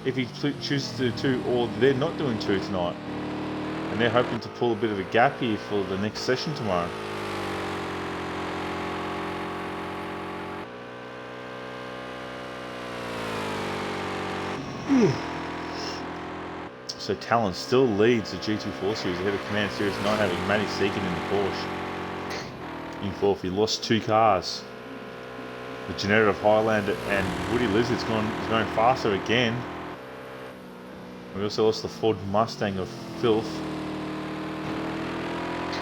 [SPEAKER 2] If he chooses to do 2, or they're not doing 2 tonight. And they're hoping to pull a bit of a gap here for the next session tomorrow. So Talon still leads the GT4 Series ahead of Command Series 9, having Matty Seekin in the Porsche. In fourth, he lost 2 cars. The Generator of Highlander and Woody Lizard's going faster again. We also lost the Ford Mustang of Filth.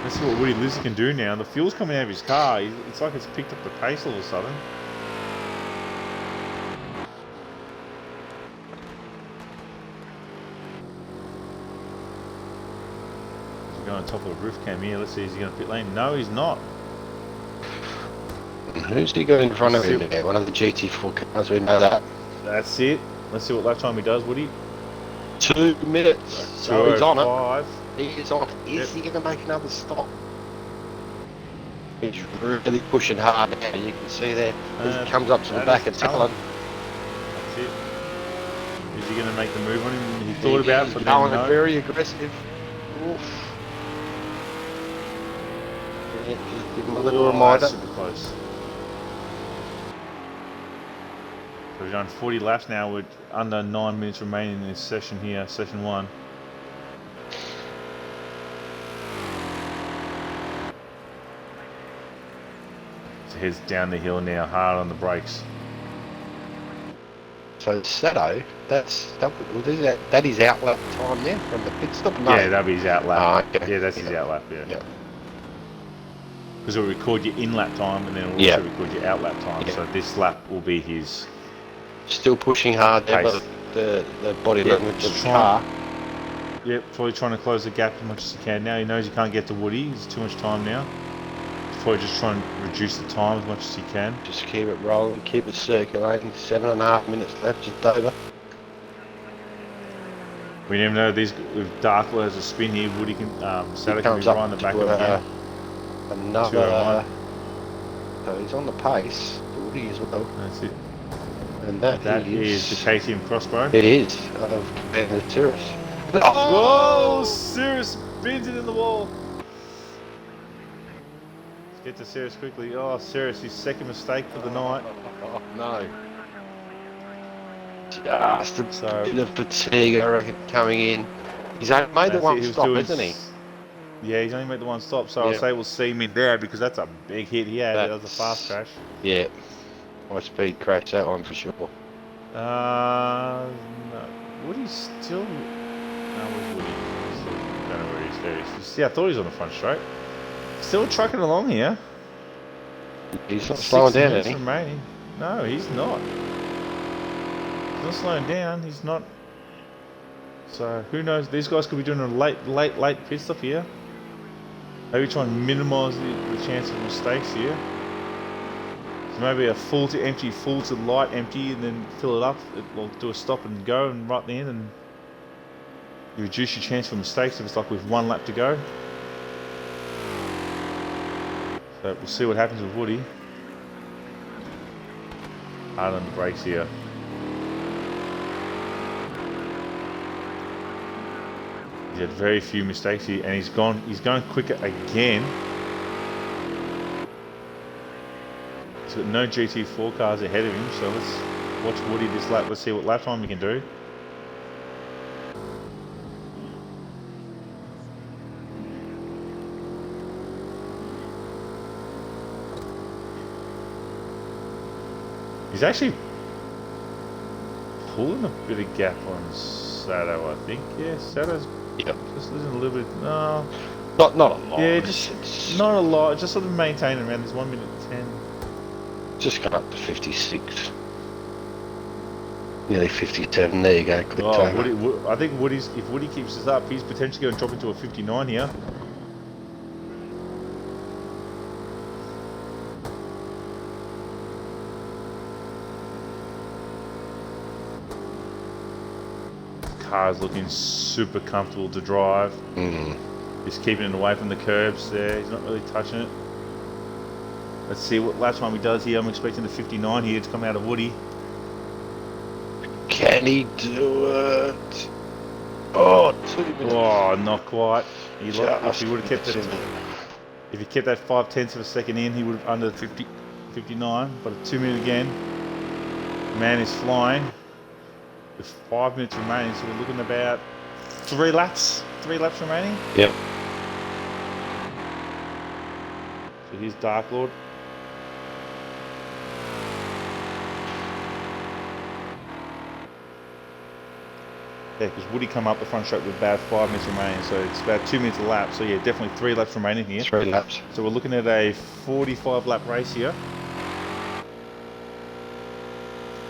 [SPEAKER 2] Let's see what Woody Lizard can do now. The fuel's coming out of his car. It's like it's picked up the pace all of a sudden. He's going on top of a roof cam here. Let's see, is he going to pit lane? No, he's not.
[SPEAKER 1] Who's he got in front of him there? One of the GT4 cars, we know that.
[SPEAKER 2] That's it. Let's see what lap time he does, Woody.
[SPEAKER 1] 2 minutes. So he's on it.
[SPEAKER 2] 2:05.
[SPEAKER 1] He is on it. Is he going to make another stop? He's really pushing hard now. You can see there. He comes up to the back of Talon.
[SPEAKER 2] That's it. Is he going to make the move on him? He thought about it, but
[SPEAKER 1] going
[SPEAKER 2] no.
[SPEAKER 1] very aggressive. Oof. Yeah, just give him a little reminder.
[SPEAKER 2] Super close. So we've done 40 laps now with under 9 minutes remaining in this session here, session 1. So heads down the hill now, hard on the brakes.
[SPEAKER 1] So Sato, that is out lap time now from the pit stop. No.
[SPEAKER 2] Yeah, that'll be his out lap.
[SPEAKER 1] Oh, okay.
[SPEAKER 2] Yeah, that's his out lap. Yeah. Because it'll record your in lap time and then it'll also record your out lap time. So this lap will be his.
[SPEAKER 1] Still pushing hard there, but the body language of the car.
[SPEAKER 2] Yep, probably trying to close the gap as much as he can now. He knows he can't get to Woody. There's too much time now. He's probably just trying to reduce the time as much as he can.
[SPEAKER 1] Just keep it rolling, keep it circulating. 7.5 minutes left, just over.
[SPEAKER 2] We never know. These with Dark Lord has a spin here. Woody can Sato can be right on the back of him again.
[SPEAKER 1] Another. So he's on the pace. Woody as well.
[SPEAKER 2] That's it.
[SPEAKER 1] And that
[SPEAKER 2] is the KTM Crossbow.
[SPEAKER 1] It is. Of the Cirrus.
[SPEAKER 2] Oh, Cirrus spins it in the wall. Let's get to Cirrus quickly. Oh, Cirrus, his second mistake for the night.
[SPEAKER 1] Oh, no. Just a bit of fatigue, I reckon, coming in. He's only made the one stop, isn't he?
[SPEAKER 2] Yeah, he's only made the one stop, so I'll say we'll see him in there because that's a big hit he had. That was a fast crash.
[SPEAKER 1] Yeah. High speed crash, that one for sure.
[SPEAKER 2] No. Woody's still. No, where's Woody? I don't know where he's there. Yeah, I thought he was on the front straight. Still trucking along here.
[SPEAKER 1] He's not slowing down, is he?
[SPEAKER 2] Remaining. No, he's not. He's not slowing down. He's not. So who knows? These guys could be doing a late pit stop here. Maybe try and minimise the chance of mistakes here. So maybe a full to empty, full to light empty, and then fill it up. Or do a stop and go, and right at the end, and you reduce your chance for mistakes if it's like with 1 lap to go. So we'll see what happens with Woody. Hard on the brakes here. He's had very few mistakes here, and he's going quicker again. He's got no GT4 cars ahead of him, so let's watch Woody this lap. Let's see what lap time he can do. He's actually pulling a bit of gap on Sato, I think. Yeah, Sato's just losing a little bit. No,
[SPEAKER 1] not a lot.
[SPEAKER 2] Yeah, just not a lot. Just sort of maintaining around this 1 minute 10.
[SPEAKER 1] Just got up to 56. Nearly 57. There you go. Quick timer.
[SPEAKER 2] I think if Woody keeps this up, he's potentially going to drop into a 59 here. Car's looking super comfortable to drive. He's keeping it away from the curbs there. He's not really touching it. Let's see what lap time he does here. I'm expecting the 59 here to come out of Woody.
[SPEAKER 1] Can he do it? Oh, 2 minutes.
[SPEAKER 2] Oh, not quite. If he would have kept it, if he kept that 5/10 of a second in, he would have under the 59. But a 2 minute again. Man is flying. With 5 minutes remaining, so we're looking about 3 laps. 3 laps remaining.
[SPEAKER 1] Yep.
[SPEAKER 2] So here's Dark Lord. Yeah, because Woody come up the front straight with about 5 minutes remaining, so it's about 2 minutes a lap. So yeah, definitely 3 laps remaining here.
[SPEAKER 1] 3 laps.
[SPEAKER 2] So we're looking at a 45 lap race here.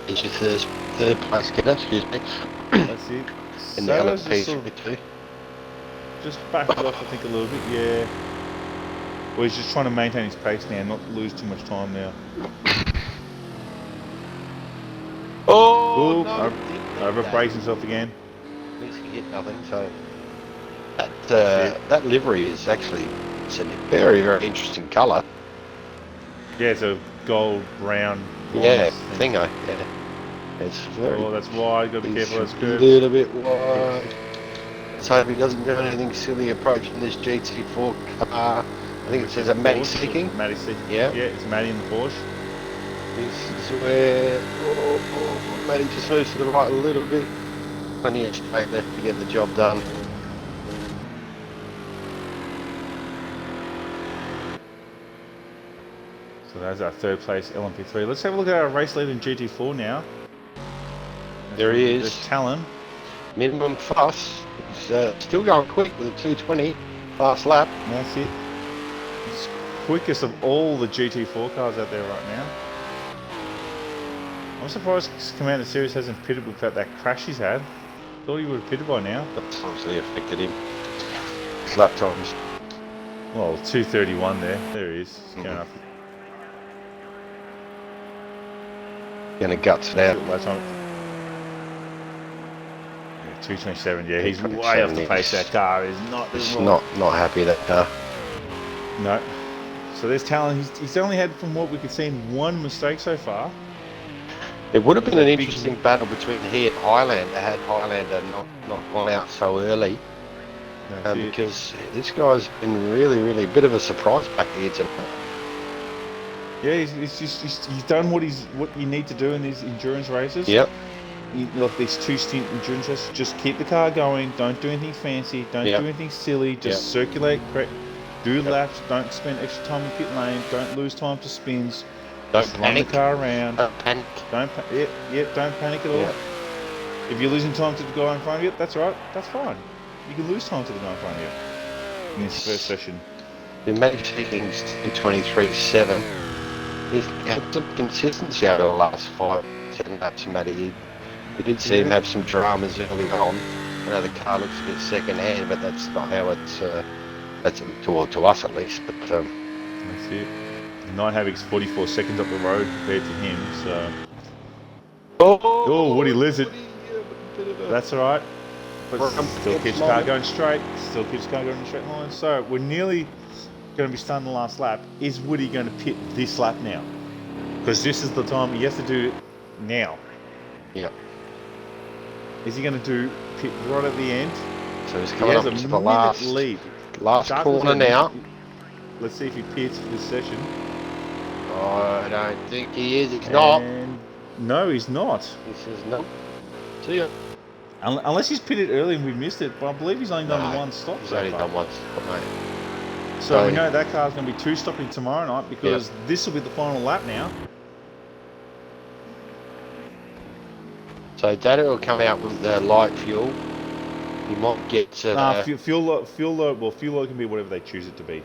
[SPEAKER 1] Is your third place getter, excuse me.
[SPEAKER 2] That's it.
[SPEAKER 1] In the
[SPEAKER 2] Sato's
[SPEAKER 1] LMP
[SPEAKER 2] sort of
[SPEAKER 1] too.
[SPEAKER 2] just backed off, I think, a little bit, yeah. Well, he's just trying to maintain his pace now, not lose too much time now.
[SPEAKER 1] Oh,
[SPEAKER 2] no, over-brakes himself again.
[SPEAKER 1] At least he hit nothing, so that livery is actually, it's a very, very interesting colour.
[SPEAKER 2] Yeah, it's a gold brown.
[SPEAKER 1] Yeah, thingo. Yeah, it's very.
[SPEAKER 2] Oh, that's wide. Got to be careful. That's
[SPEAKER 1] A
[SPEAKER 2] good.
[SPEAKER 1] little bit wide. Let's hope he doesn't do anything silly approaching this GT4 car. I think it says a Matty seeking.
[SPEAKER 2] Matty seeking.
[SPEAKER 1] Yeah.
[SPEAKER 2] Yeah, it's Matty in the Porsche.
[SPEAKER 1] This is where Matty just moves to the right a little bit. Plenty of straight left to get the job done.
[SPEAKER 2] So that's our third place LMP3. Let's have a look at our race leader in GT4 now.
[SPEAKER 1] There he is.
[SPEAKER 2] There's Talon.
[SPEAKER 1] Minimum fuss. He's still going quick with a 220 fast lap.
[SPEAKER 2] That's it. He's quickest of all the GT4 cars out there right now. I'm surprised Commander Series hasn't pitted without that crash he's had. Thought he would have pitted by now.
[SPEAKER 1] That's obviously affected him. His lap times.
[SPEAKER 2] Well, 2:31 there. There he is. He's going up.
[SPEAKER 1] Gonna guts it out.
[SPEAKER 2] Lap time. 2:27. Yeah, he's
[SPEAKER 1] 2:27,
[SPEAKER 2] way off the pace. That car is not.
[SPEAKER 1] It's not happy that car.
[SPEAKER 2] No. So there's Talon. He's only had, from what we could see, 1 mistake so far.
[SPEAKER 1] It would have been an interesting battle between he and Highlander had Highlander not gone out so early. Because this guy's been really a bit of a surprise back here tonight.
[SPEAKER 2] Yeah, he's done what you need to do in these endurance races.
[SPEAKER 1] Yep.
[SPEAKER 2] Like these 2 stint endurance races, just keep the car going. Don't do anything fancy. Don't do anything silly. Just circulate, do laps. Don't spend extra time in pit lane. Don't lose time to spins.
[SPEAKER 1] Don't
[SPEAKER 2] just
[SPEAKER 1] panic.
[SPEAKER 2] Run the car around.
[SPEAKER 1] Don't panic.
[SPEAKER 2] Don't panic at all.
[SPEAKER 1] Yep.
[SPEAKER 2] If you're losing time to the guy in front of you, that's right. That's fine. You can lose time to the guy in front of you in this first session.
[SPEAKER 1] The Matty Seeking's 2:23.7. He's had some consistency over the last 5-7 laps, Matty. We did see him have some dramas early on. I know the car looks a bit second-hand, but that's not how it's. That's to us at least. But
[SPEAKER 2] that's it. Night Havoc's 44 seconds up the road compared to him, so. Oh, Woody Lizard. That's alright. But still keeps the car going straight. Still keeps the car going in a straight line. So we're nearly going to be starting the last lap. Is Woody going to pit this lap now? Because this is the time he has to do it now.
[SPEAKER 1] Yeah.
[SPEAKER 2] Is he going to do pit right at the end?
[SPEAKER 1] So he's coming up to the last
[SPEAKER 2] lead.
[SPEAKER 1] corner now.
[SPEAKER 2] Let's see if he pits for this session.
[SPEAKER 1] I don't think he is. He's not.
[SPEAKER 2] No, he's not.
[SPEAKER 1] He says no. See ya.
[SPEAKER 2] Unless he's pitted early and we missed it, but I believe he's only done one stop.
[SPEAKER 1] He's only done one stop, mate.
[SPEAKER 2] So we know that car's going to be 2 stopping tomorrow night because this will be the final lap now.
[SPEAKER 1] So Data will come out with the light fuel. He might get
[SPEAKER 2] fuel load can be whatever they choose it to be.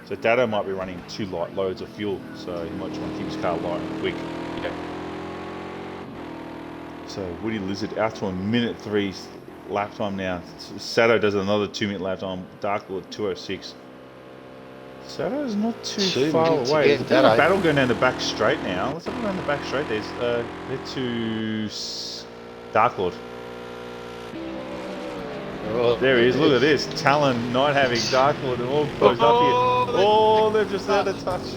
[SPEAKER 2] So Dado might be running 2 light loads of fuel, so he might just want to keep his car light and quick.
[SPEAKER 1] Yeah.
[SPEAKER 2] So Woody Lizard out to a minute 3 lap time now. Sato does another 2-minute lap time. Dark Lord 2:06. Sato's not too far away. There's a battle going down the back straight now. Let's have a go down the back straight. There's they're to Dark Lord.
[SPEAKER 1] Oh,
[SPEAKER 2] there he is. Look at this. Talon not having Dark Lord and all closed up here. Oh, they've just had a touch.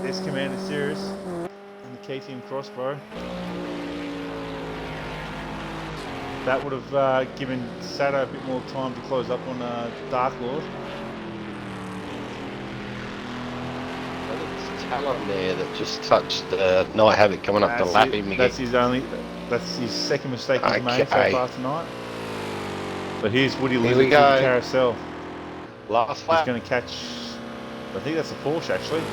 [SPEAKER 2] There's Commander Sirius and the KTM Crossbow. That would have given Sato a bit more time to close up on Dark Lord.
[SPEAKER 1] It's Talon there that just touched Night Havoc coming up to lap him again.
[SPEAKER 2] That's his second mistake he's made so far tonight. But here's Woody Lizard with the carousel.
[SPEAKER 1] Last lap.
[SPEAKER 2] He's going to catch, I think that's a Porsche actually.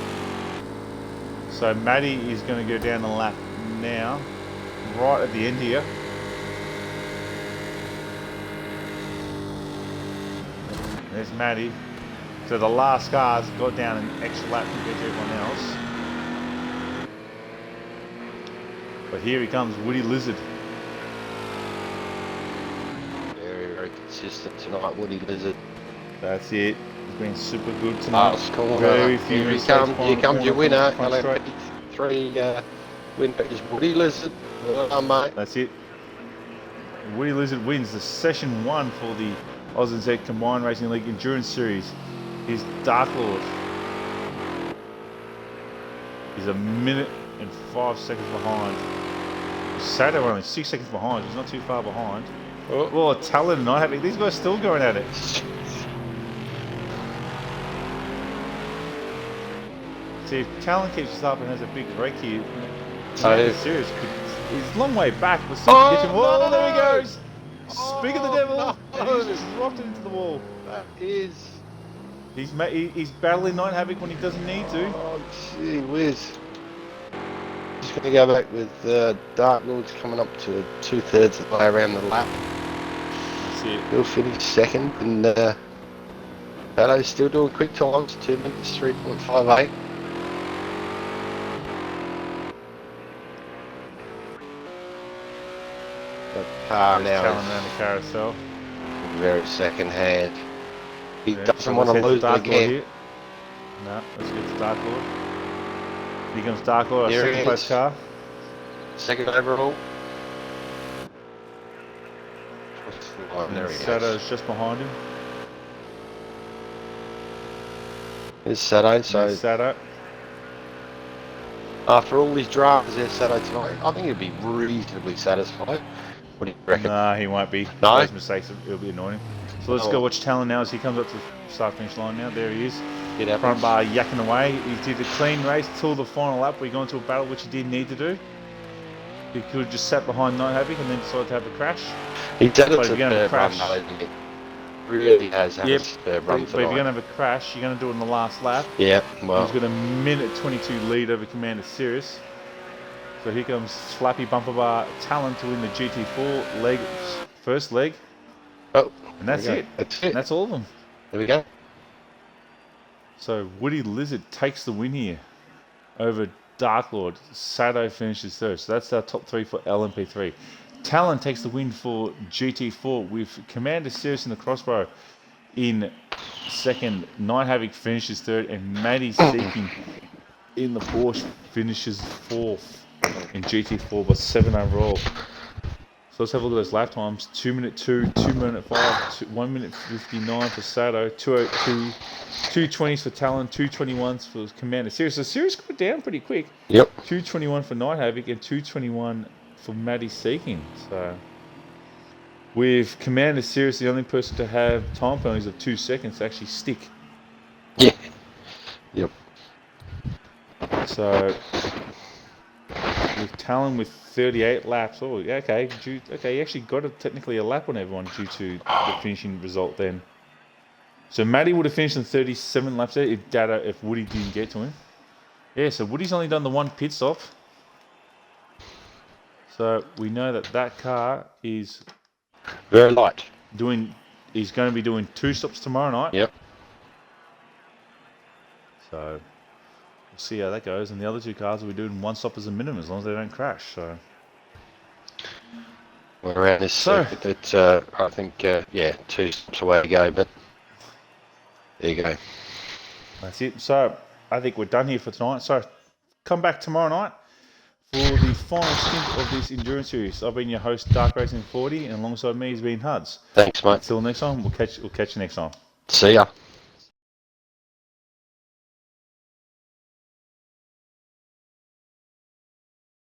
[SPEAKER 2] So Matty is going to go down the lap now, right at the end here. There's Matty. So the last car's got down an extra lap compared to everyone else. But here he comes, Woody Lizard.
[SPEAKER 1] Very, very consistent tonight, Woody Lizard.
[SPEAKER 2] That's it. He's been super good tonight.
[SPEAKER 1] Last corner.
[SPEAKER 2] Very few
[SPEAKER 1] Here comes your winner. LMP3 winner is Woody Lizard. Well done, mate.
[SPEAKER 2] That's it. Woody Lizard wins the session 1 for the ANZCRL Combined Racing League Endurance Series. He's Dark Lord. He's a minute and 5 seconds behind. Sato only 6 seconds behind. He's not too far behind. Oh, Talon not having. These guys still going at it. See, if Talon keeps us up and has a big break here, Sirius he's a long way back. But still oh, there he goes. Speak of the devil. No. And he's just dropped it into the wall.
[SPEAKER 1] That is.
[SPEAKER 2] He's battling Night Havoc when he doesn't need to.
[SPEAKER 1] Oh, gee whiz. Just going to go back with Dark Lords coming up to 2/3 of the way around the lap.
[SPEAKER 2] That's it.
[SPEAKER 1] He'll finish second, and Pado's still doing quick times, 2 minutes 3.58. The car now
[SPEAKER 2] Talon around the carousel.
[SPEAKER 1] Very second hand. He doesn't want to lose again.
[SPEAKER 2] No, let's get to Dark Lord. Here comes Dark Lord, our second place car.
[SPEAKER 1] Second overall. There he
[SPEAKER 2] Sato's just behind him.
[SPEAKER 1] There's Sato. So
[SPEAKER 2] Sato.
[SPEAKER 1] After all these dramas there's Sato tonight, I think he'll be reasonably satisfied. What do you reckon?
[SPEAKER 2] Nah, he won't be.
[SPEAKER 1] No?
[SPEAKER 2] Those mistakes, it'll be annoying. So let's go watch Talon now as he comes up to the start-finish line now. There he is. Front bar yakking away. He did a clean race till the final lap where he got into a battle, which he didn't need to do. He could have just sat behind Night Havoc and then decided to have a crash.
[SPEAKER 1] He did it to
[SPEAKER 2] the
[SPEAKER 1] crash. Run, though, really has had a run
[SPEAKER 2] but if you're going to have a crash, you're going to do it in the last lap.
[SPEAKER 1] Yeah, well.
[SPEAKER 2] He's got a minute 22 lead over Commander Sirius. So here comes Flappy Bumper Bar Talon to win the GT4 leg, first leg.
[SPEAKER 1] Oh,
[SPEAKER 2] and that's it.
[SPEAKER 1] That's it.
[SPEAKER 2] That's all of them.
[SPEAKER 1] There we go.
[SPEAKER 2] So Woody Lizard takes the win here over Dark Lord. Sato finishes third. So that's our top 3 for LMP3. Talon takes the win for GT4 with Commander Sirius in the crossbow in second. Night Havoc finishes third, and Matty Seeking in the Porsche finishes fourth in GT4, but 7 overall. let's have a look at those lap times. 2 minute 2, 2 minute 5, 1 minute 59 for Sato, 2:02, 2:20s for Talon, 2:21s for Commander Series. So Series got down pretty quick.
[SPEAKER 1] Yep.
[SPEAKER 2] 2:21 for Night Havoc and 2:21 for Maddie Seeking. So with Commander Series, the only person to have time penalties of 2 seconds to actually stick.
[SPEAKER 1] Yeah. Yep.
[SPEAKER 2] So with Talon with 38 laps, oh, okay, he actually got technically a lap on everyone due to the finishing result then. So Matty would have finished in 37 laps there if Woody didn't get to him. Yeah, so Woody's only done the one pit stop. So we know that car is
[SPEAKER 1] very light.
[SPEAKER 2] He's going to be doing 2 stops tomorrow night.
[SPEAKER 1] Yep.
[SPEAKER 2] So we'll see how that goes. And the other 2 cars will be doing 1 stop as a minimum as long as they don't crash. So
[SPEAKER 1] we're around this circuit. It's I think 2 stops away to go, but there you go.
[SPEAKER 2] That's it. So I think we're done here for tonight. So come back tomorrow night for the final stint of this endurance series. I've been your host, Dark Racing 40, and alongside me has been Huds.
[SPEAKER 1] Thanks, mate.
[SPEAKER 2] Until next time, we'll catch you next time.
[SPEAKER 1] See ya.